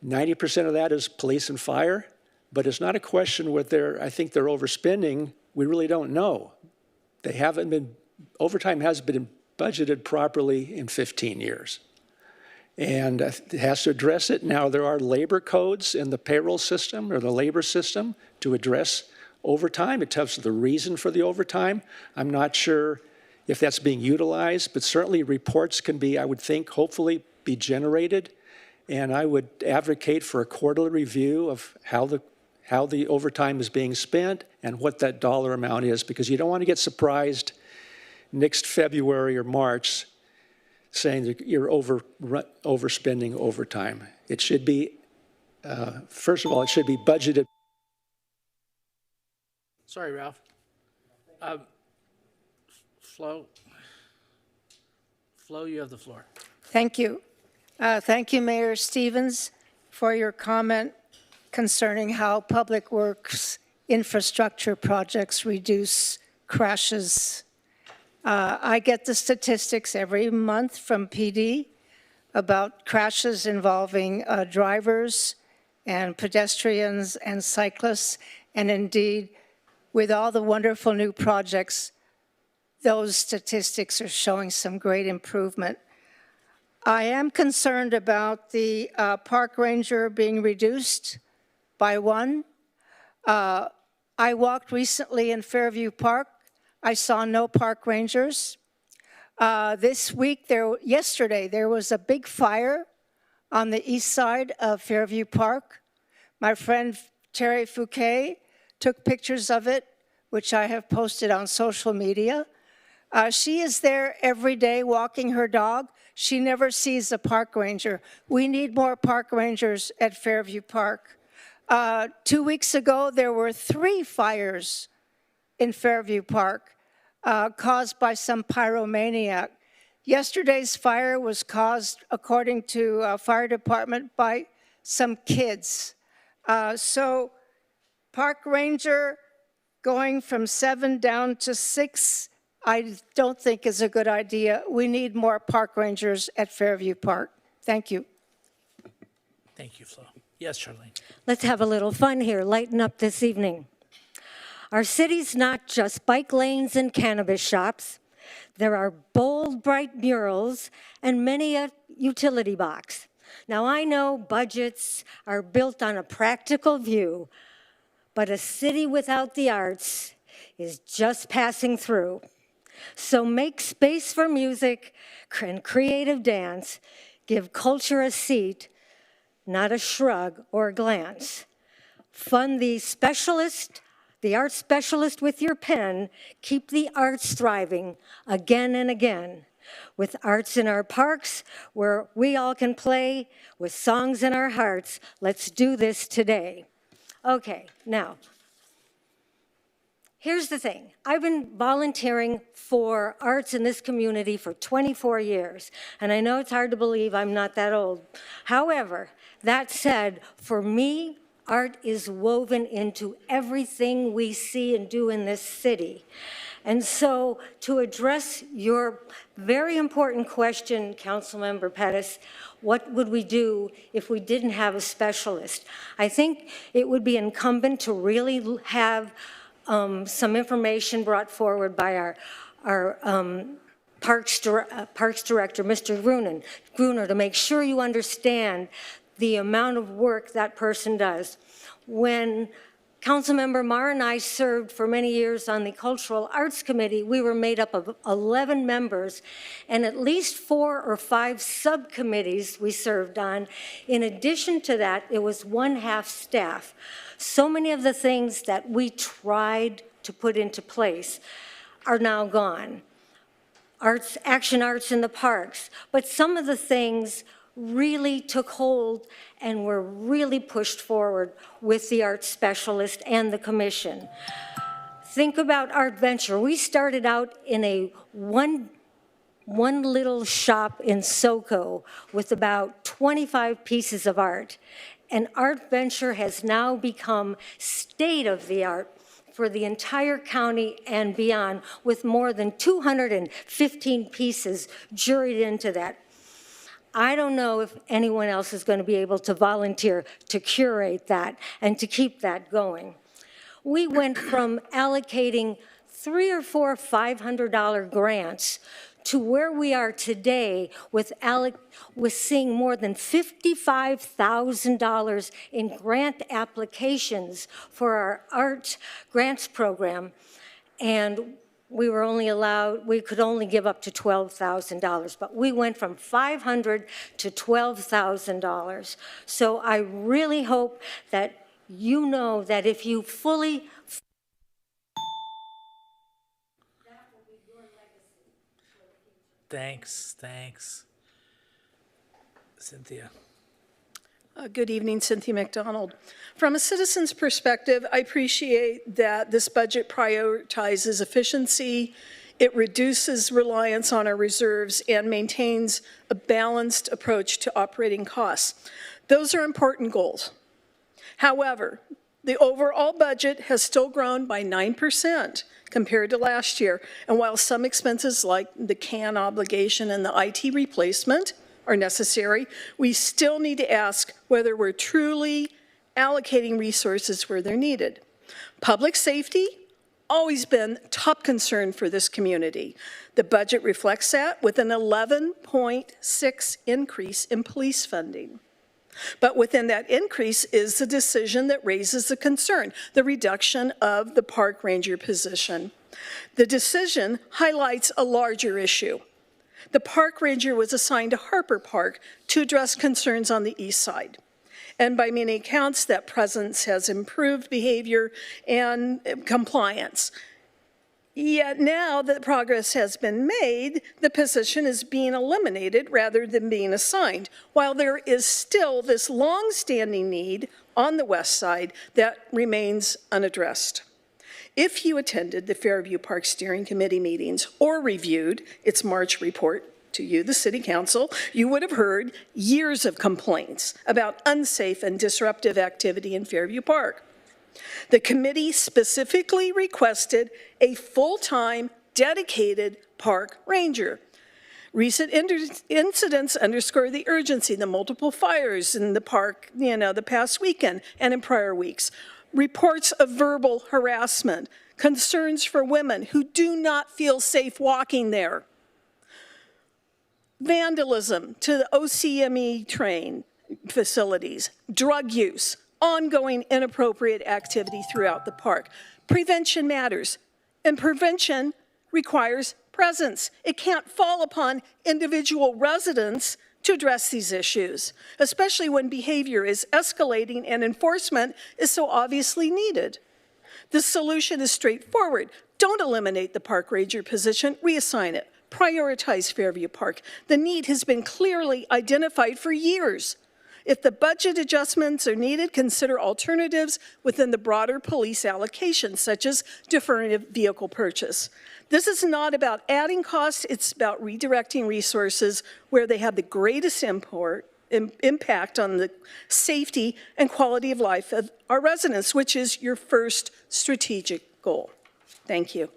90% of that is police and fire, but it's not a question I think they're overspending. We really don't know. Overtime hasn't been budgeted properly in 15 years. And it has to address it. Now, there are labor codes in the payroll system or the labor system to address overtime. It tells the reason for the overtime. I'm not sure if that's being utilized, but certainly reports can be, I would think, hopefully be generated. And I would advocate for a quarterly review of how the overtime is being spent and what that dollar amount is, because you don't want to get surprised next February or March saying that you're overspending overtime. It should be, first of all, it should be budgeted. Sorry, Ralph. Flo, you have the floor. Thank you. Thank you, Mayor Stevens, for your comment concerning how Public Works infrastructure projects reduce crashes I get the statistics every month from PD about crashes involving drivers and pedestrians and cyclists, and indeed, with all the wonderful new projects, those statistics are showing some great improvement. I am concerned about the park ranger being reduced by one. I walked recently in Fairview Park. I saw no park rangers. Yesterday, there was a big fire on the east side of Fairview Park. My friend Terry Fouquet took pictures of it, which I have posted on social media. She is there every day walking her dog. She never sees a park ranger. We need more park rangers at Fairview Park. 2 weeks ago, there were 3 fires in Fairview Park caused by some pyromaniac. Yesterday's fire was caused, according to fire department, by some kids. So park ranger going from 7 down to 6, I don't think is a good idea. We need more park rangers at Fairview Park. Thank you. Thank you, Flo. Yes, Charlene. Let's have a little fun here, lighten up this evening. Our city's not just bike lanes and cannabis shops. There are bold, bright murals and many a utility box. Now, I know budgets are built on a practical view, but a city without the arts is just passing through. So make space for music and creative dance. Give culture a seat, not a shrug or glance. Fund the arts specialist with your pen. Keep the arts thriving again and again. With arts in our parks, where we all can play, with songs in our hearts, let's do this today. Okay, now, here's the thing. I've been volunteering for arts in this community for 24 years, and I know it's hard to believe I'm not that old. However, that said, for me, art is woven into everything we see and do in this city. And so to address your very important question, Councilmember Pettis, what would we do if we didn't have a specialist? I think it would be incumbent to really have some information brought forward by our Parks Director, Mr. Gruner, to make sure you understand the amount of work that person does. When Councilmember Marr and I served for many years on the Cultural Arts Committee, we were made up of 11 members and at least 4 or 5 subcommittees we served on. In addition to that, it was 1/2 staff. So many of the things that we tried to put into place are now gone. Action arts in the parks, but some of the things really took hold and were really pushed forward with the art specialist and the commission. Think about Art Venture. We started out in a one little shop in SoCo with about 25 pieces of art. And Art Venture has now become state-of-the-art for the entire county and beyond, with more than 215 pieces juried into that. I don't know if anyone else is going to be able to volunteer to curate that and to keep that going. We went from allocating 3 or 4 $500 grants to where we are today with seeing more than $55,000 in grant applications for our art grants program. And we could only give up to $12,000, but we went from $500 to $12,000. So I really hope that you know that if you fully Thanks. Cynthia. Good evening, Cynthia McDonald. From a citizen's perspective, I appreciate that this budget prioritizes efficiency, it reduces reliance on our reserves, and maintains a balanced approach to operating costs. Those are important goals. However, The overall budget has still grown by 9% compared to last year. And while some expenses like the CAN obligation and the IT replacement are necessary, we still need to ask whether we're truly allocating resources where they're needed. Public safety, always been top concern for this community. The budget reflects that with an 11.6 increase in police funding. But within that increase is the decision that raises the concern, the reduction of the park ranger position. The decision highlights a larger issue. The park ranger was assigned to Harper Park to address concerns on the east side. And by many accounts, that presence has improved behavior and compliance. Yet now that progress has been made, the position is being eliminated rather than being assigned, while there is still this long-standing need on the west side that remains unaddressed. If you attended the Fairview Park Steering Committee meetings or reviewed its March report to you, the City Council, you would have heard years of complaints about unsafe and disruptive activity in Fairview Park. The committee specifically requested a full-time, dedicated park ranger. Recent incidents underscore the urgency, the multiple fires in the park, the past weekend and in prior weeks. Reports of verbal harassment, concerns for women who do not feel safe walking there. Vandalism to the OCME train facilities, drug use, ongoing inappropriate activity throughout the park. Prevention matters, and prevention requires presence. It can't fall upon individual residents to address these issues, especially when behavior is escalating and enforcement is so obviously needed. The solution is straightforward. Don't eliminate the park ranger position, reassign it. Prioritize Fairview Park. The need has been clearly identified for years. If the budget adjustments are needed, consider alternatives within the broader police allocation, such as deferring vehicle purchase. This is not about adding costs, it's about redirecting resources where they have the greatest impact on the safety and quality of life of our residents, which is your first strategic goal. Thank you.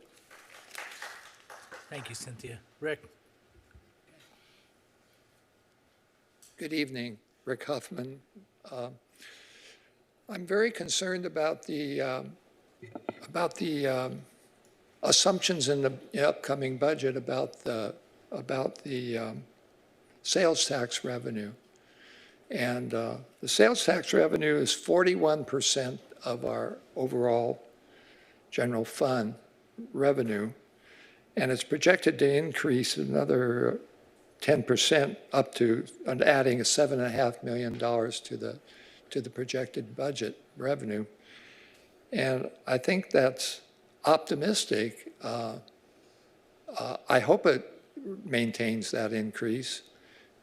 Thank you, Cynthia. Rick? Good evening, Rick Huffman. I'm very concerned about the assumptions in the upcoming budget about the sales tax revenue. And the sales tax revenue is 41% of our overall general fund revenue. And it's projected to increase another 10% up to adding $7.5 million to the projected budget revenue. And I think that's optimistic. I hope it maintains that increase,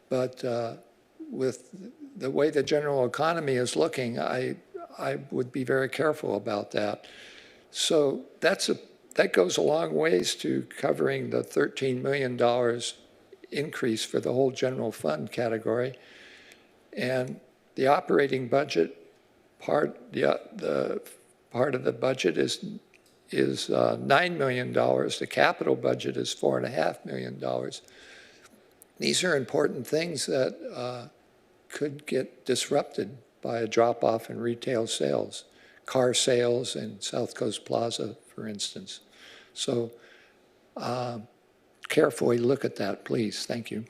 but with the way the general economy is looking, I would be very careful about that. So that goes a long ways to covering the $13 million increase for the whole general fund category. And the operating budget the part of the budget is $9 million. The capital budget is $4.5 million. These are important things that could get disrupted by a drop-off in retail sales, car sales in South Coast Plaza, for instance. So carefully look at that, please. Thank you.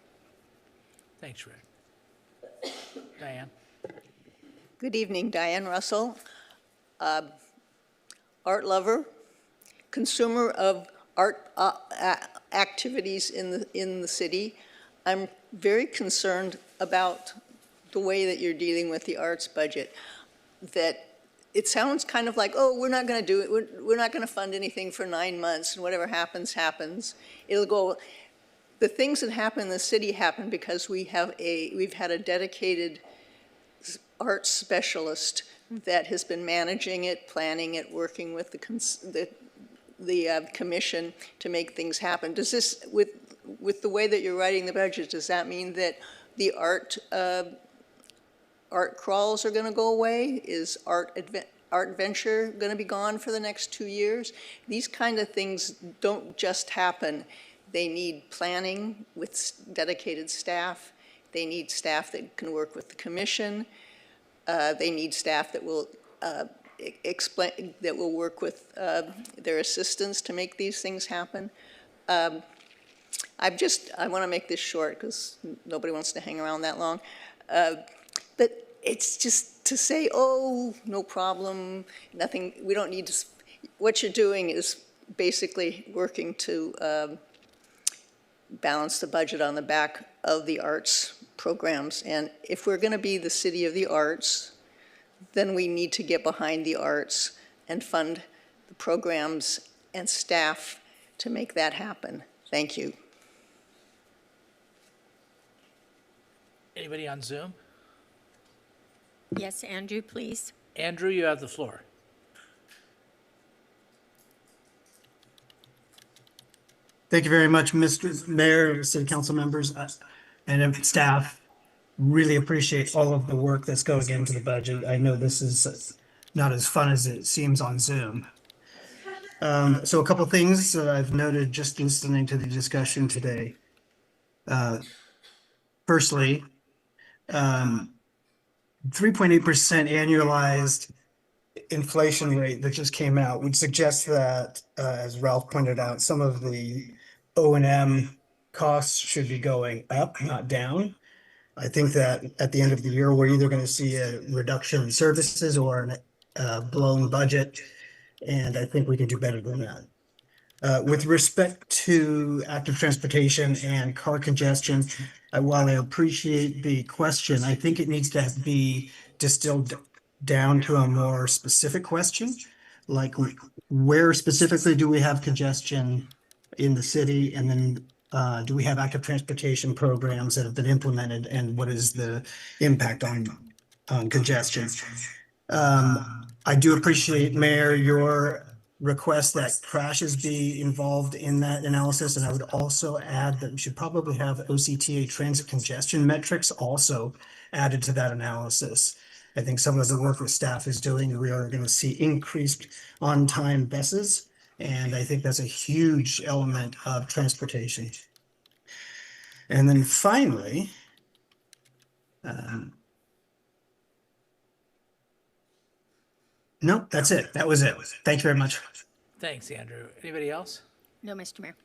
Thanks, Rick. Diane? Good evening, Diane Russell. Art lover, consumer of art activities in the city. I'm very concerned about the way that you're dealing with the arts budget. That it sounds kind of like, oh, we're not going to do it. We're not going to fund anything for 9 months, and whatever happens, happens. It'll go. The things that happen in the city happen because we've had a dedicated arts specialist that has been managing it, planning it, working with the commission to make things happen. Does this, with the way that you're writing the budget, does that mean that the art crawls are going to go away? Is art art venture going to be gone for the next 2 years? These kind of things don't just happen. They need planning with dedicated staff. They need staff that can work with the commission. They need staff that will explain, that will work with their assistants to make these things happen. I want to make this short because nobody wants to hang around that long. But it's just to say, oh, no problem, nothing, we don't need to, what you're doing is basically working to balance the budget on the back of the arts programs. And if we're going to be the city of the arts, then we need to get behind the arts and fund the programs and staff to make that happen. Thank you. Anybody on Zoom? Yes, Andrew, please. Andrew, you have the floor. Thank you very much, Mr. Mayor, City Council members, and staff. Really appreciate all of the work that's going into the budget. I know this is not as fun as it seems on Zoom. So a couple things that I've noted just listening to the discussion today. Firstly, 3.8% annualized inflation rate that just came out would suggest that, as Ralph pointed out, some of the O&M costs should be going up, not down. I think that at the end of the year, we're either going to see a reduction in services or a blown budget, and I think we can do better than that. With respect to active transportation and car congestion, while I appreciate the question, I think it needs to be distilled down to a more specific question, like where specifically do we have congestion in the city, and then do we have active transportation programs that have been implemented, and what is the impact on congestion? I do appreciate, Mayor, your request that crashes be involved in that analysis, and I would also add that we should probably have OCTA transit congestion metrics also added to that analysis. I think some of the work that staff is doing, we are going to see increased on-time buses, and I think that's a huge element of transportation. And then finally, no, that's it. That was it. Thank you very much. Thanks, Andrew. Anybody else? No, Mr. Mayor.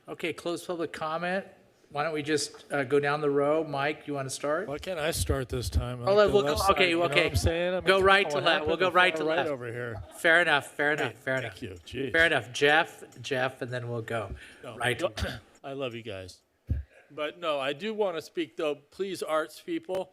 Okay, closed public comment. Why don't we just go down the row? Mike, you want to start? Why can't I start this time? Oh, Like the we'll go, left side, okay, you know what okay. I'm saying? Go right to what left. happened We'll go to right to far left. over here. Fair enough, fair enough, Hey, fair enough. Thank you. Jeez. Fair enough. Jeff, and then we'll go right to left. I love you guys. But no, I do want to speak though. Please, arts people.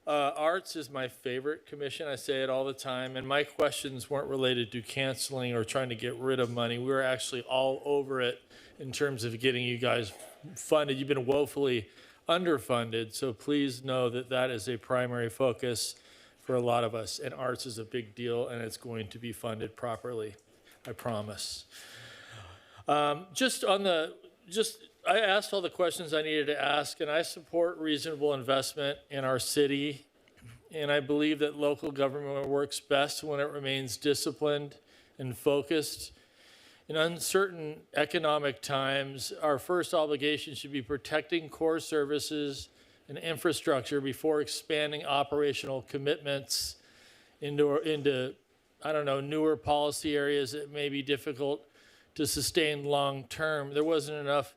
Arts is my favorite commission. I say it all the time. And my questions weren't related to canceling or trying to get rid of money. We were actually all over it in terms of getting you guys funded. You've been woefully underfunded. So please know that that is a primary focus for a lot of us. And arts is a big deal, and it's going to be funded properly. I promise. I asked all the questions I needed to ask, and I support reasonable investment in our city. And I believe that local government works best when it remains disciplined and focused. In uncertain economic times, our first obligation should be protecting core services and infrastructure before expanding operational commitments into I don't know, newer policy areas that may be difficult to sustain long term. There wasn't enough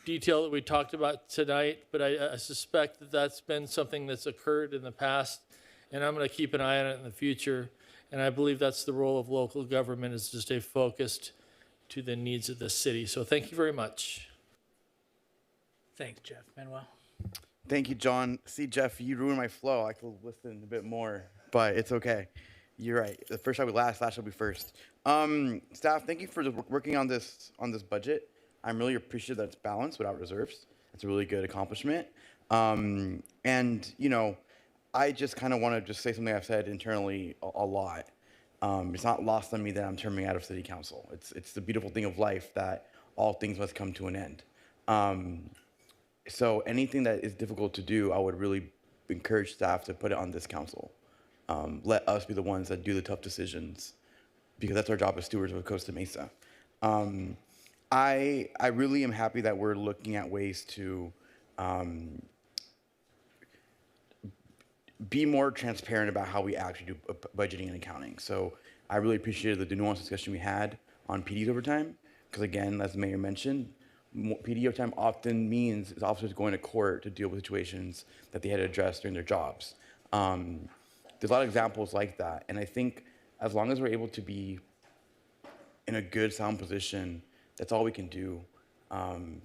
detail that we talked about tonight, but I suspect that that's been something that's occurred in the past, and I'm going to keep an eye on it in the future. And I believe that's the role of local government, is to stay focused to the needs of the city. So thank you very much. Thanks, Jeff. Manuel? Thank you, John. See, Jeff, you ruined my flow. I could listen a bit more, but it's okay. You're right. The first shall be last shall be first. Staff, thank you for working on this budget. I'm really appreciative that it's balanced without reserves. It's a really good accomplishment. And, you know, I just kind of want to just say something I've said internally a lot. It's not lost on me that I'm terming out of city council. It's the beautiful thing of life that all things must come to an end. So anything that is difficult to do, I would really encourage staff to put it on this council. let us be the ones that do the tough decisions, because that's our job as stewards of Costa Mesa. I really am happy that we're looking at ways to be more transparent about how we actually do budgeting and accounting. So I really appreciated the nuanced discussion we had on PD's overtime, because again, as the mayor mentioned, PD overtime often means officers going to court to deal with situations that they had to address during their jobs. There's a lot of examples like that, and I think as long as we're able to be in a good, sound position, that's all we can do.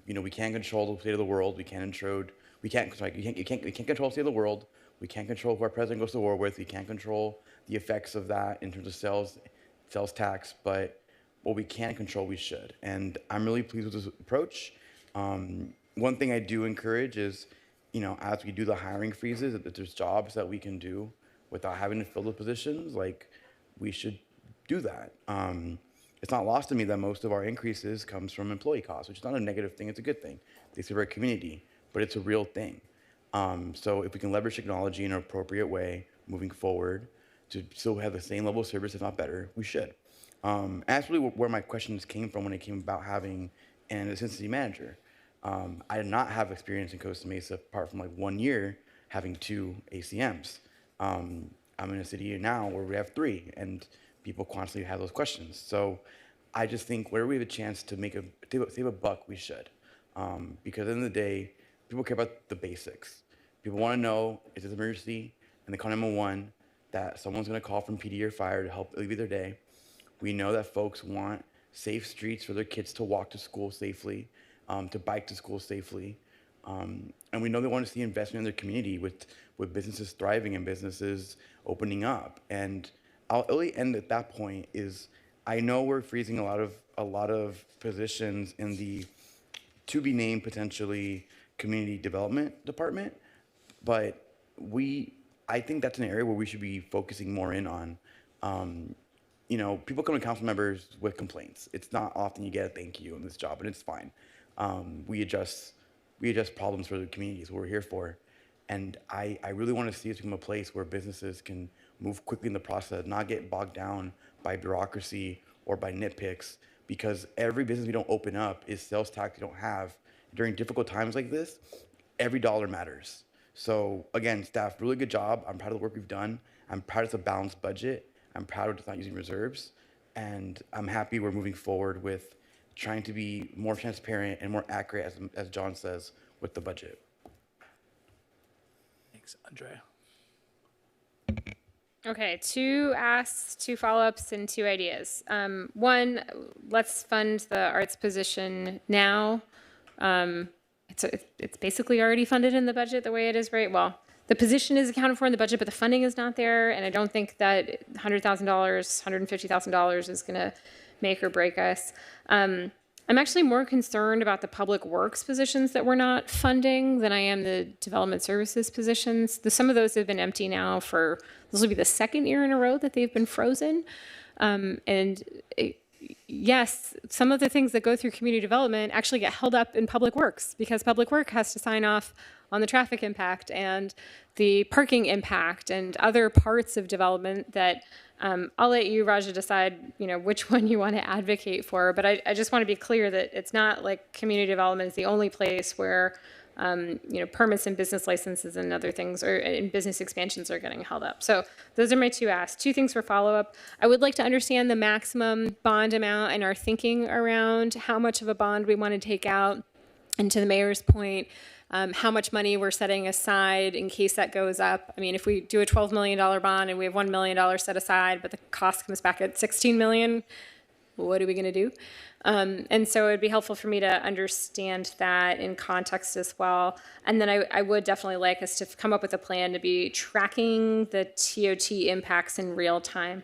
We can't control the state of the world. We can't control the state of the world. We can't control who our president goes to war with. We can't control the effects of that in terms of sales tax. But what we can control, we should. And I'm really pleased with this approach. One thing I do encourage is, as we do the hiring freezes, that there's jobs that we can do without having to fill the positions. Like, we should do that. It's not lost to me that most of our increases comes from employee costs, which is not a negative thing. It's a good thing. They serve our community, but it's a real thing. So if we can leverage technology in an appropriate way moving forward to still have the same level of service, if not better, we should. That's really where my questions came from when it came about having an assistant city manager. I did not have experience in Costa Mesa apart from like 1 year having 2 ACMs. I'm in a city now where we have 3, and people constantly have those questions. So I just think wherever we have a chance to save a buck, we should. Because at the end of the day, people care about the basics. People want to know, is this an emergency? And they call 911, that someone's going to call from PD or fire to help alleviate their day. We know that folks want safe streets for their kids to walk to school safely, to bike to school safely. And we know they want to see investment in their community with businesses thriving and businesses opening up. And I'll really end at that point is, I know we're freezing a lot of positions in the to be named potentially community development department, but I think that's an area where we should be focusing more in on. People come to council members with complaints. It's not often you get a thank you in this job, and it's fine. We adjust problems for the communities, what we're here for. And I really want to see us become a place where businesses can move quickly in the process, not get bogged down by bureaucracy or by nitpicks, because every business we don't open up is sales tax we don't have. During difficult times like this, every dollar matters. So again, staff, really good job. I'm proud of the work we've done. I'm proud it's a balanced budget. I'm proud it's not using reserves. And I'm happy we're moving forward with trying to be more transparent and more accurate, as John says, with the budget. Thanks, Andrea. Okay, 2 asks, 2 follow-ups, and 2 ideas. 1, let's fund the arts position now. It's basically already funded in the budget the way it is, right? Well, the position is accounted for in the budget, but the funding is not there, and I don't think that $100,000, $150,000 is going to make or break us. I'm actually more concerned about the public works positions that we're not funding than I am the development services positions. Some of those have been empty now this will be the 2nd year in a row that they've been frozen. Yes, some of the things that go through community development actually get held up in public works, because public work has to sign off on the traffic impact and the parking impact and other parts of development that I'll let you, Raja, decide, which one you want to advocate for. But I just want to be clear that it's not like community development is the only place where permits and business licenses and other things and business expansions are getting held up. So those are my 2 asks. 2 things for follow-up. I would like to understand the maximum bond amount and our thinking around how much of a bond we want to take out. And to the mayor's point, how much money we're setting aside in case that goes up. I mean, if we do a $12 million bond and we have $1 million set aside, but the cost comes back at $16 million, what are we going to do? And so it'd be helpful for me to understand that in context as well. And then I would definitely like us to come up with a plan to be tracking the TOT impacts in real time.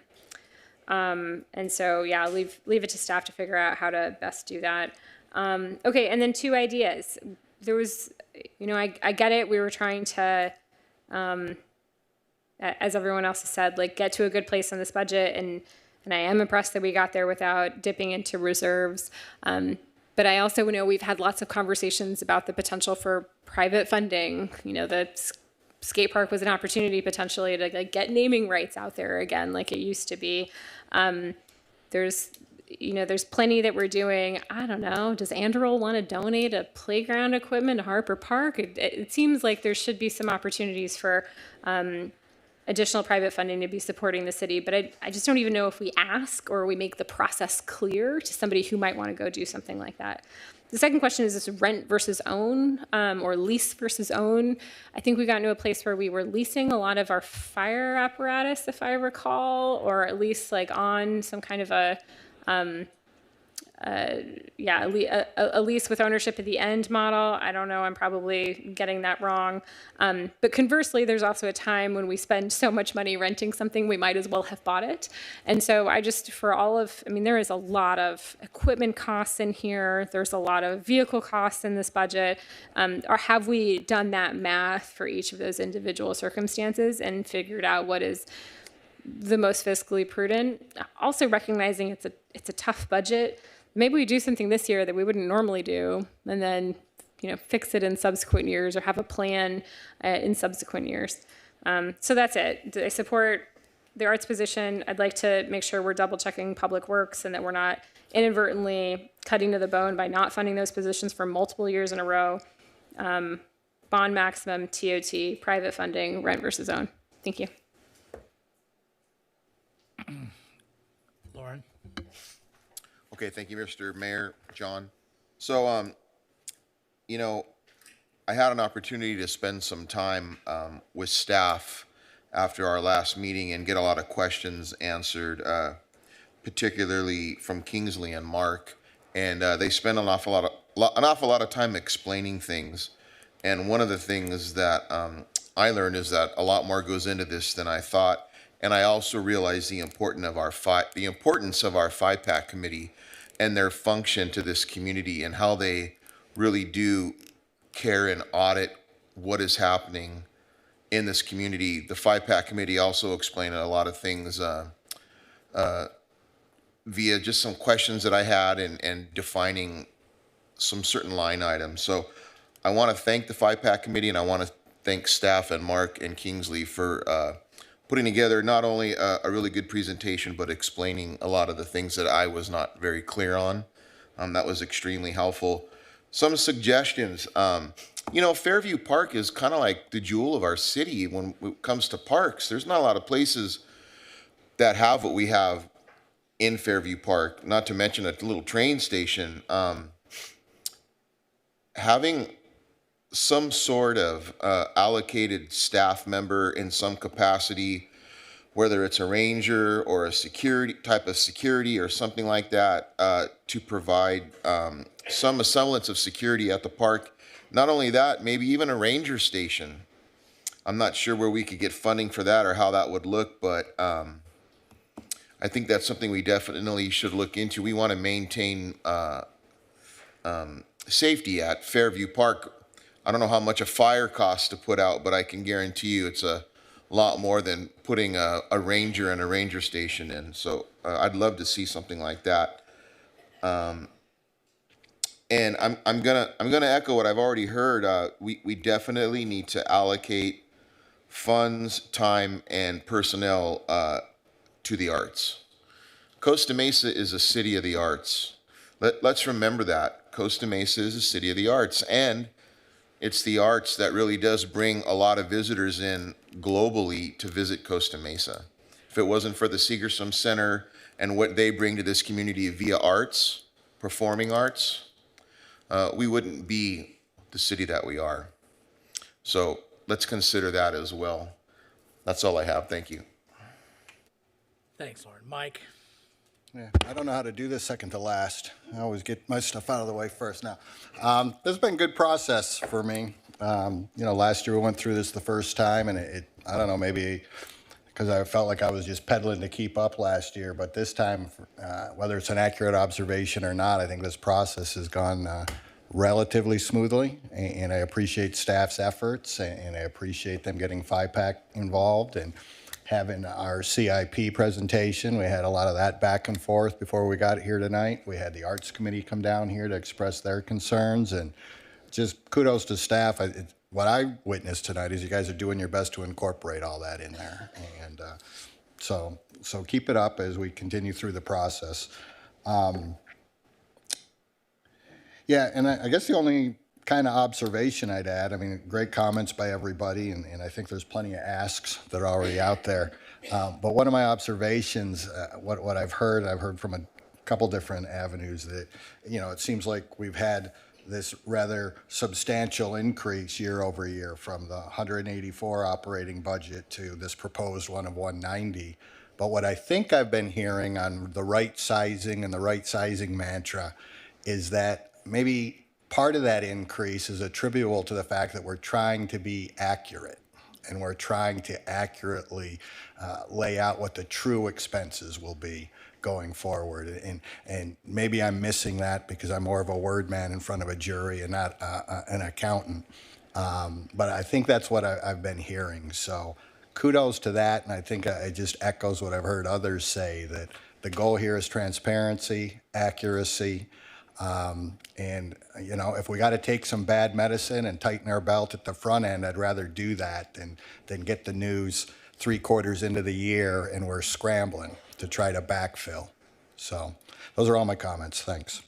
And so, yeah, leave it to staff to figure out how to best do that. Okay, and then 2 ideas. There was, I get it. We were trying to, as everyone else has said, get to a good place on this budget, and I am impressed that we got there without dipping into reserves. But I also know we've had lots of conversations about the potential for private funding. The skate park was an opportunity potentially to like get naming rights out there again, like it used to be. There's plenty that we're doing. I don't know. Does Anderl want to donate a playground equipment to Harper Park? It seems like there should be some opportunities for additional private funding to be supporting the city, but I just don't even know if we ask or we make the process clear to somebody who might want to go do something like that. The second question is this rent versus own, or lease versus own. I think we got into a place where we were leasing a lot of our fire apparatus, if I recall, or at least like on some kind of a lease with ownership at the end model. I don't know, I'm probably getting that wrong. But conversely, there's also a time when we spend so much money renting something, we might as well have bought it. And so there is a lot of equipment costs in here. There's a lot of vehicle costs in this budget. Or have we done that math for each of those individual circumstances and figured out what is the most fiscally prudent? Also recognizing it's a tough budget. Maybe we do something this year that we wouldn't normally do, and then fix it in subsequent years or have a plan in subsequent years. So that's it. I support the arts position. I'd like to make sure we're double checking public works and that we're not inadvertently cutting to the bone by not funding those positions for multiple years in a row. Bond maximum, TOT, private funding, rent versus own. Thank you. Lauren? Okay, thank you, Mr. Mayor, John. So, I had an opportunity to spend some time with staff after our last meeting and get a lot of questions answered, particularly from Kingsley and Mark. And they spent an awful lot of time explaining things. And one of the things that I learned is that a lot more goes into this than I thought. And I also realized the importance of our FIPAC committee and their function to this community and how they really do care and audit what is happening in this community. The FIPAC committee also explained a lot of things via just some questions that I had and defining some certain line items. So I want to thank the FIPAC committee, and I want to thank staff and Mark and Kingsley for putting together not only a really good presentation, but explaining a lot of the things that I was not very clear on. That was extremely helpful. Some suggestions. Fairview Park is kind of like the jewel of our city when it comes to parks. There's not a lot of places that have what we have in Fairview Park, not to mention a little train station. Having some sort of allocated staff member in some capacity, whether it's a ranger or a security or something like that, to provide some semblance of security at the park. Not only that, maybe even a ranger station. I'm not sure where we could get funding for that or how that would look, but I think that's something we definitely should look into. We want to maintain safety at Fairview Park. I don't know how much a fire costs to put out, but I can guarantee you it's a lot more than putting a ranger and a ranger station in. So I'd love to see something like that. And I'm gonna echo what I've already heard. We definitely need to allocate funds, time, and personnel to the arts. Costa Mesa is a city of the arts. Let's remember that. Costa Mesa is a city of the arts, and it's the arts that really does bring a lot of visitors in globally to visit Costa Mesa. If it wasn't for the Segerstrom Center and what they bring to this community via arts, performing arts, we wouldn't be the city that we are. So let's consider that as well. That's all I have. Thank you. Thanks, Lauren. Mike? Yeah, I don't know how to do this second to last. I always get my stuff out of the way first now. This has been a good process for me. Last year we went through this the first time, and I don't know, maybe because I felt like I was just pedaling to keep up last year, but this time, whether it's an accurate observation or not, I think this process has gone relatively smoothly, and I appreciate staff's efforts, and I appreciate them getting FIPAC involved and having our CIP presentation. We had a lot of that back and forth before we got here tonight. We had the Arts Committee come down here to express their concerns, and just kudos to staff. what I witnessed tonight is you guys are doing your best to incorporate all that in there. And so keep it up as we continue through the process. Yeah, and I guess the only kind of observation I'd add, I mean, great comments by everybody, and I think there's plenty of asks that are already out there. But one of my observations, what I've heard from a couple different avenues that, it seems like we've had this rather substantial increase year over year from the 184 operating budget to this proposed one of 190. But what I think I've been hearing on the right sizing and the right sizing mantra is that maybe part of that increase is attributable to the fact that we're trying to be accurate and we're trying to accurately lay out what the true expenses will be going forward. And maybe I'm missing that because I'm more of a word man in front of a jury and not an accountant. But I think that's what I've been hearing. So kudos to that. And I think it just echoes what I've heard others say, that the goal here is transparency, accuracy. And, if we got to take some bad medicine and tighten our belt at the front end, I'd rather do that than get the news 3 quarters into the year and we're scrambling to try to backfill. So those are all my comments. Thanks.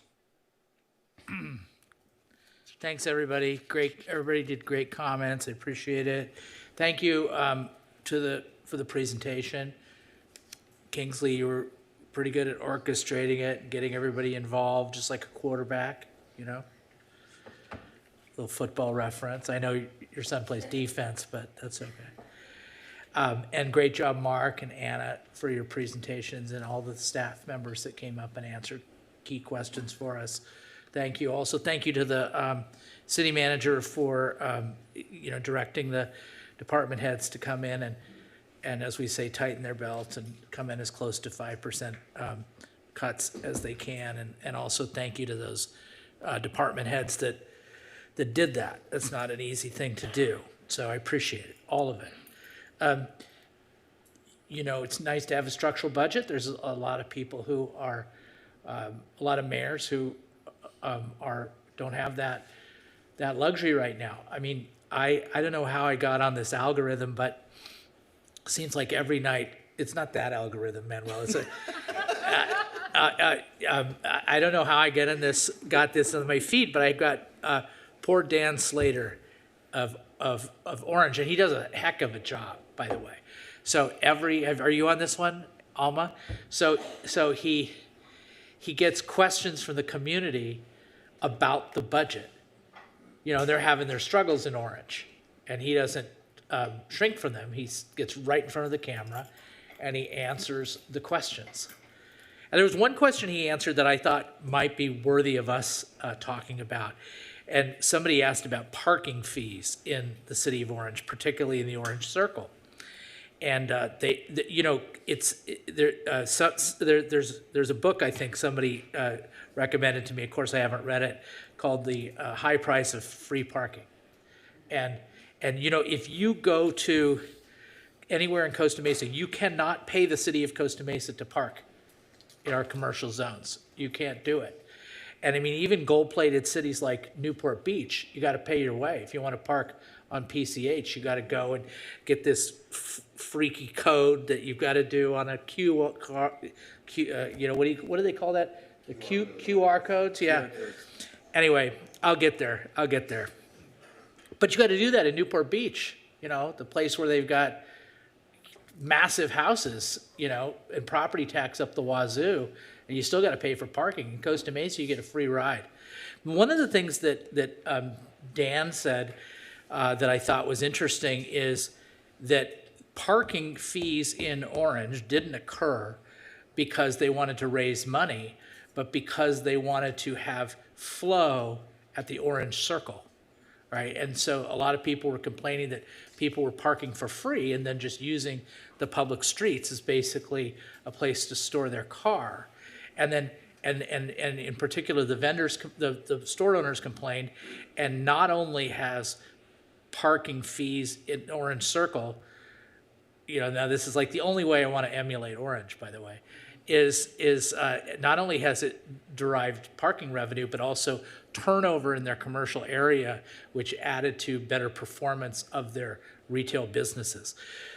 Thanks, everybody. Great. Everybody did great comments. I appreciate it. Thank you for the presentation. Kingsley, you were pretty good at orchestrating it and getting everybody involved, just like a quarterback, Little football reference. I know your son plays defense, but that's okay. And great job, Mark and Anna, for your presentations and all the staff members that came up and answered key questions for us. Thank you. Also, thank you to the city manager for, directing the department heads to come in and as we say, tighten their belts and come in as close to 5% cuts as they can. And also thank you to those department heads that did that. That's not an easy thing to do. So I appreciate it, all of it. It's nice to have a structural budget. There's a lot of people who are, a lot of mayors who don't have that luxury right now. I mean, I don't know how I got on this algorithm, but seems like every night, it's not that algorithm, Manuel. It's I don't know how I got this on my feed, but I got poor Dan Slater of Orange, and he does a heck of a job, by the way. So are you on this one, Alma? So he gets questions from the community about the budget. They're having their struggles in Orange, and he doesn't shrink from them. He gets right in front of the camera and he answers the questions. And there was one question he answered that I thought might be worthy of us talking about. And somebody asked about parking fees in the city of Orange, particularly in the Orange Circle. And there's a book I think somebody recommended to me. Of course, I haven't read it, called The High Price of Free Parking. And if you go to anywhere in Costa Mesa, you cannot pay the city of Costa Mesa to park in our commercial zones. You can't do it. And I mean, even gold-plated cities like Newport Beach, you got to pay your way. If you want to park on PCH, you got to go and get this freaky code that you've got to do on a what do they call that? The QR codes? Yeah. Anyway, I'll get there. But you got to do that in Newport Beach, the place where they've got massive houses, and property tax up the wazoo, and you still got to pay for parking. In Costa Mesa, you get a free ride. One of the things that Dan said that I thought was interesting is that parking fees in Orange didn't occur because they wanted to raise money, but because they wanted to have flow at the Orange Circle. Right? And so a lot of people were complaining that people were parking for free and then just using the public streets as basically a place to store their car. And then, and in particular, the vendors, the store owners complained, and not only has parking fees in Orange Circle, now this is like the only way I want to emulate Orange, by the way, is not only has it derived parking revenue, but also turnover in their commercial area, which added to better performance of their retail businesses.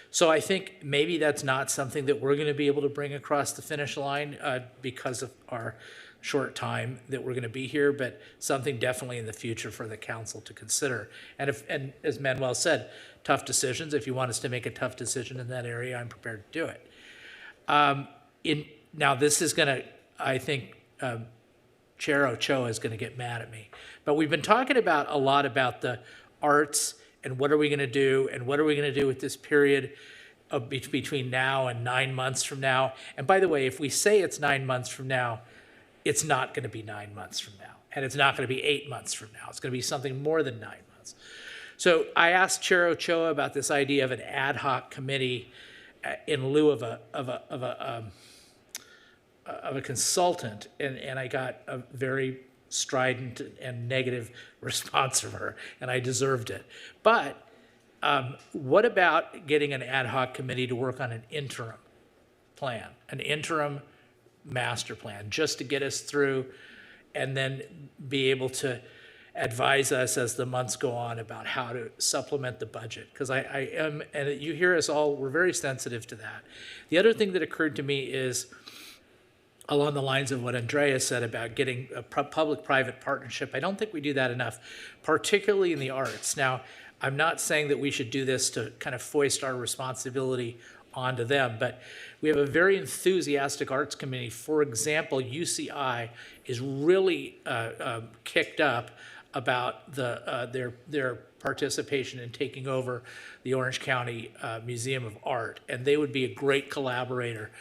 So I think maybe that's not something that we're going to be able to bring across the finish line because of our short time that we're going to be here, but something definitely in the future for the council to consider. And as Manuel said, tough decisions. If you want us to make a tough decision in that area, I'm prepared to do it. Now this is going to, I think, Chair Ochoa is going to get mad at me, but we've been talking about a lot about the arts and what are we going to do and what are we going to do with this period of between now and 9 months from now. And by the way, if we say it's 9 months from now, it's not going to be 9 months from now, and it's not going to be 8 months from now. It's going to be something more than 9 months. So I asked Chair Ochoa about this idea of an ad hoc committee in lieu of a consultant, and I got a very strident and negative response from her, and I deserved it. But what about getting an ad hoc committee to work on an interim plan, an interim master plan, just to get us through and then be able to advise us as the months go on about how to supplement the budget? Because I am, and you hear us all, we're very sensitive to that. The other thing that occurred to me is, along the lines of what Andrea said about getting a public-private partnership, I don't think we do that enough, particularly in the arts. Now, I'm not saying that we should do this to kind of foist our responsibility onto them, but we have a very enthusiastic arts community. For example, UCI is really kicked up about their participation in taking over the Orange County Museum of Art, and they would be a great collaborator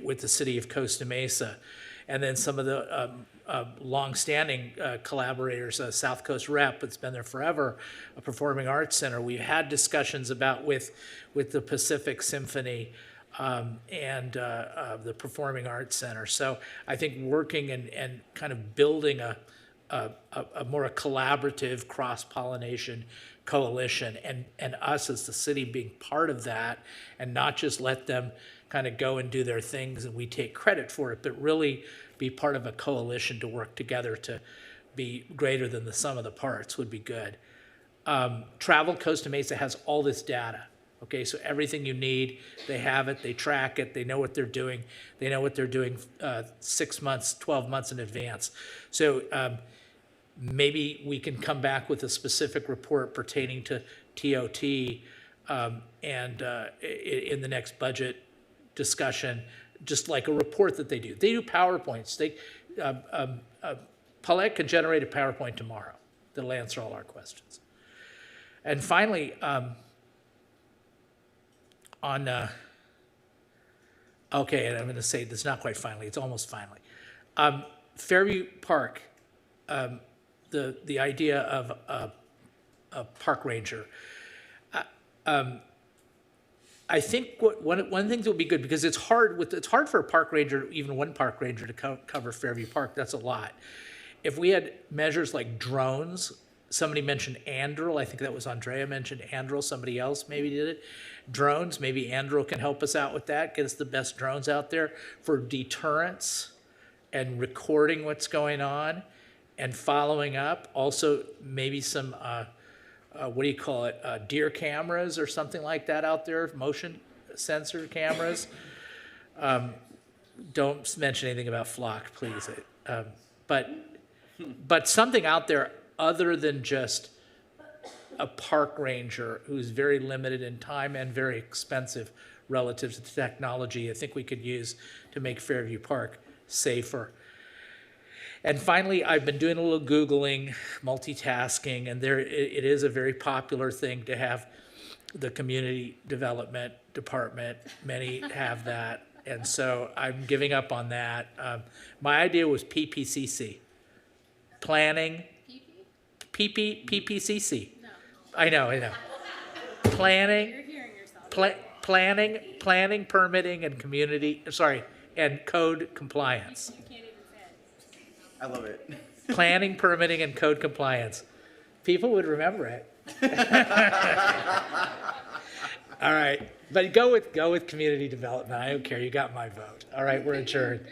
with the city of Costa Mesa. And then some of the longstanding collaborators, South Coast Rep, it's been there forever, a Performing Arts Center. We've had discussions about with the Pacific Symphony and the Performing Arts Center. So I think working and kind of building a more collaborative cross-pollination coalition, and us as the city being part of that, and not just let them kind of go and do their things and we take credit for it, but really be part of a coalition to work together to be greater than the sum of the parts would be good. Travel Costa Mesa has all this data. Okay, so everything you need, they have it, they track it, they know what they're doing. They know what they're doing 6 months, 12 months in advance. So maybe we can come back with a specific report pertaining to TOT in the next budget discussion, just like a report that they do. They do PowerPoints. Paulette can generate a PowerPoint tomorrow that'll answer all our questions. And finally, okay, and I'm going to say this, not quite finally, it's almost finally. Fairview Park, the idea of a park ranger. I think one of the things that would be good, because it's hard for a park ranger, even one park ranger, to cover Fairview Park. That's a lot. If we had measures like drones, somebody mentioned Andrel. I think that was Andrea mentioned Andrel. Somebody else maybe did it. Drones, maybe Andrel can help us out with that, get us the best drones out there for deterrence and recording what's going on and following up. Also, maybe some what do you call it, deer cameras or something like that out there, motion sensor cameras. Don't mention anything about flock, please. But something out there other than just a park ranger who's very limited in time and very expensive relative to the technology I think we could use to make Fairview Park safer. And finally, I've been doing a little Googling, multitasking, and it is a very popular thing to have the community development department. Many have that, and so I'm giving up on that. My idea was PPCC, planning, PPCC. No. I know. Planning, you're hearing yourself. Planning, permitting, and and code compliance. I love it. Planning, permitting, and code compliance. People would remember it. All right. But go with community development. I don't care. You got my vote. All right, we're adjourned.